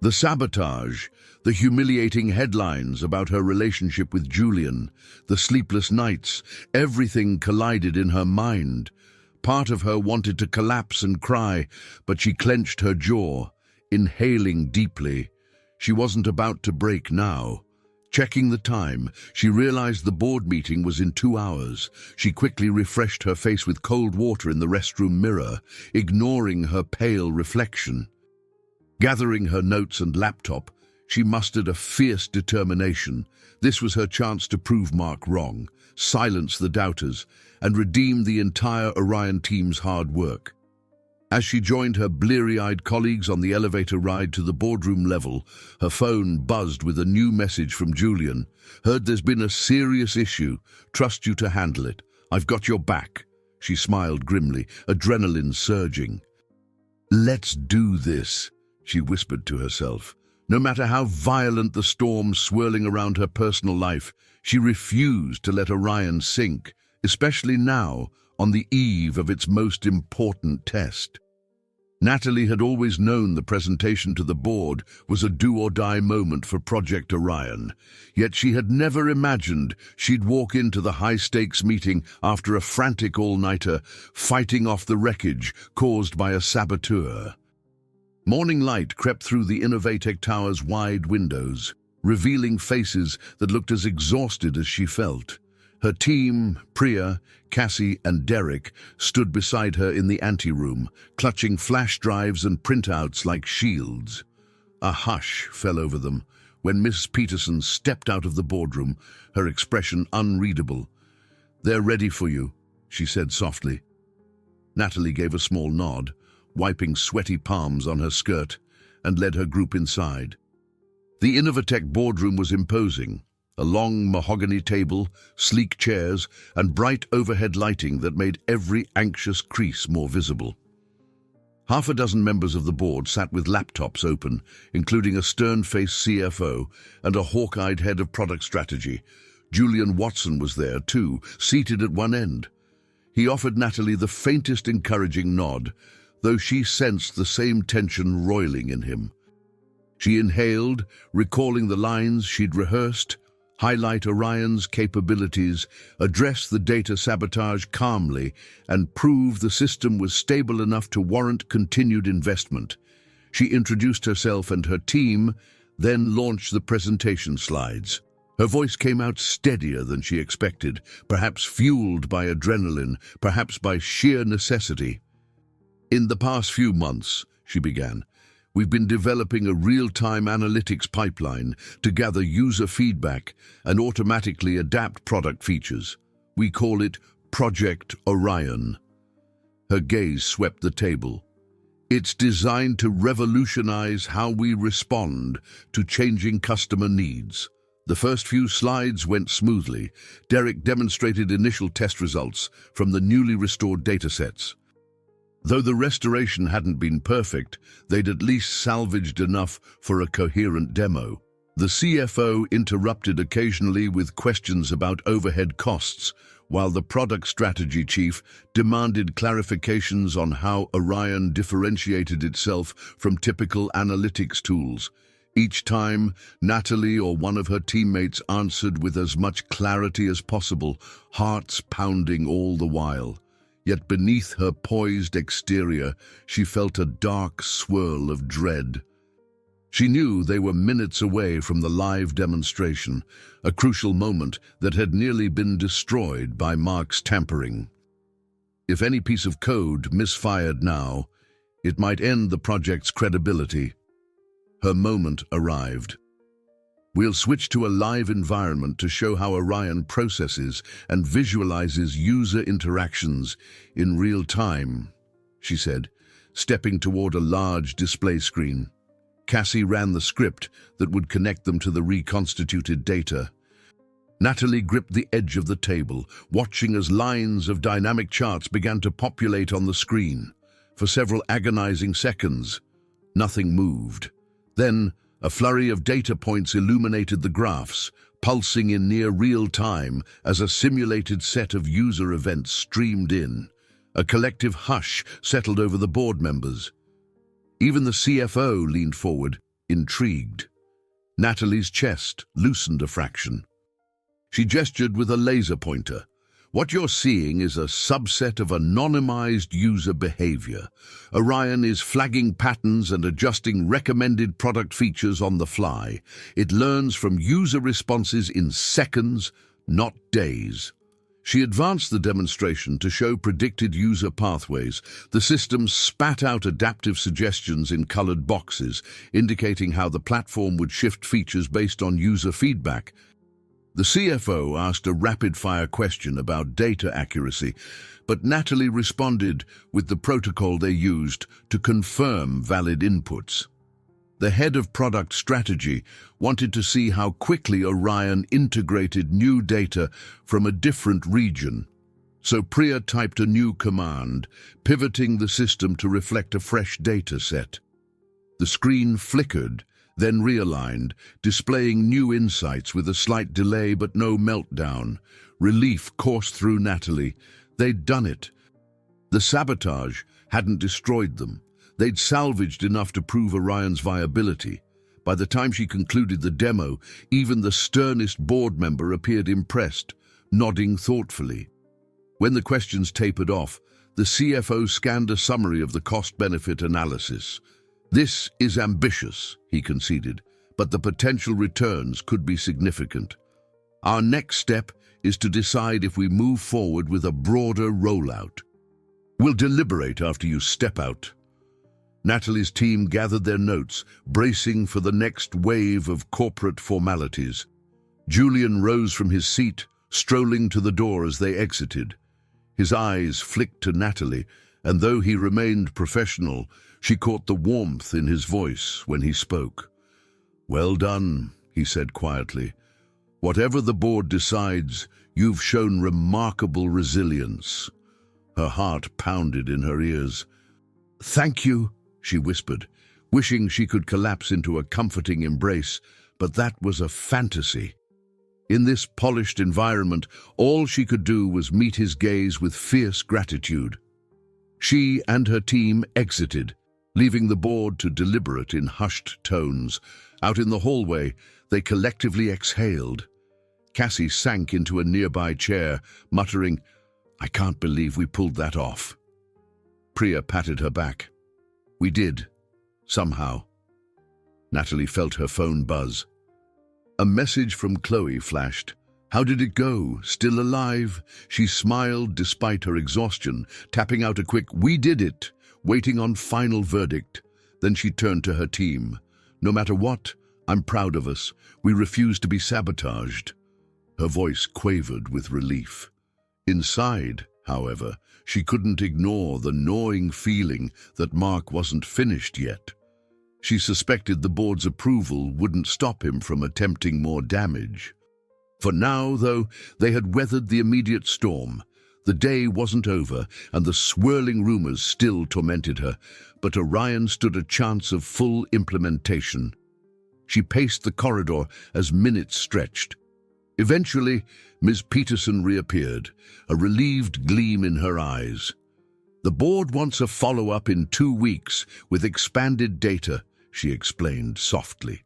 The sabotage, the humiliating headlines about her relationship with Julian, the sleepless nights, everything collided in her mind. Part of her wanted to collapse and cry, but she clenched her jaw, inhaling deeply. She wasn't about to break now. Checking the time, she realized the board meeting was in 2 hours. She quickly refreshed her face with cold water in the restroom mirror, ignoring her pale reflection. Gathering her notes and laptop, she mustered a fierce determination. This was her chance to prove Mark wrong, silence the doubters, and redeem the entire Orion team's hard work. As she joined her bleary-eyed colleagues on the elevator ride to the boardroom level, her phone buzzed with a new message from Julian. "Heard there's been a serious issue. Trust you to handle it. I've got your back." She smiled grimly, adrenaline surging. "Let's do this," she whispered to herself. No matter how violent the storm swirling around her personal life, she refused to let Orion sink, especially now, on the eve of its most important test. Natalie had always known the presentation to the board was a do-or-die moment for Project Orion, yet she had never imagined she'd walk into the high-stakes meeting after a frantic all-nighter, fighting off the wreckage caused by a saboteur. Morning light crept through the Innovatech Tower's wide windows, revealing faces that looked as exhausted as she felt. Her team, Priya, Cassie, and Derek, stood beside her in the anteroom, clutching flash drives and printouts like shields. A hush fell over them when Miss Peterson stepped out of the boardroom, her expression unreadable. "They're ready for you," she said softly. Natalie gave a small nod, wiping sweaty palms on her skirt, and led her group inside. The Innovatech boardroom was imposing. A long mahogany table, sleek chairs, and bright overhead lighting that made every anxious crease more visible. Half a dozen members of the board sat with laptops open, including a stern-faced CFO and a hawk-eyed head of product strategy. Julian Watson was there, too, seated at one end. He offered Natalie the faintest encouraging nod, though she sensed the same tension roiling in him. She inhaled, recalling the lines she'd rehearsed, highlight Orion's capabilities, address the data sabotage calmly, and prove the system was stable enough to warrant continued investment. She introduced herself and her team, then launched the presentation slides. Her voice came out steadier than she expected, perhaps fueled by adrenaline, perhaps by sheer necessity. "In the past few months," she began, We've been developing a real-time analytics pipeline to gather user feedback and automatically adapt product features. We call it Project Orion." Her gaze swept the table. "It's designed to revolutionize how we respond to changing customer needs." The first few slides went smoothly. Derek demonstrated initial test results from the newly restored datasets. Though the restoration hadn't been perfect, they'd at least salvaged enough for a coherent demo. The CFO interrupted occasionally with questions about overhead costs, while the product strategy chief demanded clarifications on how Orion differentiated itself from typical analytics tools. Each time, Natalie or one of her teammates answered with as much clarity as possible, hearts pounding all the while. Yet beneath her poised exterior, she felt a dark swirl of dread. She knew they were minutes away from the live demonstration, a crucial moment that had nearly been destroyed by Mark's tampering. If any piece of code misfired now, it might end the project's credibility. Her moment arrived. "We'll switch to a live environment to show how Orion processes and visualizes user interactions in real time," she said, stepping toward a large display screen. Cassie ran the script that would connect them to the reconstituted data. Natalie gripped the edge of the table, watching as lines of dynamic charts began to populate on the screen. For several agonizing seconds, nothing moved. Then, a flurry of data points illuminated the graphs, pulsing in near real time as a simulated set of user events streamed in. A collective hush settled over the board members. Even the CFO leaned forward, intrigued. Natalie's chest loosened a fraction. She gestured with a laser pointer. "What you're seeing is a subset of anonymized user behavior. Orion is flagging patterns and adjusting recommended product features on the fly. It learns from user responses in seconds, not days." She advanced the demonstration to show predicted user pathways. The system spat out adaptive suggestions in colored boxes, indicating how the platform would shift features based on user feedback. The CFO asked a rapid-fire question about data accuracy, but Natalie responded with the protocol they used to confirm valid inputs. The head of product strategy wanted to see how quickly Orion integrated new data from a different region. So Priya typed a new command, pivoting the system to reflect a fresh data set. The screen flickered, then realigned, displaying new insights with a slight delay but no meltdown. Relief coursed through Natalie. They'd done it. The sabotage hadn't destroyed them. They'd salvaged enough to prove Orion's viability. By the time she concluded the demo, even the sternest board member appeared impressed, nodding thoughtfully. When the questions tapered off, the CFO scanned a summary of the cost-benefit analysis. "This is ambitious," he conceded, "but the potential returns could be significant. Our next step is to decide if we move forward with a broader rollout. We'll deliberate after you step out." Natalie's team gathered their notes, bracing for the next wave of corporate formalities. Julian rose from his seat, strolling to the door as they exited. His eyes flicked to Natalie, and though he remained professional, she caught the warmth in his voice when he spoke. "Well done," he said quietly. "Whatever the board decides, you've shown remarkable resilience." Her heart pounded in her ears. "Thank you," she whispered, wishing she could collapse into a comforting embrace, but that was a fantasy. In this polished environment, all she could do was meet his gaze with fierce gratitude. She and her team exited, leaving the board to deliberate in hushed tones. Out in the hallway, they collectively exhaled. Cassie sank into a nearby chair, muttering, "I can't believe we pulled that off." Priya patted her back. "We did. Somehow." Natalie felt her phone buzz. A message from Khloe flashed. "How did it go? Still alive?" She smiled despite her exhaustion, tapping out a quick, "We did it," waiting on final verdict. Then she turned to her team. "No matter what, I'm proud of us. We refuse to be sabotaged." Her voice quavered with relief. Inside, however, she couldn't ignore the gnawing feeling that Mark wasn't finished yet. She suspected the board's approval wouldn't stop him from attempting more damage. For now, though, they had weathered the immediate storm. The day wasn't over, and the swirling rumors still tormented her, but Orion stood a chance of full implementation. She paced the corridor as minutes stretched. Eventually, Ms. Peterson reappeared, a relieved gleam in her eyes. "The board wants a follow-up in 2 weeks with expanded data," she explained softly.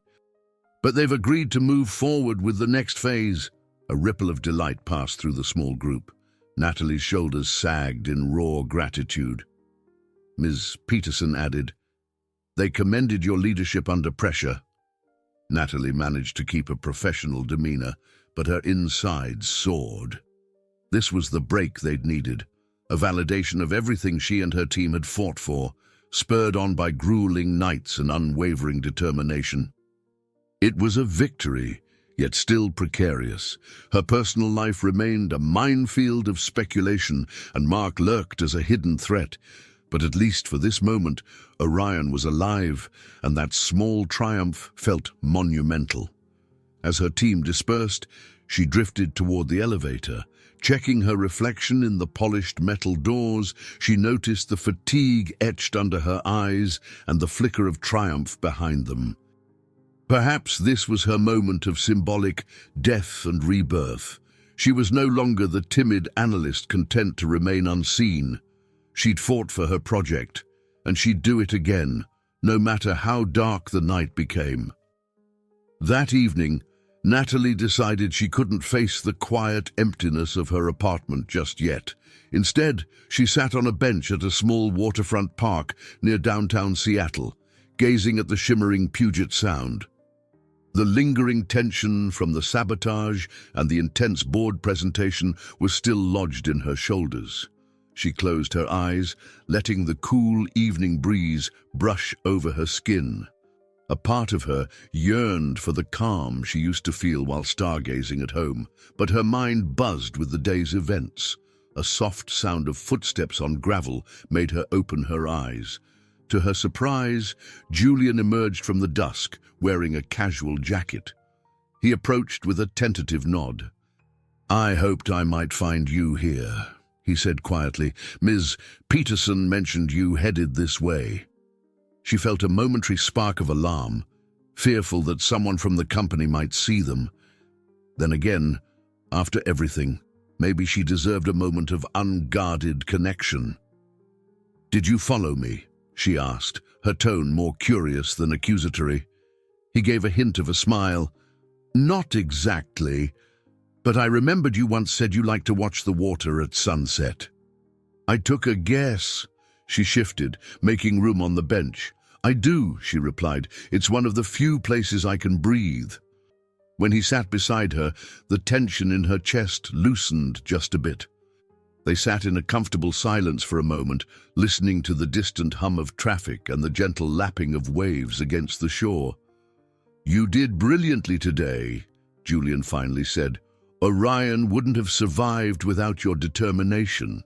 "But they've agreed to move forward with the next phase." A ripple of delight passed through the small group. Natalie's shoulders sagged in raw gratitude. Ms. Peterson added, "They commended your leadership under pressure." Natalie managed to keep a professional demeanor, but her insides soared. This was the break they'd needed, a validation of everything she and her team had fought for, spurred on by grueling nights and unwavering determination. It was a victory, yet still precarious. Her personal life remained a minefield of speculation, and Mark lurked as a hidden threat. But at least for this moment, Orion was alive, and that small triumph felt monumental. As her team dispersed, she drifted toward the elevator. Checking her reflection in the polished metal doors, she noticed the fatigue etched under her eyes and the flicker of triumph behind them. Perhaps this was her moment of symbolic death and rebirth. She was no longer the timid analyst content to remain unseen. She'd fought for her project, and she'd do it again, no matter how dark the night became. That evening, Natalie decided she couldn't face the quiet emptiness of her apartment just yet. Instead, she sat on a bench at a small waterfront park near downtown Seattle, gazing at the shimmering Puget Sound. The lingering tension from the sabotage and the intense board presentation was still lodged in her shoulders. She closed her eyes, letting the cool evening breeze brush over her skin. A part of her yearned for the calm she used to feel while stargazing at home, but her mind buzzed with the day's events. A soft sound of footsteps on gravel made her open her eyes. To her surprise, Julian emerged from the dusk, wearing a casual jacket. He approached with a tentative nod. "I hoped I might find you here," he said quietly. "Ms. Peterson mentioned you headed this way." She felt a momentary spark of alarm, fearful that someone from the company might see them. Then again, after everything, maybe she deserved a moment of unguarded connection. "Did you follow me?" she asked, her tone more curious than accusatory. He gave a hint of a smile. "Not exactly, but I remembered you once said you liked to watch the water at sunset." "I took a guess." She shifted, making room on the bench. "I do," she replied. "It's one of the few places I can breathe." When he sat beside her, the tension in her chest loosened just a bit. They sat in a comfortable silence for a moment, listening to the distant hum of traffic and the gentle lapping of waves against the shore. "You did brilliantly today," Julian finally said. "Orion wouldn't have survived without your determination."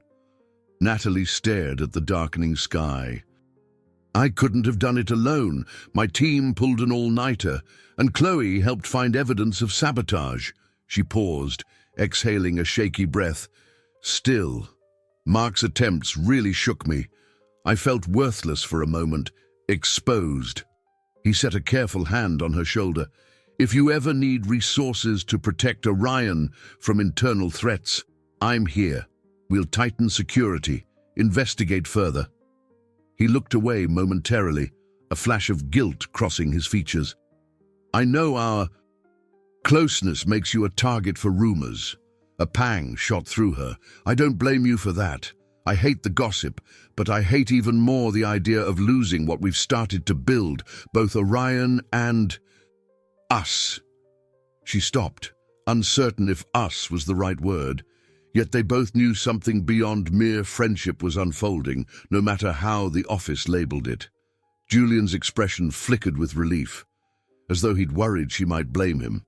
Natalie stared at the darkening sky. "I couldn't have done it alone. My team pulled an all-nighter, and Khloe helped find evidence of sabotage." She paused, exhaling a shaky breath. "Still, Mark's attempts really shook me. I felt worthless for a moment, exposed." He set a careful hand on her shoulder. "If you ever need resources to protect Orion from internal threats, I'm here. We'll tighten security, investigate further." He looked away momentarily, a flash of guilt crossing his features. "I know our closeness makes you a target for rumors." A pang shot through her. "I don't blame you for that. I hate the gossip, but I hate even more the idea of losing what we've started to build, both Orion and us." She stopped, uncertain if us was the right word. Yet they both knew something beyond mere friendship was unfolding, no matter how the office labeled it. Julian's expression flickered with relief, as though he'd worried she might blame him.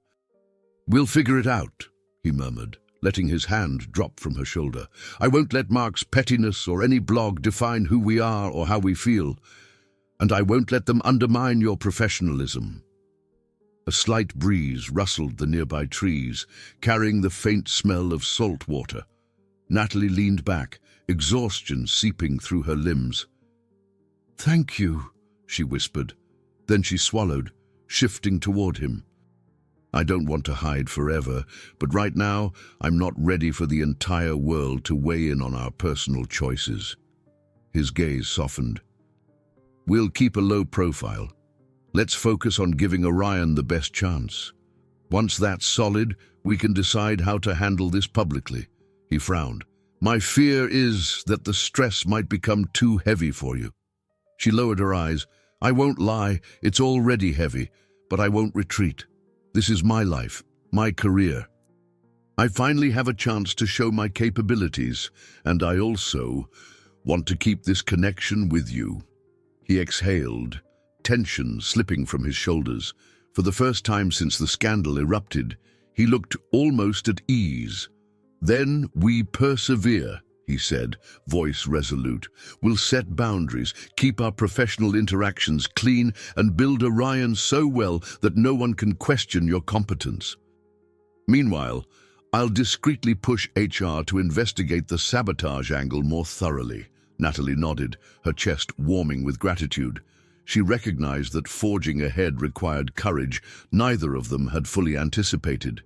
"We'll figure it out," he murmured, letting his hand drop from her shoulder. "I won't let Mark's pettiness or any blog define who we are or how we feel, and I won't let them undermine your professionalism." A slight breeze rustled the nearby trees, carrying the faint smell of salt water. Natalie leaned back, exhaustion seeping through her limbs. "Thank you," she whispered. Then she swallowed, shifting toward him. "I don't want to hide forever, but right now I'm not ready for the entire world to weigh in on our personal choices." His gaze softened. "We'll keep a low profile. Let's focus on giving Orion the best chance. Once that's solid, we can decide how to handle this publicly." He frowned. "My fear is that the stress might become too heavy for you." She lowered her eyes. "I won't lie, it's already heavy, but I won't retreat. This is my life, my career. I finally have a chance to show my capabilities, and I also want to keep this connection with you." He exhaled, tension slipping from his shoulders. For the first time since the scandal erupted, he looked almost at ease. "Then we persevere," he said, voice resolute. "We'll set boundaries, keep our professional interactions clean, and build Orion so well that no one can question your competence. Meanwhile, I'll discreetly push HR to investigate the sabotage angle more thoroughly." Natalie nodded, her chest warming with gratitude. She recognized that forging ahead required courage neither of them had fully anticipated.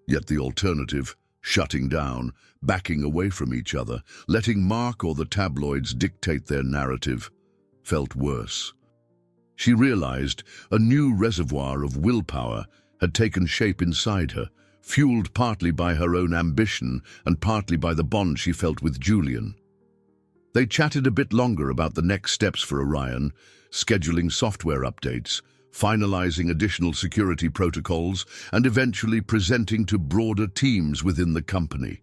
Yet the alternative, shutting down, backing away from each other, letting Mark or the tabloids dictate their narrative, felt worse. She realized a new reservoir of willpower had taken shape inside her, fueled partly by her own ambition and partly by the bond she felt with Julian. They chatted a bit longer about the next steps for Orion, scheduling software updates, finalizing additional security protocols, and eventually presenting to broader teams within the company.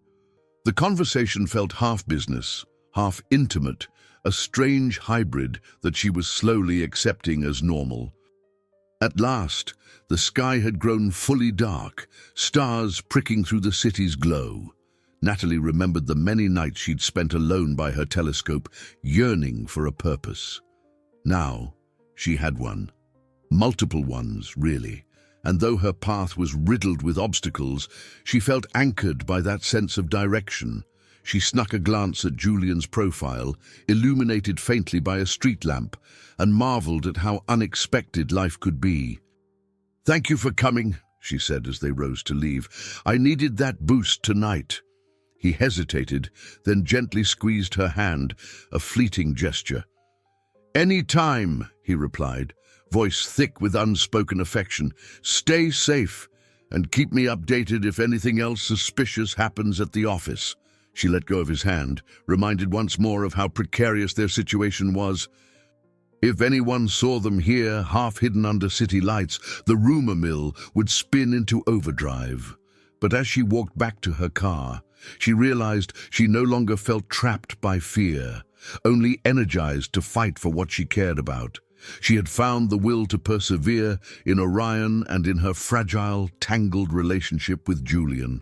The conversation felt half business, half intimate, a strange hybrid that she was slowly accepting as normal. At last, the sky had grown fully dark, stars pricking through the city's glow. Natalie remembered the many nights she'd spent alone by her telescope, yearning for a purpose. Now, she had one. Multiple ones, really, and though her path was riddled with obstacles, she felt anchored by that sense of direction. She snuck a glance at Julian's profile, illuminated faintly by a street lamp, and marveled at how unexpected life could be. "Thank you for coming," she said as they rose to leave. "I needed that boost tonight." He hesitated, then gently squeezed her hand, a fleeting gesture. "Any time," he replied, voice thick with unspoken affection. "Stay safe, and keep me updated if anything else suspicious happens at the office." She let go of his hand, reminded once more of how precarious their situation was. If anyone saw them here, half hidden under city lights, the rumor mill would spin into overdrive. But as she walked back to her car, she realized she no longer felt trapped by fear, only energized to fight for what she cared about. She had found the will to persevere in Orion and in her fragile, tangled relationship with Julian.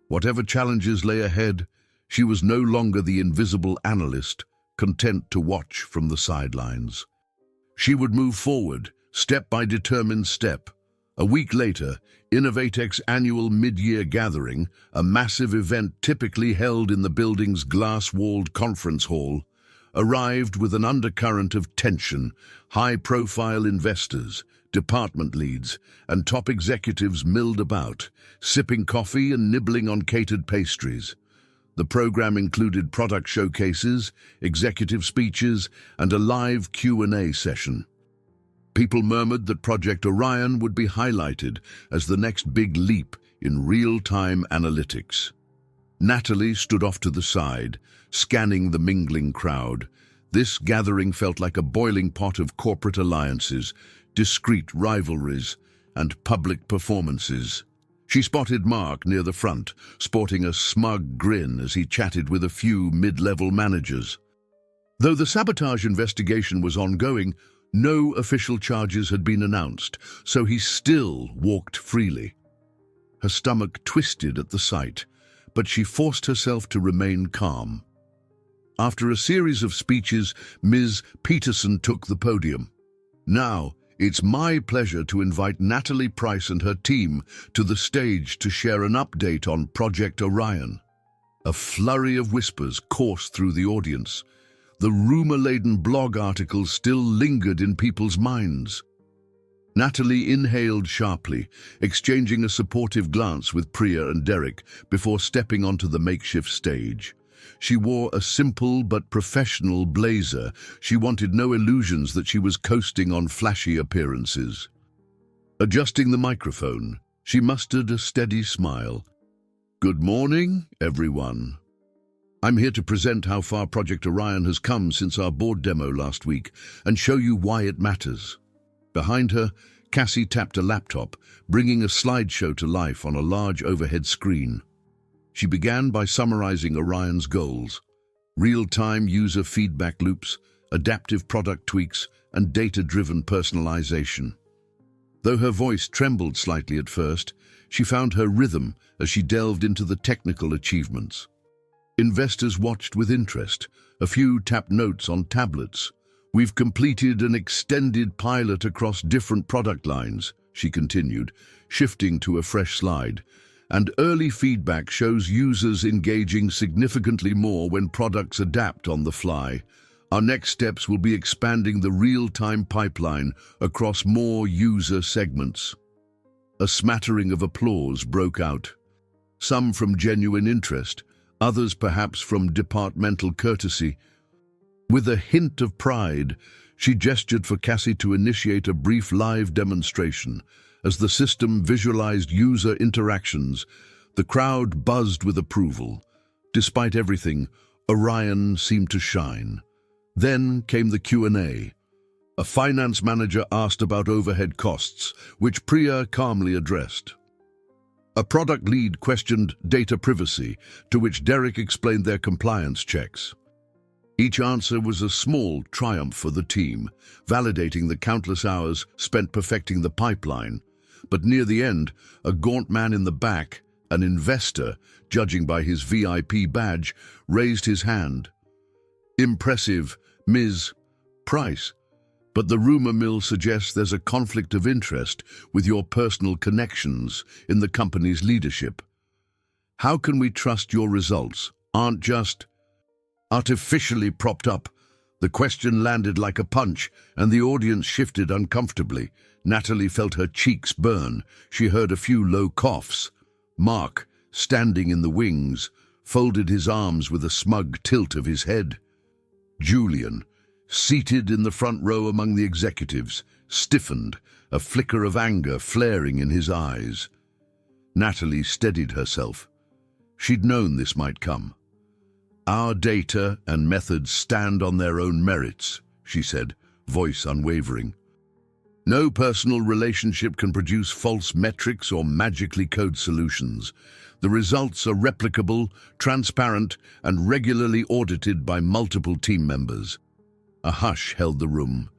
Whatever challenges lay ahead, she was no longer the invisible analyst, content to watch from the sidelines. She would move forward, step by determined step. A week later, Innovatech's annual mid-year gathering, a massive event typically held in the building's glass-walled conference hall, arrived with an undercurrent of tension. High-profile investors, department leads, and top executives milled about, sipping coffee and nibbling on catered pastries. The program included product showcases, executive speeches, and a live Q&A session. People murmured that Project Orion would be highlighted as the next big leap in real-time analytics. Natalie stood off to the side, scanning the mingling crowd. This gathering felt like a boiling pot of corporate alliances, discreet rivalries, and public performances. She spotted Mark near the front, sporting a smug grin as he chatted with a few mid-level managers. Though the sabotage investigation was ongoing, no official charges had been announced, so he still walked freely. Her stomach twisted at the sight, but she forced herself to remain calm. After a series of speeches, Ms. Peterson took the podium. "Now, it's my pleasure to invite Natalie Price and her team to the stage to share an update on Project Orion." A flurry of whispers coursed through the audience. The rumor-laden blog articles still lingered in people's minds. Natalie inhaled sharply, exchanging a supportive glance with Priya and Derek before stepping onto the makeshift stage. She wore a simple but professional blazer. She wanted no illusions that she was coasting on flashy appearances. Adjusting the microphone, she mustered a steady smile. "Good morning, everyone. I'm here to present how far Project Orion has come since our board demo last week and show you why it matters." Behind her, Cassie tapped a laptop, bringing a slideshow to life on a large overhead screen. She began by summarizing Orion's goals: real-time user feedback loops, adaptive product tweaks, and data-driven personalization. Though her voice trembled slightly at first, she found her rhythm as she delved into the technical achievements. Investors watched with interest. A few tapped notes on tablets. "We've completed an extended pilot across different product lines," she continued, shifting to a fresh slide. "And early feedback shows users engaging significantly more when products adapt on the fly. Our next steps will be expanding the real-time pipeline across more user segments." A smattering of applause broke out. Some from genuine interest, others perhaps from departmental courtesy. With a hint of pride, she gestured for Cassie to initiate a brief live demonstration. As the system visualized user interactions, the crowd buzzed with approval. Despite everything, Orion seemed to shine. Then came the Q&A. A finance manager asked about overhead costs, which Priya calmly addressed. A product lead questioned data privacy, to which Derek explained their compliance checks. Each answer was a small triumph for the team, validating the countless hours spent perfecting the pipeline. But near the end, a gaunt man in the back, an investor, judging by his VIP badge, raised his hand. "Impressive, Ms. Price. But the rumor mill suggests there's a conflict of interest with your personal connections in the company's leadership. How can we trust your results aren't just artificially propped up?" The question landed like a punch, and the audience shifted uncomfortably. Natalie felt her cheeks burn. She heard a few low coughs. Mark, standing in the wings, folded his arms with a smug tilt of his head. Julian, seated in the front row among the executives, stiffened, a flicker of anger flaring in his eyes. Natalie steadied herself. She'd known this might come. "Our data and methods stand on their own merits," she said, voice unwavering. "No personal relationship can produce false metrics or magically code solutions. The results are replicable, transparent, and regularly audited by multiple team members." A hush held the room.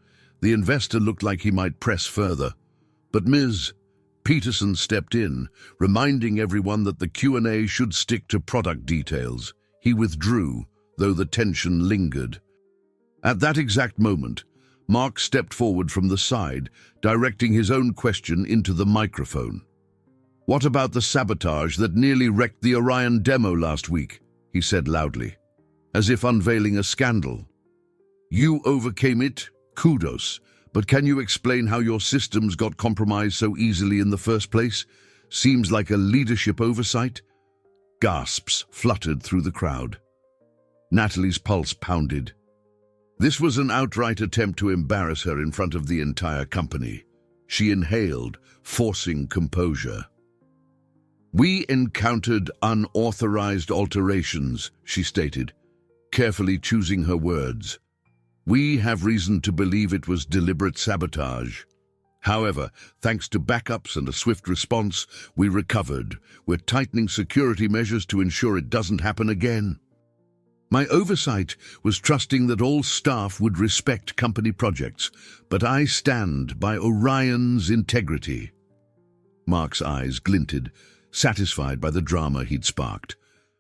The investor looked like he might press further. But Ms. Peterson stepped in, reminding everyone that the Q&A should stick to product details. He withdrew, though the tension lingered. At that exact moment, Mark stepped forward from the side, directing his own question into the microphone. "What about the sabotage that nearly wrecked the Orion demo last week?" he said loudly, as if unveiling a scandal. "You overcame it, kudos, but can you explain how your systems got compromised so easily in the first place? Seems like a leadership oversight." Gasps fluttered through the crowd. Natalie's pulse pounded. This was an outright attempt to embarrass her in front of the entire company. She inhaled, forcing composure. "We encountered unauthorized alterations," she stated, carefully choosing her words. "We have reason to believe it was deliberate sabotage. However, thanks to backups and a swift response, we recovered. We're tightening security measures to ensure it doesn't happen again." My oversight was trusting that all staff would respect company projects, but I stand by Orion's integrity." Mark's eyes glinted, satisfied by the drama he'd sparked.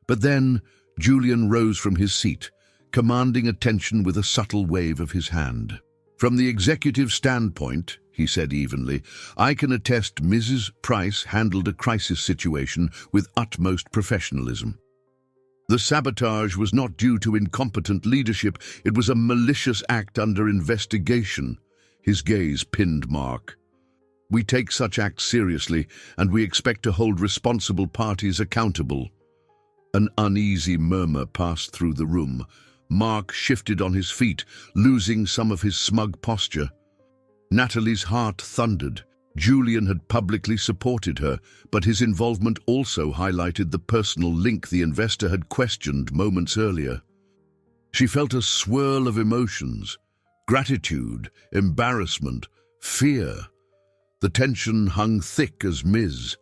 But then Julian rose from his seat, commanding attention with a subtle wave of his hand. "From the executive standpoint," he said evenly, "I can attest Mrs. Price handled a crisis situation with utmost professionalism. The sabotage was not due to incompetent leadership, it was a malicious act under investigation." His gaze pinned Mark. "We take such acts seriously, and we expect to hold responsible parties accountable." An uneasy murmur passed through the room. Mark shifted on his feet, losing some of his smug posture. Natalie's heart thundered. Julian had publicly supported her, but his involvement also highlighted the personal link the investor had questioned moments earlier. She felt a swirl of emotions: gratitude, embarrassment, fear. The tension hung thick as Ms.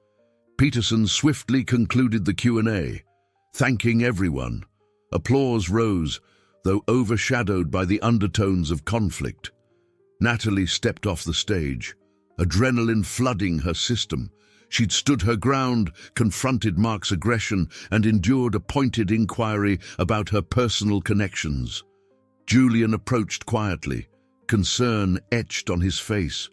Peterson swiftly concluded the Q&A, thanking everyone. Applause rose, though overshadowed by the undertones of conflict. Natalie stepped off the stage, adrenaline flooding her system. She'd stood her ground, confronted Mark's aggression, and endured a pointed inquiry about her personal connections. Julian approached quietly, concern etched on his face.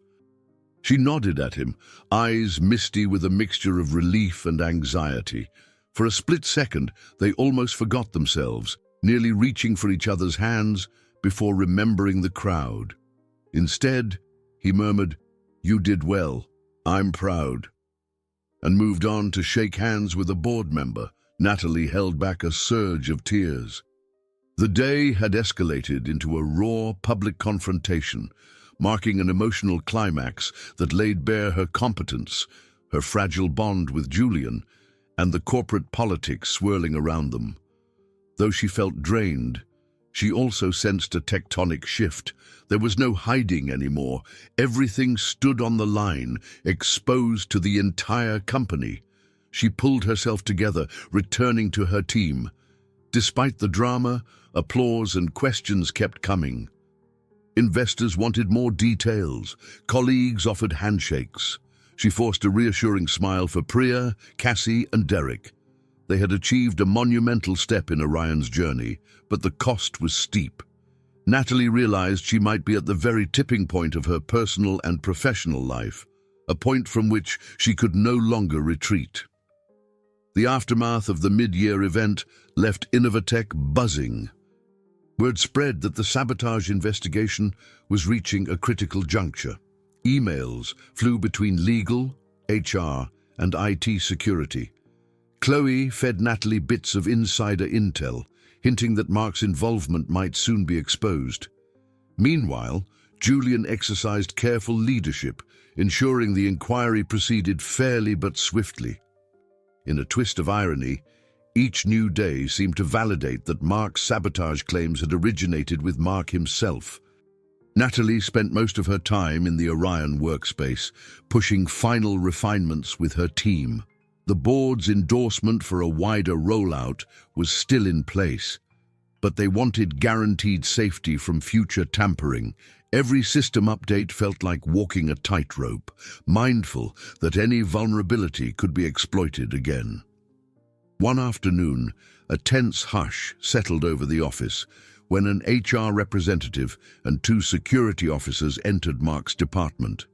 She nodded at him, eyes misty with a mixture of relief and anxiety. For a split second, they almost forgot themselves, nearly reaching for each other's hands before remembering the crowd. Instead, he murmured, "You did well. I'm proud," and moved on to shake hands with a board member. Natalie held back a surge of tears. The day had escalated into a raw public confrontation, marking an emotional climax that laid bare her competence, her fragile bond with Julian, and the corporate politics swirling around them. Though she felt drained, she also sensed a tectonic shift. There was no hiding anymore. Everything stood on the line, exposed to the entire company. She pulled herself together, returning to her team. Despite the drama, applause and questions kept coming. Investors wanted more details. Colleagues offered handshakes. She forced a reassuring smile for Priya, Cassie, and Derek. They had achieved a monumental step in Orion's journey, but the cost was steep. Natalie realized she might be at the very tipping point of her personal and professional life, a point from which she could no longer retreat. The aftermath of the mid-year event left Innovatech buzzing. Word spread that the sabotage investigation was reaching a critical juncture. Emails flew between legal, HR, and IT security. Khloe fed Natalie bits of insider intel, hinting that Mark's involvement might soon be exposed. Meanwhile, Julian exercised careful leadership, ensuring the inquiry proceeded fairly but swiftly. In a twist of irony, each new day seemed to validate that Mark's sabotage claims had originated with Mark himself. Natalie spent most of her time in the Orion workspace, pushing final refinements with her team. The board's endorsement for a wider rollout was still in place, but they wanted guaranteed safety from future tampering. Every system update felt like walking a tightrope, mindful that any vulnerability could be exploited again. One afternoon, a tense hush settled over the office when an HR representative and 2 security officers entered Mark's department.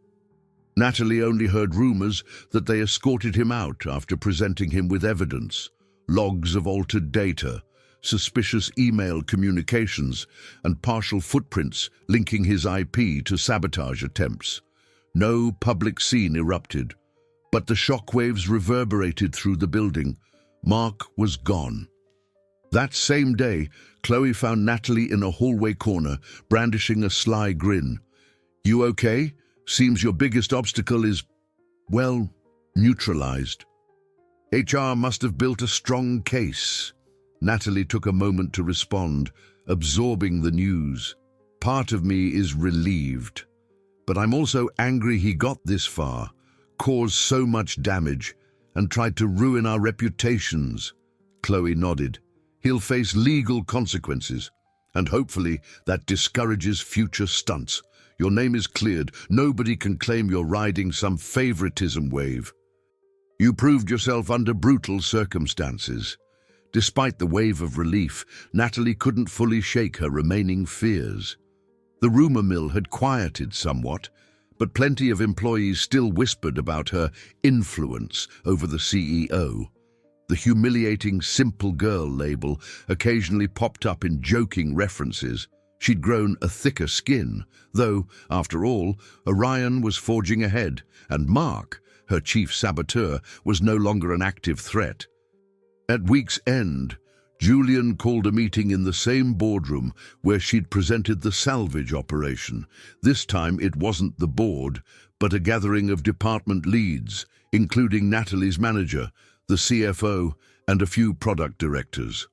Natalie only heard rumors that they escorted him out after presenting him with evidence, logs of altered data, suspicious email communications, and partial footprints linking his IP to sabotage attempts. No public scene erupted, but the shockwaves reverberated through the building. Mark was gone. That same day, Khloe found Natalie in a hallway corner, brandishing a sly grin. "You okay? Seems your biggest obstacle is, well, neutralized." HR must have built a strong case. Natalie took a moment to respond, absorbing the news. "Part of me is relieved, but I'm also angry he got this far, caused so much damage, and tried to ruin our reputations." Khloe nodded. He'll face legal consequences, and hopefully that discourages future stunts. Your name is cleared. Nobody can claim you're riding some favoritism wave. You proved yourself under brutal circumstances. Despite the wave of relief, Natalie couldn't fully shake her remaining fears. The rumor mill had quieted somewhat, but plenty of employees still whispered about her influence over the CEO. The humiliating simple girl label occasionally popped up in joking references. She'd grown a thicker skin, though, after all, Orion was forging ahead, and Mark, her chief saboteur, was no longer an active threat. At week's end, Julian called a meeting in the same boardroom where she'd presented the salvage operation. This time it wasn't the board, but a gathering of department leads, including Natalie's manager, the CFO, and a few product directors.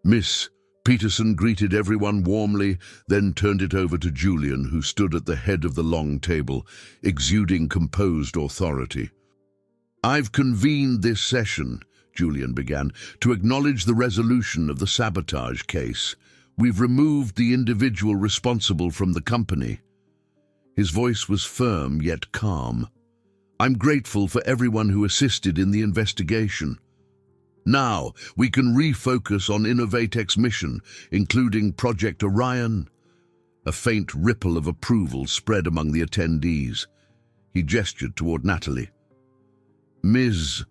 Miss Peterson greeted everyone warmly, then turned it over to Julian, who stood at the head of the long table, exuding composed authority. "I've convened this session," Julian began, "to acknowledge the resolution of the sabotage case. We've removed the individual responsible from the company." His voice was firm yet calm. "I'm grateful for everyone who assisted in the investigation. Now we can refocus on Innovate's mission, including Project Orion." A faint ripple of approval spread among the attendees. He gestured toward Natalie. "Ms.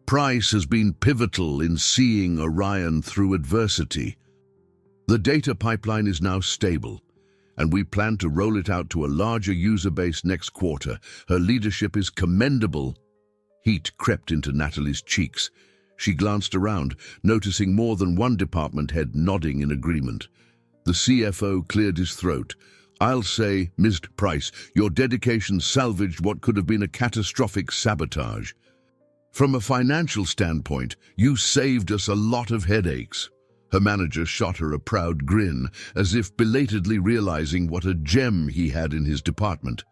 Price has been pivotal in seeing Orion through adversity. The data pipeline is now stable, and we plan to roll it out to a larger user base next quarter. Her leadership is commendable." Heat crept into Natalie's cheeks. She glanced around, noticing more than one department head nodding in agreement. The CFO cleared his throat. "I'll say, Ms. Price, your dedication salvaged what could have been a catastrophic sabotage. From a financial standpoint, you saved us a lot of headaches." Her manager shot her a proud grin, as if belatedly realizing what a gem he had in his department.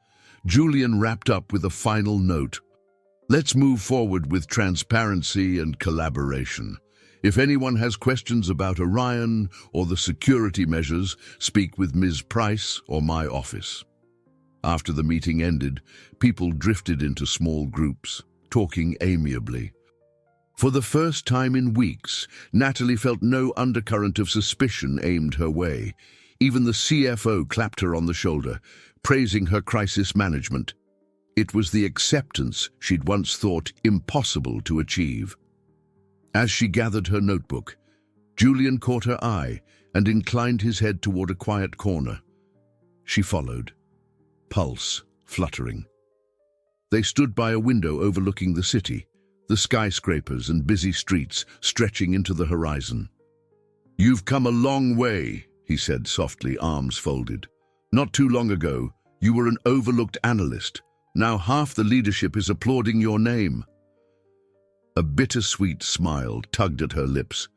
Julian wrapped up with a final note. "Let's move forward with transparency and collaboration. If anyone has questions about Orion or the security measures, speak with Ms. Price or my office." After the meeting ended, people drifted into small groups, talking amiably. For the first time in weeks, Natalie felt no undercurrent of suspicion aimed her way. Even the CFO clapped her on the shoulder, praising her crisis management. It was the acceptance she'd once thought impossible to achieve. As she gathered her notebook, Julian caught her eye and inclined his head toward a quiet corner. She followed, pulse fluttering. They stood by a window overlooking the city, the skyscrapers and busy streets stretching into the horizon. "You've come a long way," he said softly, arms folded. "Not too long ago, you were an overlooked analyst. Now half the leadership is applauding your name." A bittersweet smile tugged at her lips.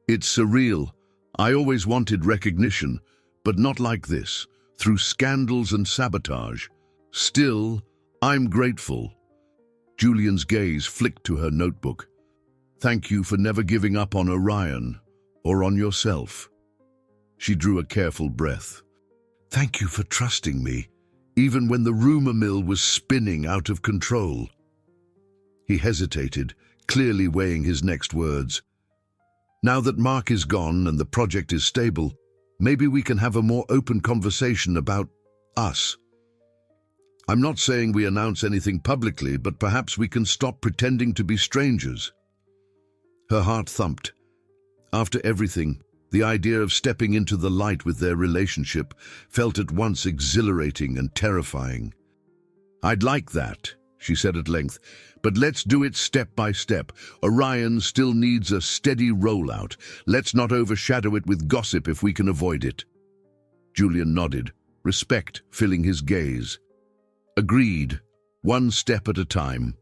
"It's surreal. I always wanted recognition, but not like this, through scandals and sabotage. Still, I'm grateful." Julian's gaze flicked to her notebook. "Thank you for never giving up on Orion, or on yourself." She drew a careful breath. "Thank you for trusting me, even when the rumor mill was spinning out of control." He hesitated, clearly weighing his next words. "Now that Mark is gone and the project is stable, maybe we can have a more open conversation about us. I'm not saying we announce anything publicly, but perhaps we can stop pretending to be strangers." Her heart thumped. After everything, the idea of stepping into the light with their relationship felt at once exhilarating and terrifying. "I'd like that," she said at length, "but let's do it step by step. Orion still needs a steady rollout. Let's not overshadow it with gossip if we can avoid it." Julian nodded, respect filling his gaze. "Agreed, one step at a time."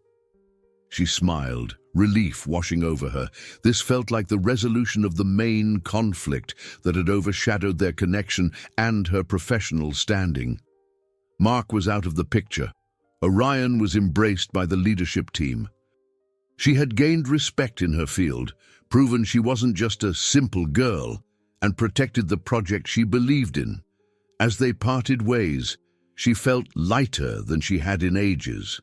She smiled, relief washing over her. This felt like the resolution of the main conflict that had overshadowed their connection and her professional standing. Mark was out of the picture. Orion was embraced by the leadership team. She had gained respect in her field, proven she wasn't just a simple girl, and protected the project she believed in. As they parted ways, she felt lighter than she had in ages.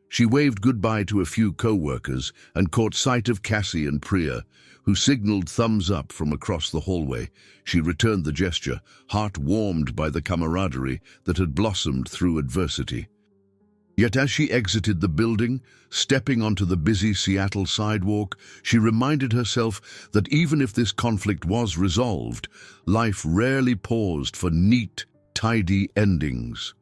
She waved goodbye to a few co-workers and caught sight of Cassie and Priya, who signaled thumbs up from across the hallway. She returned the gesture, heart warmed by the camaraderie that had blossomed through adversity. Yet as she exited the building, stepping onto the busy Seattle sidewalk, she reminded herself that even if this conflict was resolved, life rarely paused for neat, tidy endings.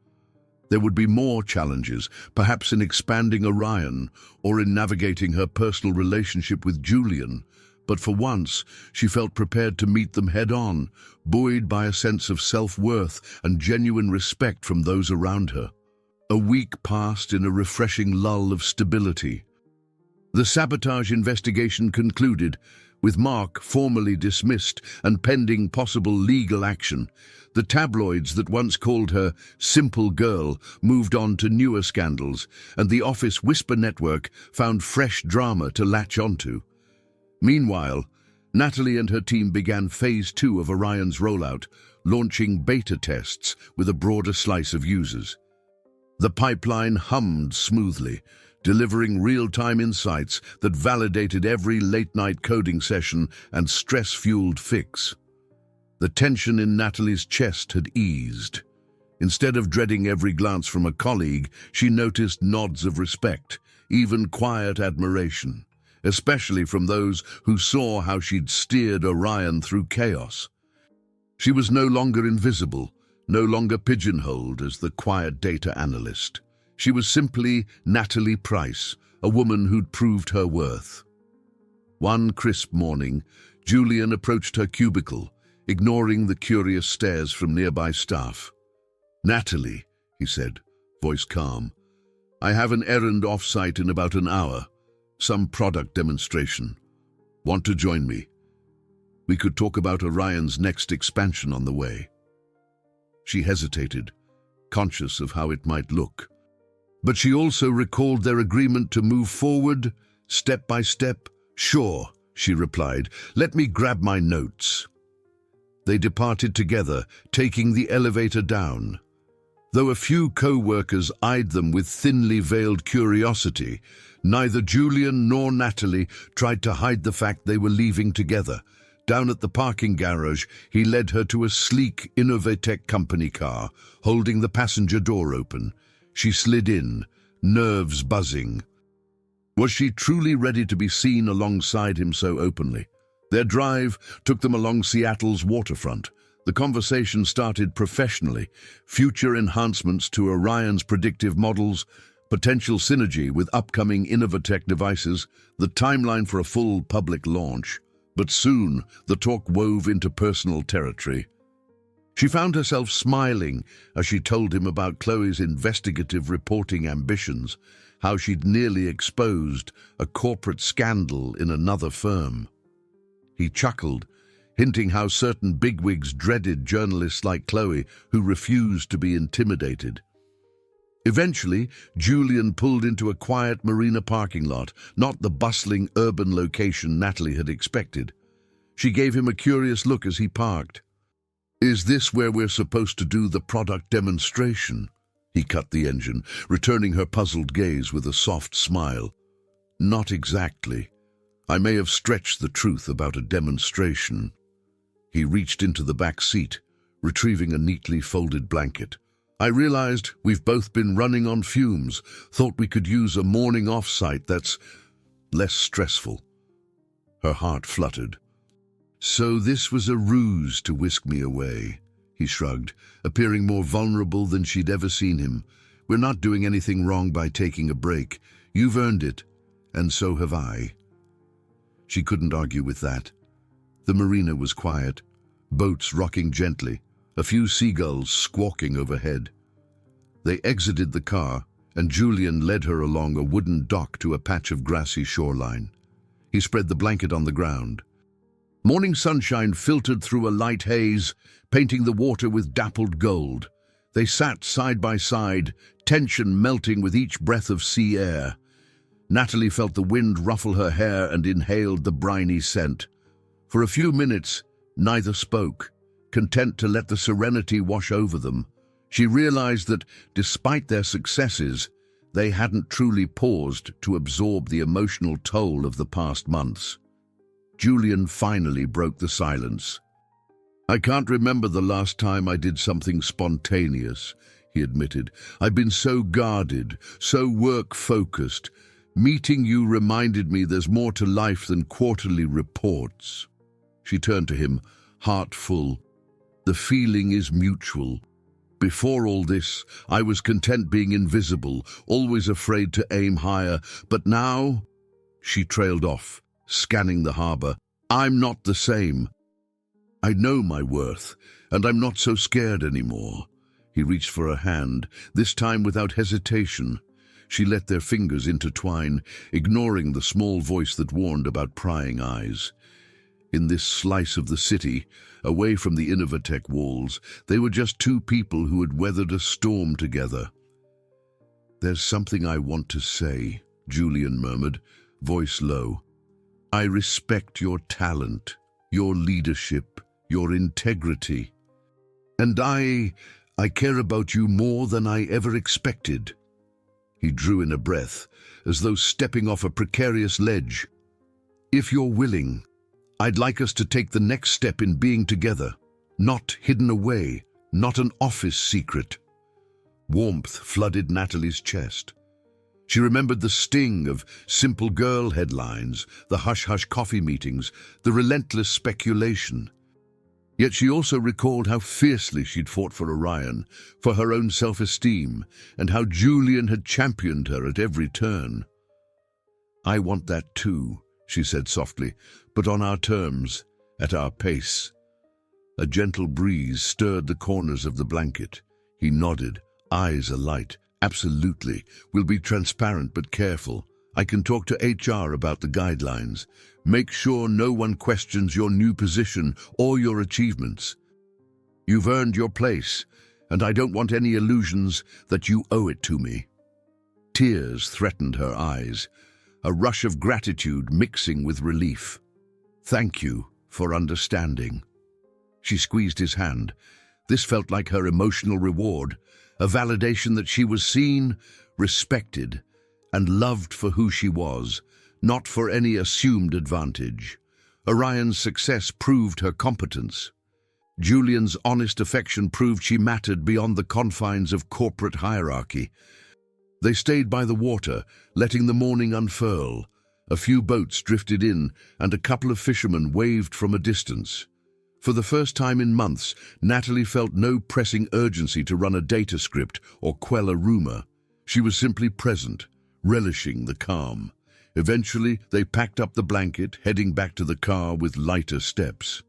There would be more challenges, perhaps in expanding Orion or in navigating her personal relationship with Julian. But for once, she felt prepared to meet them head-on, buoyed by a sense of self-worth and genuine respect from those around her. A week passed in a refreshing lull of stability. The sabotage investigation concluded, with Mark formally dismissed and pending possible legal action. The tabloids that once called her Simple Girl moved on to newer scandals, and the office whisper network found fresh drama to latch onto. Meanwhile, Natalie and her team began Phase 2 of Orion's rollout, launching beta tests with a broader slice of users. The pipeline hummed smoothly, delivering real-time insights that validated every late-night coding session and stress-fueled fix. The tension in Natalie's chest had eased. Instead of dreading every glance from a colleague, she noticed nods of respect, even quiet admiration, especially from those who saw how she'd steered Orion through chaos. She was no longer invisible, no longer pigeonholed as the quiet data analyst. She was simply Natalie Price, a woman who'd proved her worth. One crisp morning, Julian approached her cubicle, ignoring the curious stares from nearby staff. "Natalie," he said, voice calm, "I have an errand off-site in about an hour. Some product demonstration. Want to join me? We could talk about Orion's next expansion on the way." She hesitated, conscious of how it might look. But she also recalled their agreement to move forward, step by step. "Sure," she replied. "Let me grab my notes." They departed together, taking the elevator down. Though a few co-workers eyed them with thinly veiled curiosity, neither Julian nor Natalie tried to hide the fact they were leaving together. Down at the parking garage, he led her to a sleek Innovatech company car, holding the passenger door open. She slid in, nerves buzzing. Was she truly ready to be seen alongside him so openly? Their drive took them along Seattle's waterfront. The conversation started professionally. Future enhancements to Orion's predictive models, potential synergy with upcoming Innovatech devices, the timeline for a full public launch. But soon, the talk wove into personal territory. She found herself smiling as she told him about Khloe's investigative reporting ambitions, how she'd nearly exposed a corporate scandal in another firm. He chuckled, hinting how certain bigwigs dreaded journalists like Khloe who refused to be intimidated. Eventually, Julian pulled into a quiet marina parking lot, not the bustling urban location Natalie had expected. She gave him a curious look as he parked. "Is this where we're supposed to do the product demonstration?" He cut the engine, returning her puzzled gaze with a soft smile. "Not exactly. I may have stretched the truth about a demonstration." He reached into the back seat, retrieving a neatly folded blanket. "I realized we've both been running on fumes, thought we could use a morning off-site that's less stressful." Her heart fluttered. "So this was a ruse to whisk me away," he shrugged, appearing more vulnerable than she'd ever seen him. "We're not doing anything wrong by taking a break. You've earned it, and so have I." She couldn't argue with that. The marina was quiet, boats rocking gently, a few seagulls squawking overhead. They exited the car, and Julian led her along a wooden dock to a patch of grassy shoreline. He spread the blanket on the ground. Morning sunshine filtered through a light haze, painting the water with dappled gold. They sat side by side, tension melting with each breath of sea air. Natalie felt the wind ruffle her hair and inhaled the briny scent. For a few minutes, neither spoke, content to let the serenity wash over them. She realized that, despite their successes, they hadn't truly paused to absorb the emotional toll of the past months. Julian finally broke the silence. "I can't remember the last time I did something spontaneous," he admitted. "I've been so guarded, so work-focused. Meeting you reminded me there's more to life than quarterly reports." She turned to him, heart full. "The feeling is mutual. Before all this, I was content being invisible, always afraid to aim higher. But now—" She trailed off, scanning the harbor. "I'm not the same. I know my worth, and I'm not so scared anymore." He reached for her hand, this time without hesitation. She let their fingers intertwine, ignoring the small voice that warned about prying eyes. In this slice of the city, away from the Innovatech walls, they were just two people who had weathered a storm together. "There's something I want to say," Julian murmured, voice low. "I respect your talent, your leadership, your integrity. And I care about you more than I ever expected." He drew in a breath, as though stepping off a precarious ledge. "If you're willing, I'd like us to take the next step in being together, not hidden away, not an office secret." Warmth flooded Natalie's chest. She remembered the sting of Simple Girl headlines, the hush-hush coffee meetings, the relentless speculation. Yet she also recalled how fiercely she'd fought for Orion, for her own self-esteem, and how Julian had championed her at every turn. "I want that too," she said softly, "but on our terms, at our pace." A gentle breeze stirred the corners of the blanket. He nodded, eyes alight. "Absolutely. We'll be transparent but careful. I can talk to HR about the guidelines. Make sure no one questions your new position or your achievements. You've earned your place, and I don't want any illusions that you owe it to me." Tears threatened her eyes, a rush of gratitude mixing with relief. "Thank you for understanding." She squeezed his hand. This felt like her emotional reward, a validation that she was seen, respected, and loved for who she was, not for any assumed advantage. Orion's success proved her competence. Julian's honest affection proved she mattered beyond the confines of corporate hierarchy. They stayed by the water, letting the morning unfurl. A few boats drifted in, and a couple of fishermen waved from a distance. For the first time in months, Natalie felt no pressing urgency to run a data script or quell a rumor. She was simply present, relishing the calm. Eventually, they packed up the blanket, heading back to the car with lighter steps.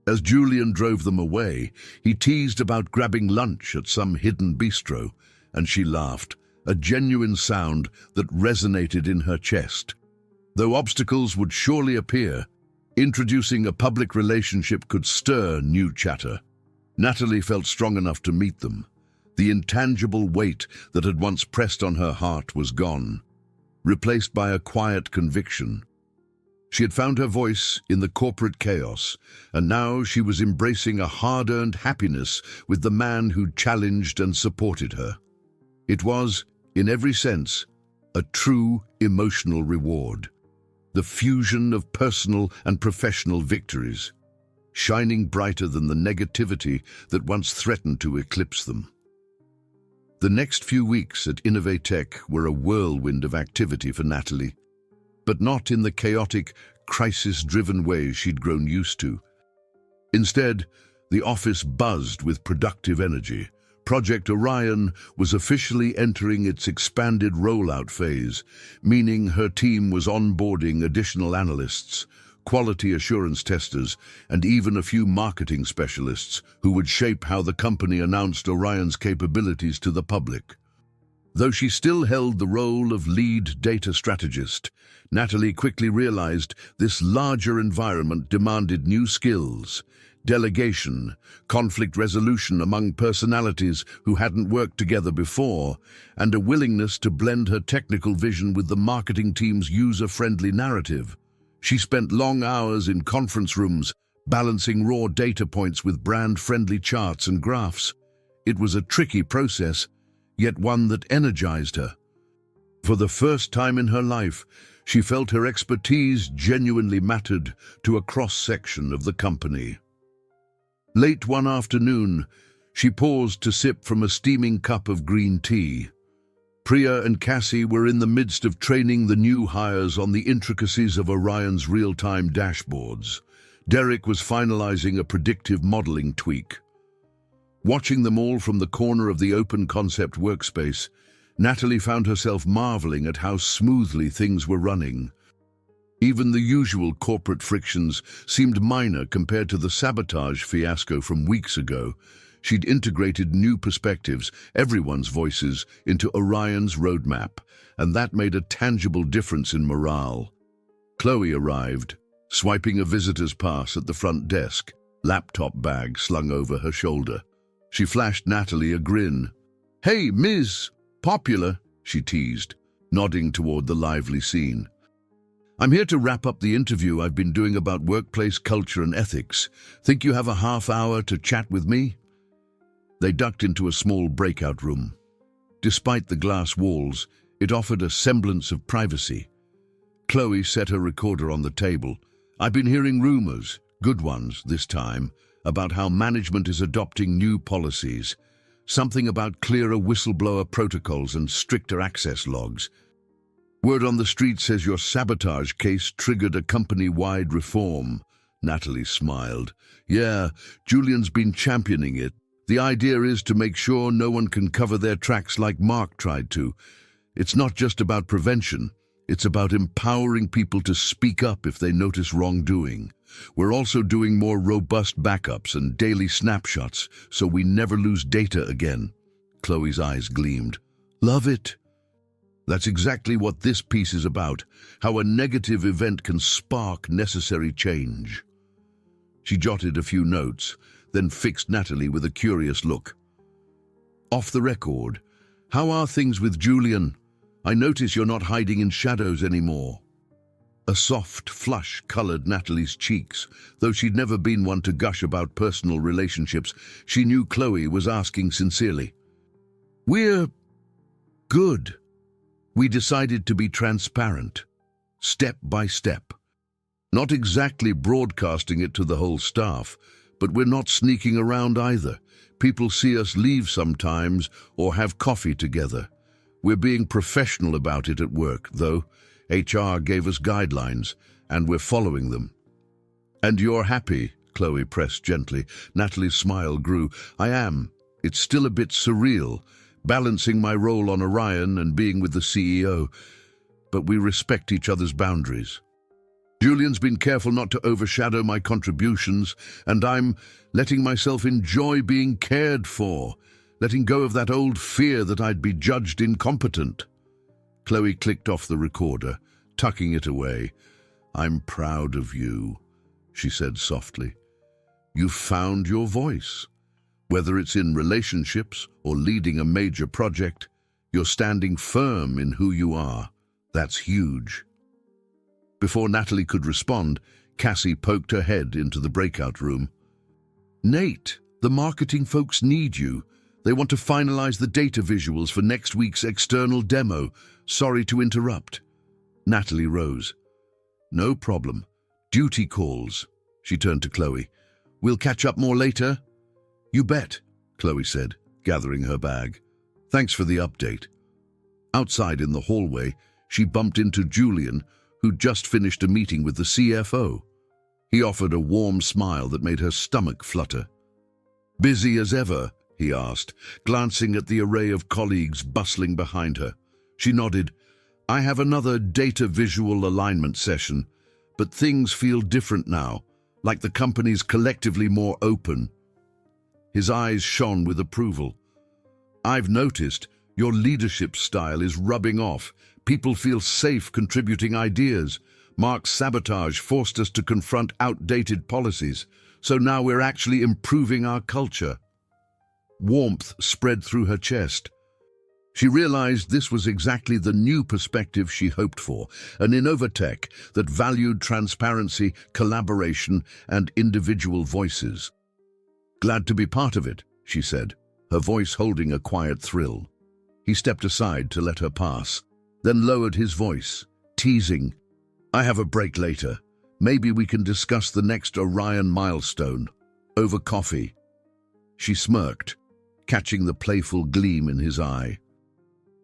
As Julian drove them away, he teased about grabbing lunch at some hidden bistro, and she laughed, a genuine sound that resonated in her chest. Though obstacles would surely appear, introducing a public relationship could stir new chatter. Natalie felt strong enough to meet them. The intangible weight that had once pressed on her heart was gone, replaced by a quiet conviction. She had found her voice in the corporate chaos, and now she was embracing a hard-earned happiness with the man who'd challenged and supported her. It was, in every sense, a true emotional reward. The fusion of personal and professional victories, shining brighter than the negativity that once threatened to eclipse them. The next few weeks at Innovatech were a whirlwind of activity for Natalie, but not in the chaotic, crisis-driven way she'd grown used to. Instead, the office buzzed with productive energy. Project Orion was officially entering its expanded rollout phase, meaning her team was onboarding additional analysts, quality assurance testers, and even a few marketing specialists who would shape how the company announced Orion's capabilities to the public. Though she still held the role of lead data strategist, Natalie quickly realized this larger environment demanded new skills: delegation, conflict resolution among personalities who hadn't worked together before, and a willingness to blend her technical vision with the marketing team's user-friendly narrative. She spent long hours in conference rooms, balancing raw data points with brand-friendly charts and graphs. It was a tricky process, yet one that energized her. For the first time in her life, she felt her expertise genuinely mattered to a cross-section of the company. Late one afternoon, she paused to sip from a steaming cup of green tea. Priya and Cassie were in the midst of training the new hires on the intricacies of Orion's real-time dashboards. Derek was finalizing a predictive modeling tweak. Watching them all from the corner of the open concept workspace, Natalie found herself marveling at how smoothly things were running. Even the usual corporate frictions seemed minor compared to the sabotage fiasco from weeks ago. She'd integrated new perspectives, everyone's voices, into Orion's roadmap, and that made a tangible difference in morale. Khloe arrived, swiping a visitor's pass at the front desk, laptop bag slung over her shoulder. She flashed Natalie a grin. "Hey, Ms. Popular," she teased, nodding toward the lively scene. "I'm here to wrap up the interview I've been doing about workplace culture and ethics. Think you have a half hour to chat with me?" They ducked into a small breakout room. Despite the glass walls, it offered a semblance of privacy. Khloe set her recorder on the table. "I've been hearing rumors, good ones this time, about how management is adopting new policies. Something about clearer whistleblower protocols and stricter access logs. Word on the street says your sabotage case triggered a company-wide reform." Natalie smiled. "Yeah, Julian's been championing it. The idea is to make sure no one can cover their tracks like Mark tried to. It's not just about prevention. It's about empowering people to speak up if they notice wrongdoing. We're also doing more robust backups and daily snapshots so we never lose data again." Khloe's eyes gleamed. "Love it." That's exactly what this piece is about, how a negative event can spark necessary change. She jotted a few notes, then fixed Natalie with a curious look. "Off the record, how are things with Julian? I notice you're not hiding in shadows anymore." A soft flush colored Natalie's cheeks. Though she'd never been one to gush about personal relationships, she knew Khloe was asking sincerely. "We're good. We decided to be transparent, step by step. Not exactly broadcasting it to the whole staff, but we're not sneaking around either. People see us leave sometimes or have coffee together. We're being professional about it at work, though. HR gave us guidelines, and we're following them." "And you're happy?" Khloe pressed gently. Natalie's smile grew. "I am. It's still a bit surreal, balancing my role on Orion and being with the CEO, but we respect each other's boundaries. Julian's been careful not to overshadow my contributions, and I'm letting myself enjoy being cared for, letting go of that old fear that I'd be judged incompetent." Khloe clicked off the recorder, tucking it away. "I'm proud of you," she said softly. "You've found your voice. Whether it's in relationships or leading a major project, you're standing firm in who you are. That's huge." Before Natalie could respond, Cassie poked her head into the breakout room. "Nate, the marketing folks need you. They want to finalize the data visuals for next week's external demo. Sorry to interrupt." Natalie rose. "No problem. Duty calls." She turned to Khloe. "We'll catch up more later?" "You bet," Khloe said, gathering her bag. "Thanks for the update." Outside in the hallway, she bumped into Julian, who'd just finished a meeting with the CFO. He offered a warm smile that made her stomach flutter. "Busy as ever?" he asked, glancing at the array of colleagues bustling behind her. She nodded. "I have another data visual alignment session, but things feel different now, like the company's collectively more open." His eyes shone with approval. "I've noticed Your leadership style is rubbing off. People feel safe contributing ideas. Mark's sabotage forced us to confront outdated policies, so now we're actually improving our culture." Warmth spread through her chest. She realized this was exactly the new perspective she hoped for, an Innovatech that valued transparency, collaboration, and individual voices. "Glad to be part of it," she said, her voice holding a quiet thrill. He stepped aside to let her pass, then lowered his voice, teasing, "I have a break later. Maybe we can discuss the next Orion milestone, over coffee." She smirked, catching the playful gleam in his eye.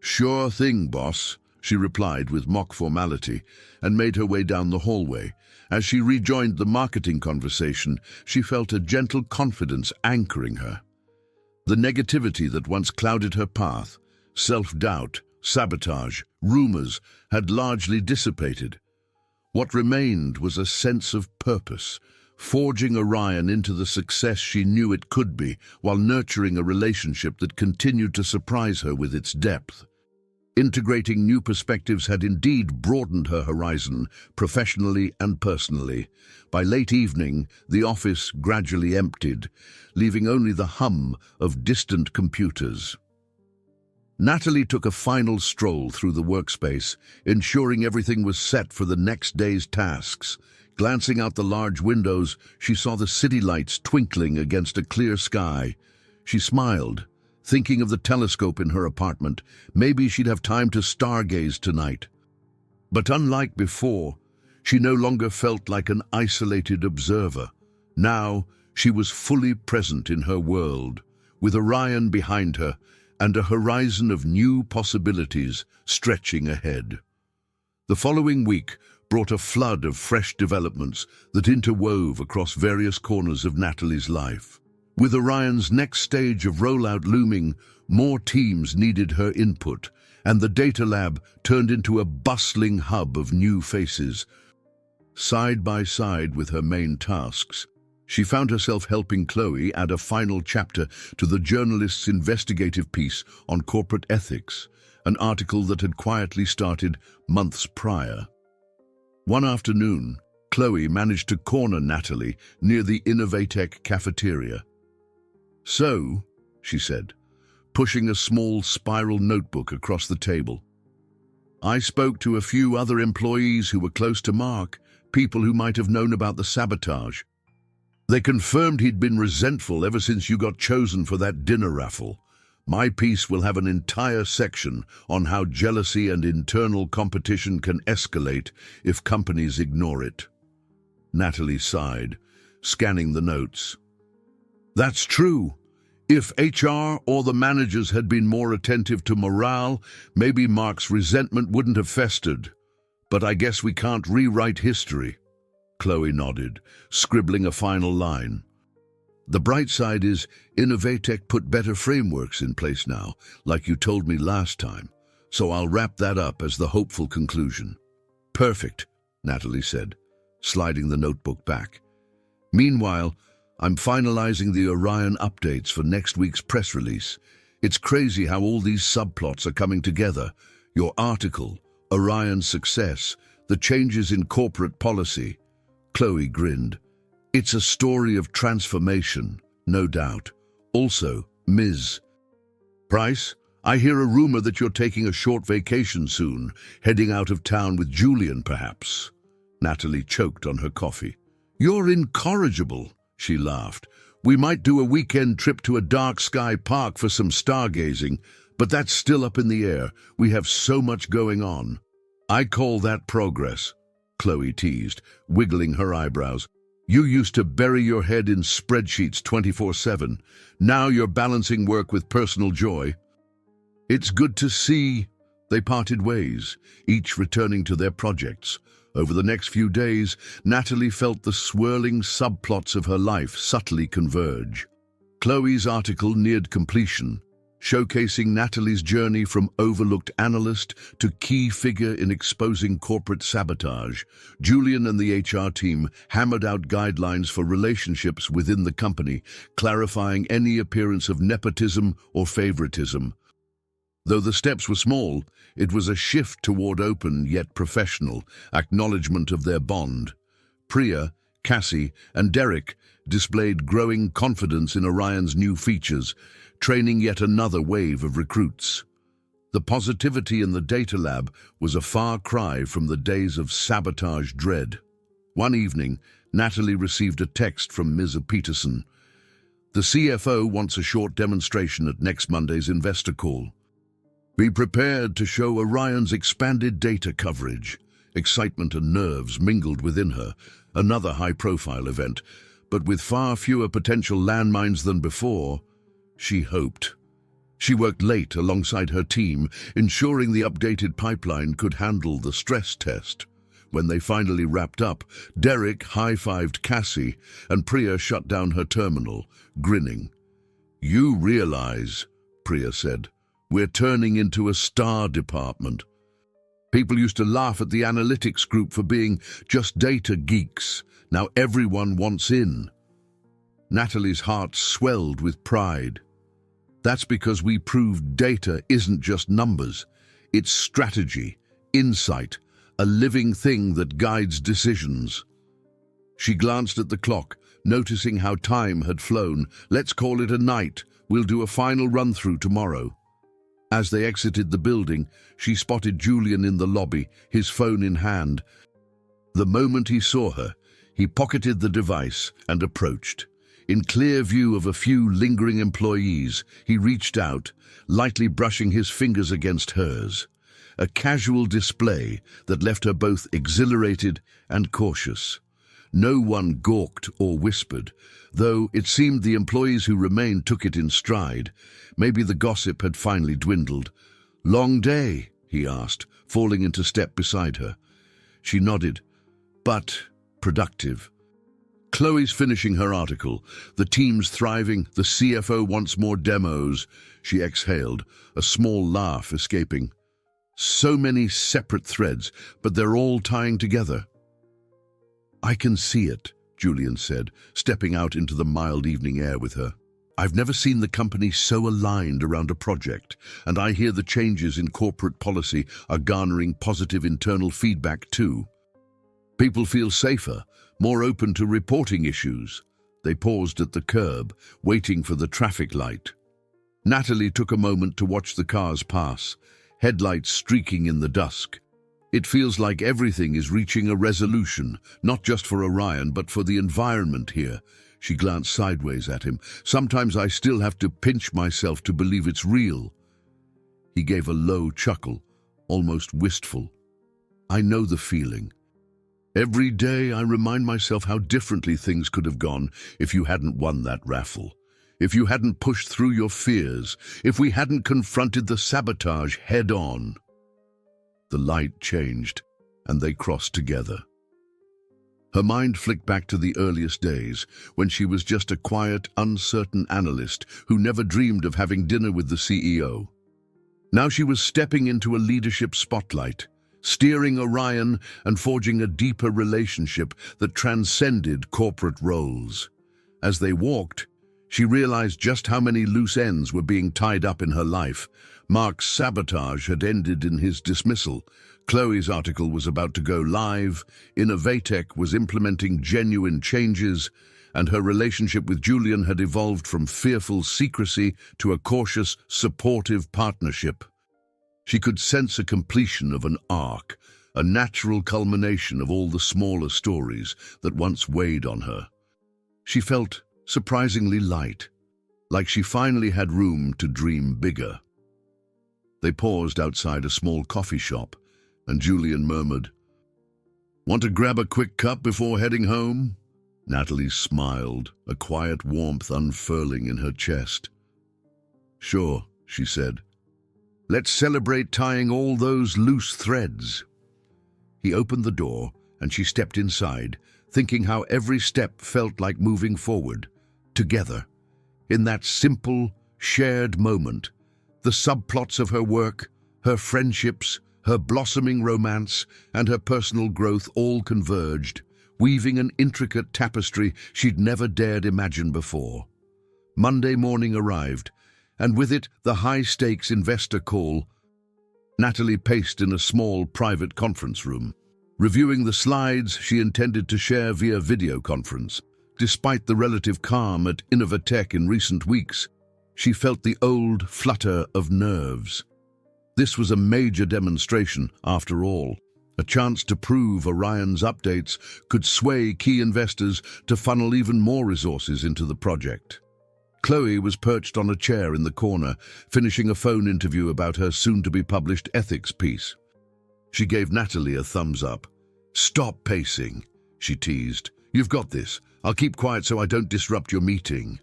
"Sure thing, boss," she replied with mock formality, and made her way down the hallway. As she rejoined the marketing conversation, she felt a gentle confidence anchoring her. The negativity that once clouded her path, self-doubt, sabotage, rumors, had largely dissipated. What remained was a sense of purpose, forging Orion into the success she knew it could be, while nurturing a relationship that continued to surprise her with its depth. Integrating new perspectives had indeed broadened her horizon, professionally and personally. By late evening, the office gradually emptied, leaving only the hum of distant computers. Natalie took a final stroll through the workspace, ensuring everything was set for the next day's tasks. Glancing out the large windows, she saw the city lights twinkling against a clear sky. She smiled, thinking of the telescope in her apartment. Maybe she'd have time to stargaze tonight. But unlike before, she no longer felt like an isolated observer. Now, she was fully present in her world, with Orion behind her, and a horizon of new possibilities stretching ahead. The following week brought a flood of fresh developments that interwove across various corners of Natalie's life. With Orion's next stage of rollout looming, more teams needed her input, and the data lab turned into a bustling hub of new faces. Side by side with her main tasks, she found herself helping Khloe add a final chapter to the journalist's investigative piece on corporate ethics, an article that had quietly started months prior. One afternoon, Khloe managed to corner Natalie near the Innovatech cafeteria. "So," she said, pushing a small spiral notebook across the table, "I spoke to a few other employees who were close to Mark, people who might have known about the sabotage. They confirmed he'd been resentful ever since you got chosen for that dinner raffle. My piece will have an entire section on how jealousy and internal competition can escalate if companies ignore it." Natalie sighed, scanning the notes. "That's true. If HR or the managers had been more attentive to morale, maybe Mark's resentment wouldn't have festered. But I guess we can't rewrite history." Khloe nodded, scribbling a final line. "The bright side is Innovatech put better frameworks in place now, like you told me last time, so I'll wrap that up as the hopeful conclusion." "Perfect," Natalie said, sliding the notebook back. "Meanwhile, I'm finalizing the Orion updates for next week's press release. It's crazy how all these subplots are coming together. Your article, Orion's success, the changes in corporate policy." Khloe grinned. "It's a story of transformation, no doubt. Also, Ms. Price, I hear a rumor that you're taking a short vacation soon, heading out of town with Julian, perhaps." Natalie choked on her coffee. "You're incorrigible," she laughed. "We might do a weekend trip to a dark sky park for some stargazing, but that's still up in the air. We have so much going on." "I call that progress," Khloe teased, wiggling her eyebrows. "You used to bury your head in spreadsheets 24/7. Now you're balancing work with personal joy." "It's good to see." They parted ways, each returning to their projects. Over the next few days, Natalie felt the swirling subplots of her life subtly converge. Khloe's article neared completion, showcasing Natalie's journey from overlooked analyst to key figure in exposing corporate sabotage. Julian and the HR team hammered out guidelines for relationships within the company, clarifying any appearance of nepotism or favoritism. Though the steps were small, it was a shift toward open yet professional acknowledgement of their bond. Priya, Cassie, and Derek displayed growing confidence in Orion's new features, training yet another wave of recruits. The positivity in the data lab was a far cry from the days of sabotage dread. One evening, Natalie received a text from Ms. Peterson. The CFO wants a short demonstration at next Monday's investor call. Be prepared to show Orion's expanded data coverage. Excitement and nerves mingled within her. Another high-profile event, but with far fewer potential landmines than before, she hoped. She worked late alongside her team, ensuring the updated pipeline could handle the stress test. When they finally wrapped up, Derek high-fived Cassie, and Priya shut down her terminal, grinning. "You realize," Priya said, "we're turning into a star department. People used to laugh at the analytics group for being just data geeks. Now everyone wants in." Natalie's heart swelled with pride. "That's because we proved data isn't just numbers. It's strategy, insight, a living thing that guides decisions." She glanced at the clock, noticing how time had flown. "Let's call it a night. We'll do a final run-through tomorrow." As they exited the building, she spotted Julian in the lobby, his phone in hand. The moment he saw her, he pocketed the device and approached. In clear view of a few lingering employees, he reached out, lightly brushing his fingers against hers. A casual display that left her both exhilarated and cautious. No one gawked or whispered, though it seemed the employees who remained took it in stride. Maybe the gossip had finally dwindled. "Long day?" he asked, falling into step beside her. She nodded, but productive. Khloe's finishing her article. The team's thriving. The CFO wants more demos. She exhaled, a small laugh escaping. So many separate threads, but they're all tying together. "I can see it," Julian said, stepping out into the mild evening air with her. "I've never seen the company so aligned around a project, and I hear the changes in corporate policy are garnering positive internal feedback too. People feel safer, more open to reporting issues." They paused at the curb, waiting for the traffic light. Natalie took a moment to watch the cars pass, headlights streaking in the dusk. "It feels like everything is reaching a resolution, not just for Orion, but for the environment here." She glanced sideways at him. "Sometimes I still have to pinch myself to believe it's real." He gave a low chuckle, almost wistful. "I know the feeling. Every day I remind myself how differently things could have gone if you hadn't won that raffle. If you hadn't pushed through your fears, if we hadn't confronted the sabotage head-on." The light changed, and they crossed together. Her mind flicked back to the earliest days, when she was just a quiet, uncertain analyst who never dreamed of having dinner with the CEO. Now she was stepping into a leadership spotlight, steering Orion and forging a deeper relationship that transcended corporate roles. As they walked, she realized just how many loose ends were being tied up in her life. Mark's sabotage had ended in his dismissal. Khloe's article was about to go live. Innovatech was implementing genuine changes, and her relationship with Julian had evolved from fearful secrecy to a cautious, supportive partnership. She could sense a completion of an arc, a natural culmination of all the smaller stories that once weighed on her. She felt surprisingly light, like she finally had room to dream bigger. They paused outside a small coffee shop, and Julian murmured, "Want to grab a quick cup before heading home?" Natalie smiled, a quiet warmth unfurling in her chest. "Sure," she said. "Let's celebrate tying all those loose threads." He opened the door, and she stepped inside, thinking how every step felt like moving forward, together. In that simple, shared moment, the subplots of her work, her friendships, her blossoming romance, and her personal growth all converged, weaving an intricate tapestry she'd never dared imagine before. Monday morning arrived, and with it the high-stakes investor call. Natalie paced in a small private conference room, reviewing the slides she intended to share via video conference. Despite the relative calm at Innovatech in recent weeks, she felt the old flutter of nerves. This was a major demonstration, after all, a chance to prove Orion's updates could sway key investors to funnel even more resources into the project. Khloe was perched on a chair in the corner, finishing a phone interview about her soon-to-be-published ethics piece. She gave Natalie a thumbs up. "Stop pacing," she teased. "You've got this. I'll keep quiet so I don't disrupt your meeting."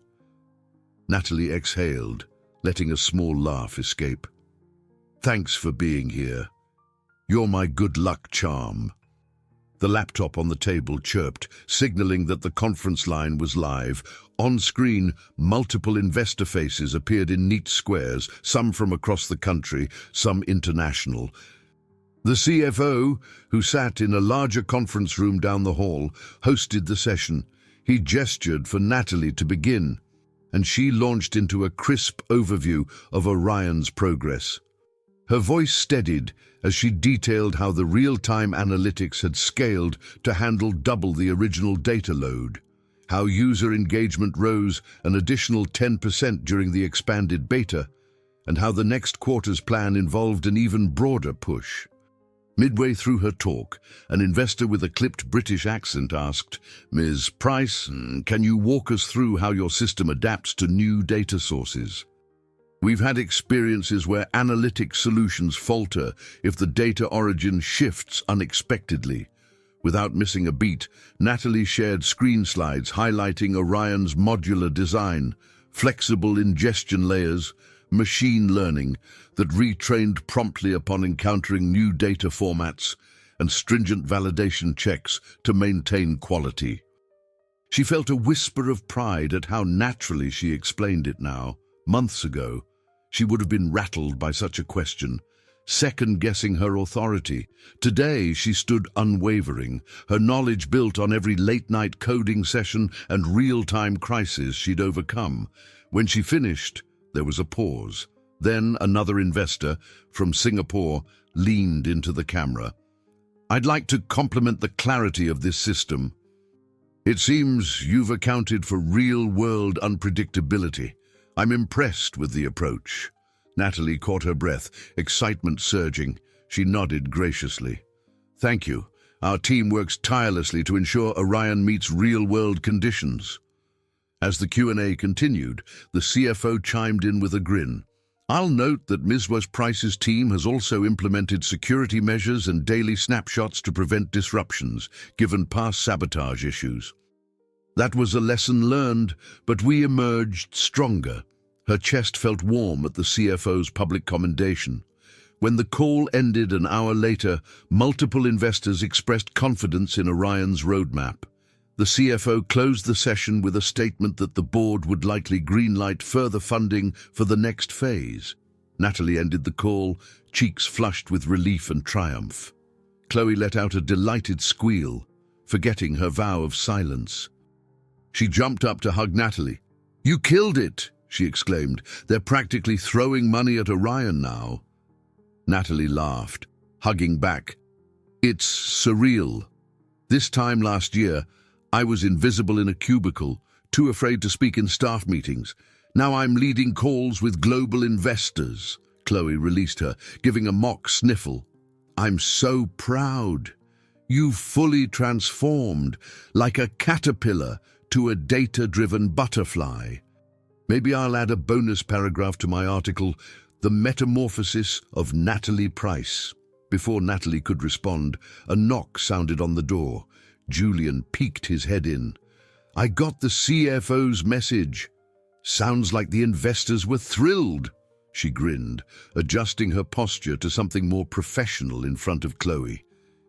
Natalie exhaled, letting a small laugh escape. "Thanks for being here. You're my good luck charm." The laptop on the table chirped, signaling that the conference line was live. On screen, multiple investor faces appeared in neat squares, some from across the country, some international. The CFO, who sat in a larger conference room down the hall, hosted the session. He gestured for Natalie to begin, and she launched into a crisp overview of Orion's progress. Her voice steadied as she detailed how the real-time analytics had scaled to handle double the original data load, how user engagement rose an additional 10% during the expanded beta, and how the next quarter's plan involved an even broader push. Midway through her talk, an investor with a clipped British accent asked, "Ms. Price, can you walk us through how your system adapts to new data sources? We've had experiences where analytic solutions falter if the data origin shifts unexpectedly." Without missing a beat, Natalie shared screen slides highlighting Orion's modular design, flexible ingestion layers, machine learning that retrained promptly upon encountering new data formats, and stringent validation checks to maintain quality. She felt a whisper of pride at how naturally she explained it now. Months ago, she would have been rattled by such a question, second-guessing her authority. Today, she stood unwavering, her knowledge built on every late-night coding session and real-time crisis she'd overcome. When she finished, there was a pause. Then another investor, from Singapore, leaned into the camera. "I'd like to compliment the clarity of this system. It seems you've accounted for real-world unpredictability. I'm impressed with the approach." Natalie caught her breath, excitement surging. She nodded graciously. "Thank you. Our team works tirelessly to ensure Orion meets real-world conditions." As the Q&A continued, the CFO chimed in with a grin. "I'll note that Ms. Price's team has also implemented security measures and daily snapshots to prevent disruptions, given past sabotage issues. That was a lesson learned, but we emerged stronger." Her chest felt warm at the CFO's public commendation. When the call ended an hour later, multiple investors expressed confidence in Orion's roadmap. The CFO closed the session with a statement that the board would likely greenlight further funding for the next phase. Natalie ended the call, cheeks flushed with relief and triumph. Khloe let out a delighted squeal, forgetting her vow of silence. She jumped up to hug Natalie. "You killed it!" she exclaimed. "They're practically throwing money at Orion now." Natalie laughed, hugging back. "It's surreal. This time last year, I was invisible in a cubicle, too afraid to speak in staff meetings. Now I'm leading calls with global investors." Khloe released her, giving a mock sniffle. "I'm so proud. You've fully transformed, like a caterpillar to a data-driven butterfly." Maybe I'll add a bonus paragraph to my article, "The Metamorphosis of Natalie Price." Before Natalie could respond, a knock sounded on the door. Julian peeked his head in. "I got the CFO's message. Sounds like the investors were thrilled." She grinned, adjusting her posture to something more professional in front of Khloe.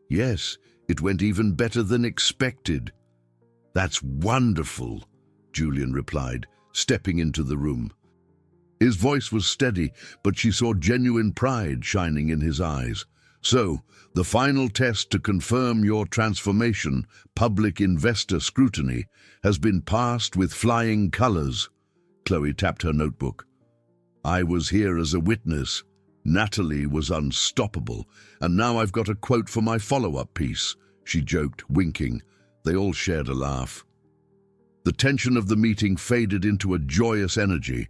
"Yes, it went even better than expected." "That's wonderful," Julian replied, stepping into the room. His voice was steady, but she saw genuine pride shining in his eyes. "So, the final test to confirm your transformation, public investor scrutiny, has been passed with flying colors." Khloe tapped her notebook. I was here as a witness. Natalie was unstoppable, and now I've got a quote for my follow-up piece, she joked, winking. They all shared a laugh. The tension of the meeting faded into a joyous energy.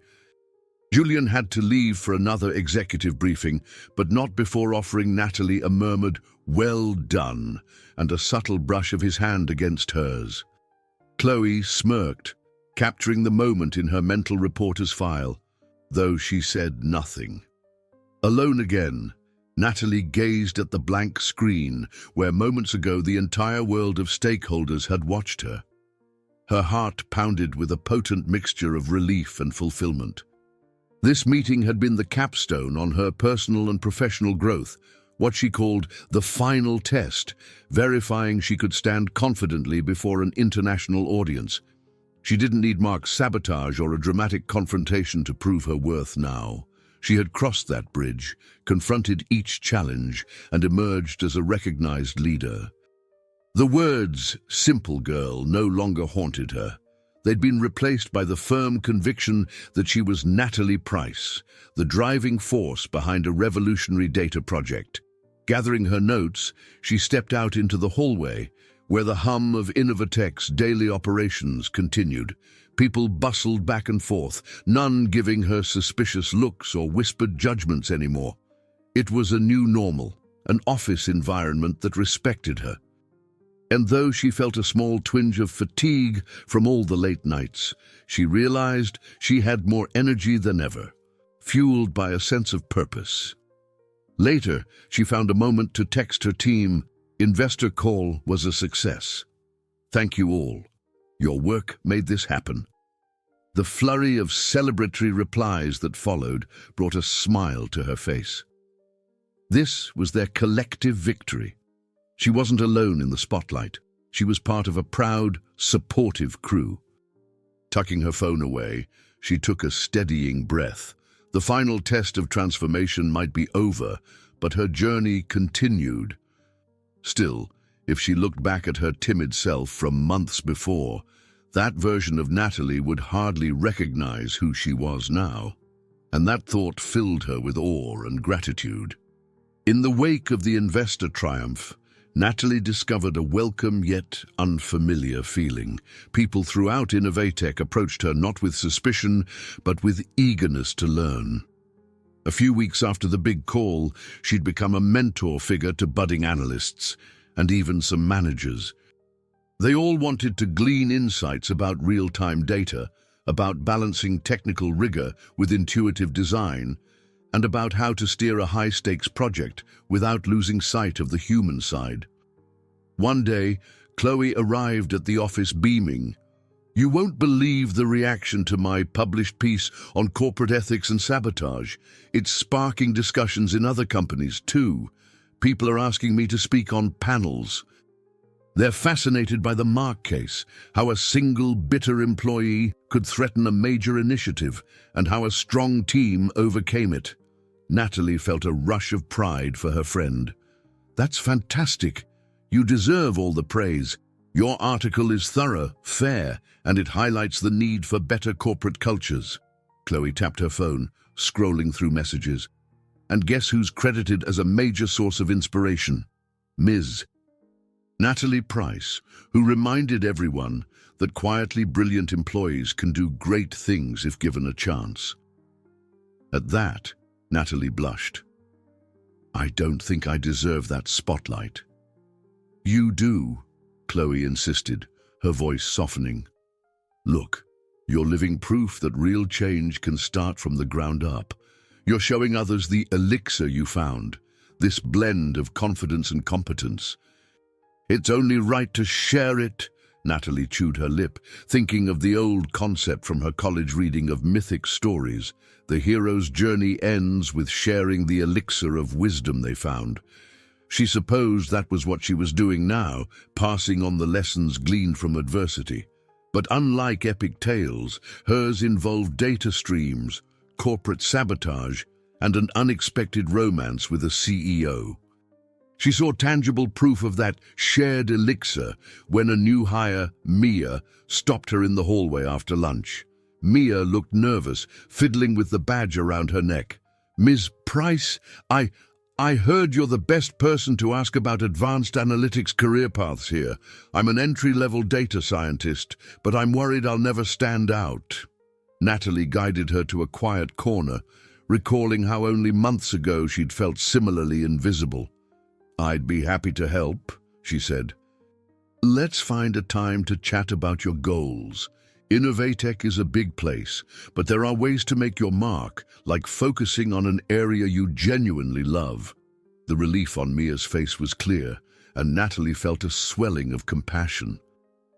Julian had to leave for another executive briefing, but not before offering Natalie a murmured, "Well done," and a subtle brush of his hand against hers. Khloe smirked, capturing the moment in her mental reporter's file, though she said nothing. Alone again, Natalie gazed at the blank screen where moments ago the entire world of stakeholders had watched her. Her heart pounded with a potent mixture of relief and fulfillment. This meeting had been the capstone on her personal and professional growth, what she called the final test, verifying she could stand confidently before an international audience. She didn't need Mark's sabotage or a dramatic confrontation to prove her worth now. She had crossed that bridge, confronted each challenge, and emerged as a recognized leader. The words, "simple girl," no longer haunted her. They'd been replaced by the firm conviction that she was Natalie Price, the driving force behind a revolutionary data project. Gathering her notes, she stepped out into the hallway, where the hum of Innovatech's daily operations continued. People bustled back and forth, none giving her suspicious looks or whispered judgments anymore. It was a new normal, an office environment that respected her. And though she felt a small twinge of fatigue from all the late nights, she realized she had more energy than ever, fueled by a sense of purpose. Later, she found a moment to text her team, "Investor call was a success. Thank you all. Your work made this happen." The flurry of celebratory replies that followed brought a smile to her face. This was their collective victory. She wasn't alone in the spotlight. She was part of a proud, supportive crew. Tucking her phone away, she took a steadying breath. The final test of transformation might be over, but her journey continued. Still, if she looked back at her timid self from months before, that version of Natalie would hardly recognize who she was now. And that thought filled her with awe and gratitude. In the wake of the investor triumph, Natalie discovered a welcome yet unfamiliar feeling. People throughout Innovatech approached her not with suspicion, but with eagerness to learn. A few weeks after the big call, she'd become a mentor figure to budding analysts, and even some managers. They all wanted to glean insights about real-time data, about balancing technical rigor with intuitive design, and about how to steer a high-stakes project without losing sight of the human side. One day, Khloe arrived at the office beaming. "You won't believe the reaction to my published piece on corporate ethics and sabotage. It's sparking discussions in other companies, too. People are asking me to speak on panels. They're fascinated by the Mark case, how a single bitter employee could threaten a major initiative, and how a strong team overcame it." Natalie felt a rush of pride for her friend. "That's fantastic. You deserve all the praise. Your article is thorough, fair, and it highlights the need for better corporate cultures." Khloe tapped her phone, scrolling through messages. And guess who's credited as a major source of inspiration? Ms. Natalie Price, who reminded everyone that quietly brilliant employees can do great things if given a chance. At that, Natalie blushed. "I don't think I deserve that spotlight." "You do," Khloe insisted, her voice softening. "Look, you're living proof that real change can start from the ground up. You're showing others the elixir you found, this blend of confidence and competence. It's only right to share it." Natalie chewed her lip, thinking of the old concept from her college reading of mythic stories. The hero's journey ends with sharing the elixir of wisdom they found. She supposed that was what she was doing now, passing on the lessons gleaned from adversity. But unlike epic tales, hers involved data streams, corporate sabotage, and an unexpected romance with a CEO. She saw tangible proof of that shared elixir when a new hire, Mia, stopped her in the hallway after lunch. Mia looked nervous, fiddling with the badge around her neck. "Ms. Price, I heard you're the best person to ask about advanced analytics career paths here. I'm an entry-level data scientist, but I'm worried I'll never stand out." Natalie guided her to a quiet corner, recalling how only months ago she'd felt similarly invisible. "I'd be happy to help," she said. "Let's find a time to chat about your goals. Innovatech is a big place, but there are ways to make your mark, like focusing on an area you genuinely love." The relief on Mia's face was clear, and Natalie felt a swelling of compassion.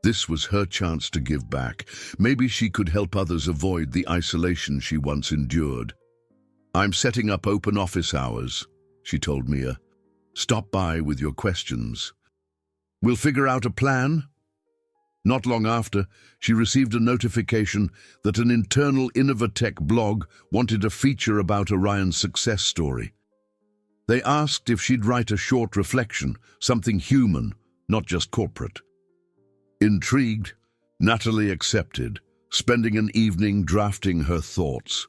This was her chance to give back. Maybe she could help others avoid the isolation she once endured. "I'm setting up open office hours," she told Mia. "Stop by with your questions. We'll figure out a plan." Not long after, she received a notification that an internal Innovatech blog wanted a feature about Orion's success story. They asked if she'd write a short reflection, something human, not just corporate. Intrigued, Natalie accepted, spending an evening drafting her thoughts.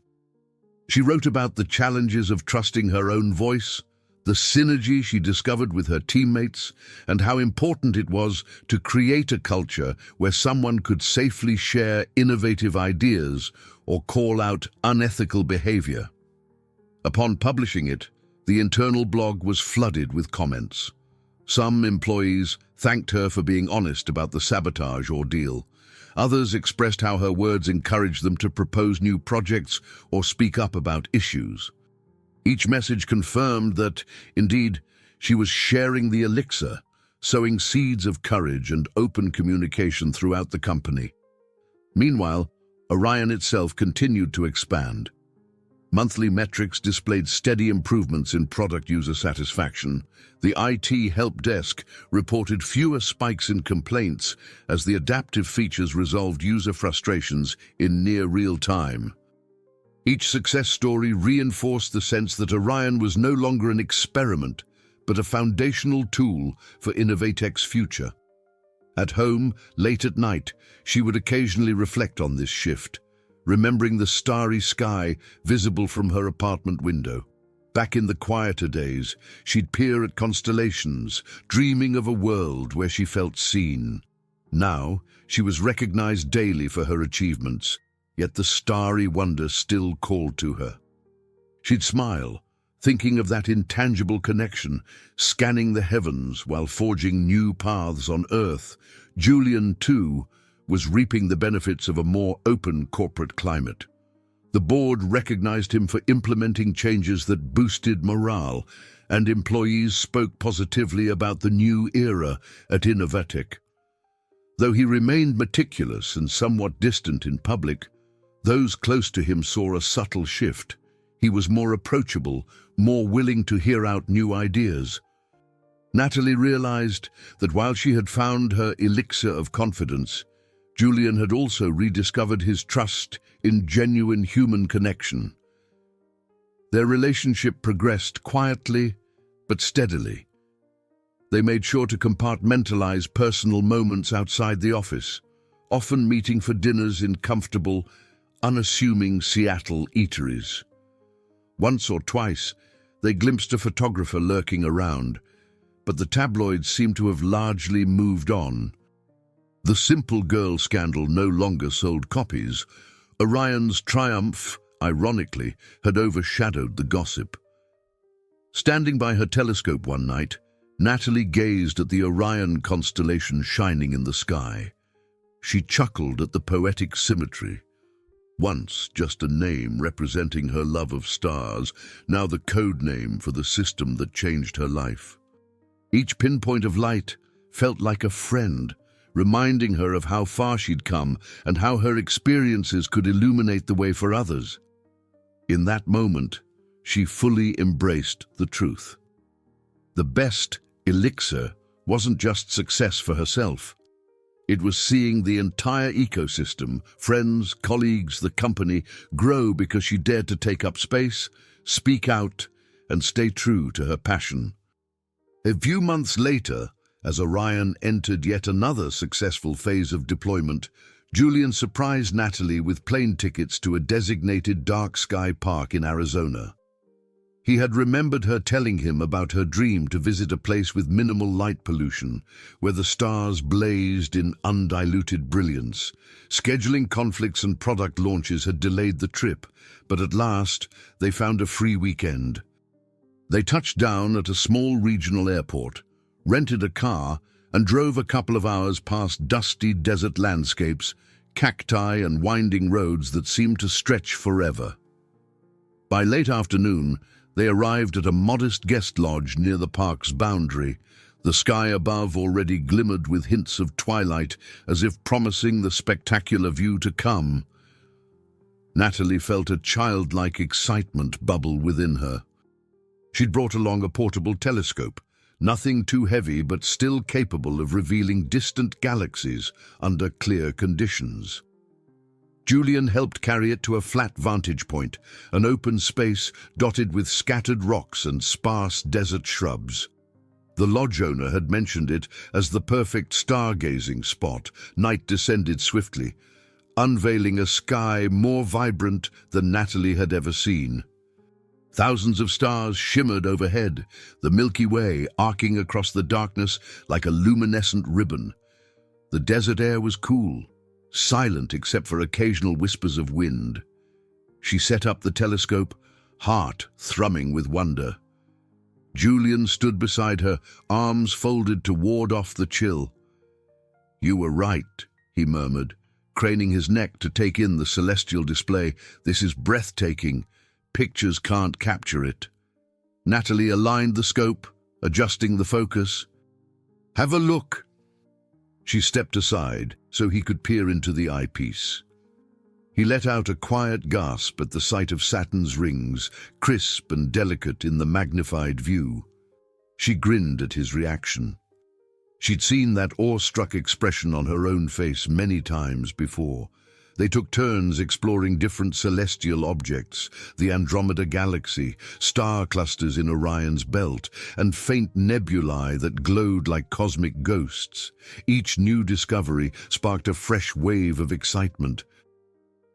She wrote about the challenges of trusting her own voice, the synergy she discovered with her teammates, and how important it was to create a culture where someone could safely share innovative ideas or call out unethical behavior. Upon publishing it, the internal blog was flooded with comments. Some employees thanked her for being honest about the sabotage ordeal. Others expressed how her words encouraged them to propose new projects or speak up about issues. Each message confirmed that, indeed, she was sharing the elixir, sowing seeds of courage and open communication throughout the company. Meanwhile, Orion itself continued to expand. Monthly metrics displayed steady improvements in product user satisfaction. The IT help desk reported fewer spikes in complaints as the adaptive features resolved user frustrations in near real time. Each success story reinforced the sense that Orion was no longer an experiment, but a foundational tool for Innovatech's future. At home, late at night, she would occasionally reflect on this shift, remembering the starry sky visible from her apartment window. Back in the quieter days, she'd peer at constellations, dreaming of a world where she felt seen. Now, she was recognized daily for her achievements, yet the starry wonder still called to her. She'd smile, thinking of that intangible connection, scanning the heavens while forging new paths on Earth. Julian, too, was reaping the benefits of a more open corporate climate. The board recognized him for implementing changes that boosted morale, and employees spoke positively about the new era at Innovatech. Though he remained meticulous and somewhat distant in public, those close to him saw a subtle shift. He was more approachable, more willing to hear out new ideas. Natalie realized that while she had found her elixir of confidence, Julian had also rediscovered his trust in genuine human connection. Their relationship progressed quietly but steadily. They made sure to compartmentalize personal moments outside the office, often meeting for dinners in comfortable, unassuming Seattle eateries. Once or twice, they glimpsed a photographer lurking around, but the tabloids seemed to have largely moved on. The Simple Girl scandal no longer sold copies. Orion's triumph, ironically, had overshadowed the gossip. Standing by her telescope one night, Natalie gazed at the Orion constellation shining in the sky. She chuckled at the poetic symmetry. Once just a name representing her love of stars, now the code name for the system that changed her life. Each pinpoint of light felt like a friend, reminding her of how far she'd come and how her experiences could illuminate the way for others. In that moment, she fully embraced the truth. The best elixir wasn't just success for herself. It was seeing the entire ecosystem, friends, colleagues, the company, grow because she dared to take up space, speak out, and stay true to her passion. A few months later, as Orion entered yet another successful phase of deployment, Julian surprised Natalie with plane tickets to a designated dark sky park in Arizona. He had remembered her telling him about her dream to visit a place with minimal light pollution, where the stars blazed in undiluted brilliance. Scheduling conflicts and product launches had delayed the trip, but at last they found a free weekend. They touched down at a small regional airport, rented a car, and drove a couple of hours past dusty desert landscapes, cacti and winding roads that seemed to stretch forever. By late afternoon, they arrived at a modest guest lodge near the park's boundary. The sky above already glimmered with hints of twilight, as if promising the spectacular view to come. Natalie felt a childlike excitement bubble within her. She'd brought along a portable telescope, nothing too heavy but still capable of revealing distant galaxies under clear conditions. Julian helped carry it to a flat vantage point, an open space dotted with scattered rocks and sparse desert shrubs. The lodge owner had mentioned it as the perfect stargazing spot. Night descended swiftly, unveiling a sky more vibrant than Natalie had ever seen. Thousands of stars shimmered overhead, the Milky Way arcing across the darkness like a luminescent ribbon. The desert air was cool, silent except for occasional whispers of wind. She set up the telescope, heart thrumming with wonder. Julian stood beside her, arms folded to ward off the chill. "You were right," he murmured, craning his neck to take in the celestial display. "This is breathtaking. Pictures can't capture it." Natalie aligned the scope, adjusting the focus. "Have a look." She stepped aside so he could peer into the eyepiece. He let out a quiet gasp at the sight of Saturn's rings, crisp and delicate in the magnified view. She grinned at his reaction. She'd seen that awestruck expression on her own face many times before. They took turns exploring different celestial objects, the Andromeda Galaxy, star clusters in Orion's belt, and faint nebulae that glowed like cosmic ghosts. Each new discovery sparked a fresh wave of excitement.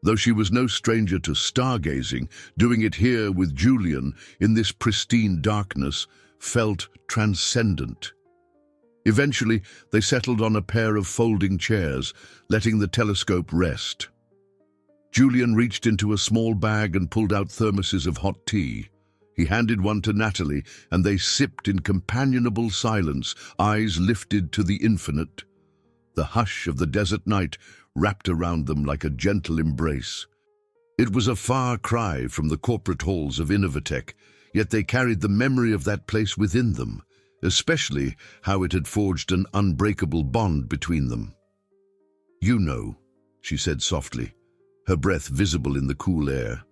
Though she was no stranger to stargazing, doing it here with Julian, in this pristine darkness, felt transcendent. Eventually, they settled on a pair of folding chairs, letting the telescope rest. Julian reached into a small bag and pulled out thermoses of hot tea. He handed one to Natalie, and they sipped in companionable silence, eyes lifted to the infinite. The hush of the desert night wrapped around them like a gentle embrace. It was a far cry from the corporate halls of Innovatech, yet they carried the memory of that place within them, especially how it had forged an unbreakable bond between them. "You know," she said softly, her breath visible in the cool air.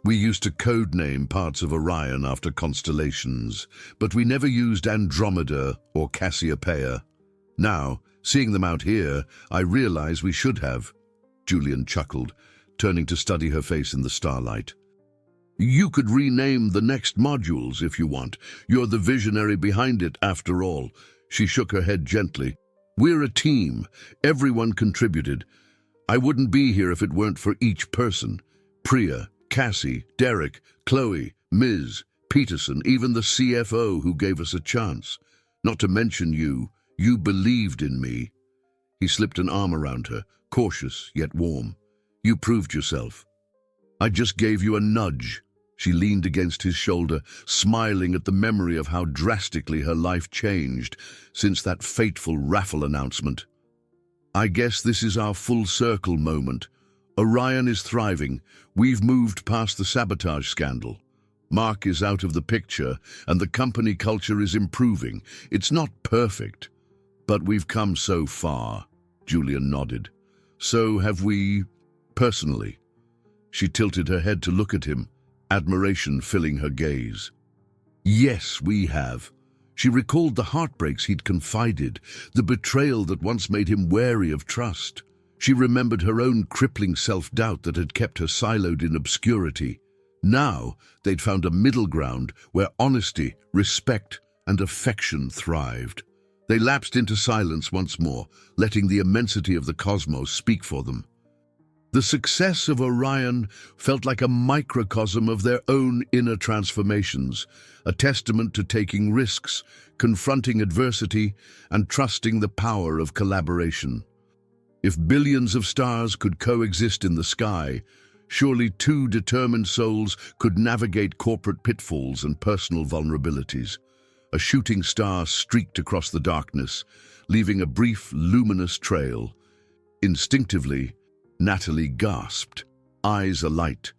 "We used to codename parts of Orion after constellations, but we never used Andromeda or Cassiopeia. Now, seeing them out here, I realize we should have." Julian chuckled, turning to study her face in the starlight. "You could rename the next modules if you want. You're the visionary behind it, after all." She shook her head gently. "We're a team. Everyone contributed. I wouldn't be here if it weren't for each person. Priya, Cassie, Derek, Khloe, Ms., Peterson, even the CFO who gave us a chance. Not to mention you. You believed in me." He slipped an arm around her, cautious yet warm. "You proved yourself. I just gave you a nudge." She leaned against his shoulder, smiling at the memory of how drastically her life changed since that fateful raffle announcement. "I guess this is our full circle moment. Orion is thriving. We've moved past the sabotage scandal. Mark is out of the picture, and the company culture is improving. It's not perfect, but we've come so far." Julian nodded. "So have we, personally." She tilted her head to look at him, admiration filling her gaze. "Yes, we have." She recalled the heartbreaks he'd confided, the betrayal that once made him wary of trust. She remembered her own crippling self-doubt that had kept her siloed in obscurity. Now they'd found a middle ground where honesty, respect, and affection thrived. They lapsed into silence once more, letting the immensity of the cosmos speak for them. The success of Orion felt like a microcosm of their own inner transformations, a testament to taking risks, confronting adversity, and trusting the power of collaboration. If billions of stars could coexist in the sky, surely two determined souls could navigate corporate pitfalls and personal vulnerabilities. A shooting star streaked across the darkness, leaving a brief, luminous trail. Instinctively, Natalie gasped, eyes alight.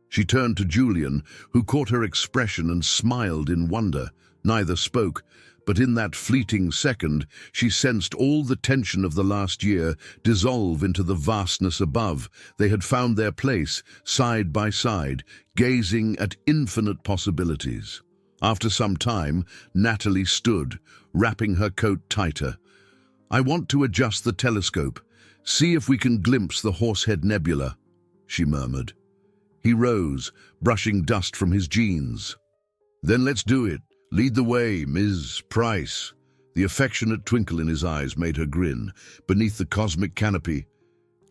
She turned to Julian, who caught her expression and smiled in wonder. Neither spoke, but in that fleeting second, she sensed all the tension of the last year dissolve into the vastness above. They had found their place, side by side, gazing at infinite possibilities. After some time, Natalie stood, wrapping her coat tighter. "I want to adjust the telescope. See if we can glimpse the Horsehead Nebula," she murmured. He rose, brushing dust from his jeans. "Then let's do it. Lead the way, Ms. Price." The affectionate twinkle in his eyes made her grin. Beneath the cosmic canopy,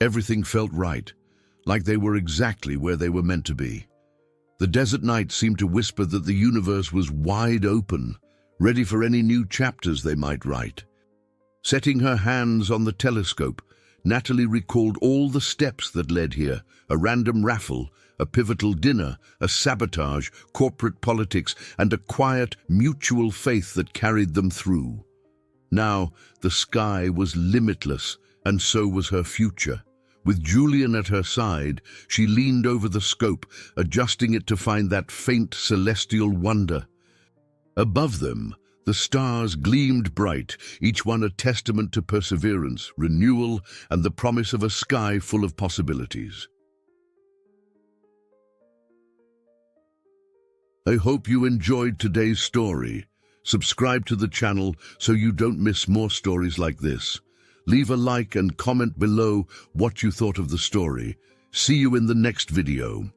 everything felt right, like they were exactly where they were meant to be. The desert night seemed to whisper that the universe was wide open, ready for any new chapters they might write. Setting her hands on the telescope, Natalie recalled all the steps that led here: a random raffle, a pivotal dinner, a sabotage, corporate politics, and a quiet, mutual faith that carried them through. Now, the sky was limitless, and so was her future. With Julian at her side, she leaned over the scope, adjusting it to find that faint celestial wonder. Above them, the stars gleamed bright, each one a testament to perseverance, renewal, and the promise of a sky full of possibilities. I hope you enjoyed today's story. Subscribe to the channel so you don't miss more stories like this. Leave a like and comment below what you thought of the story. See you in the next video.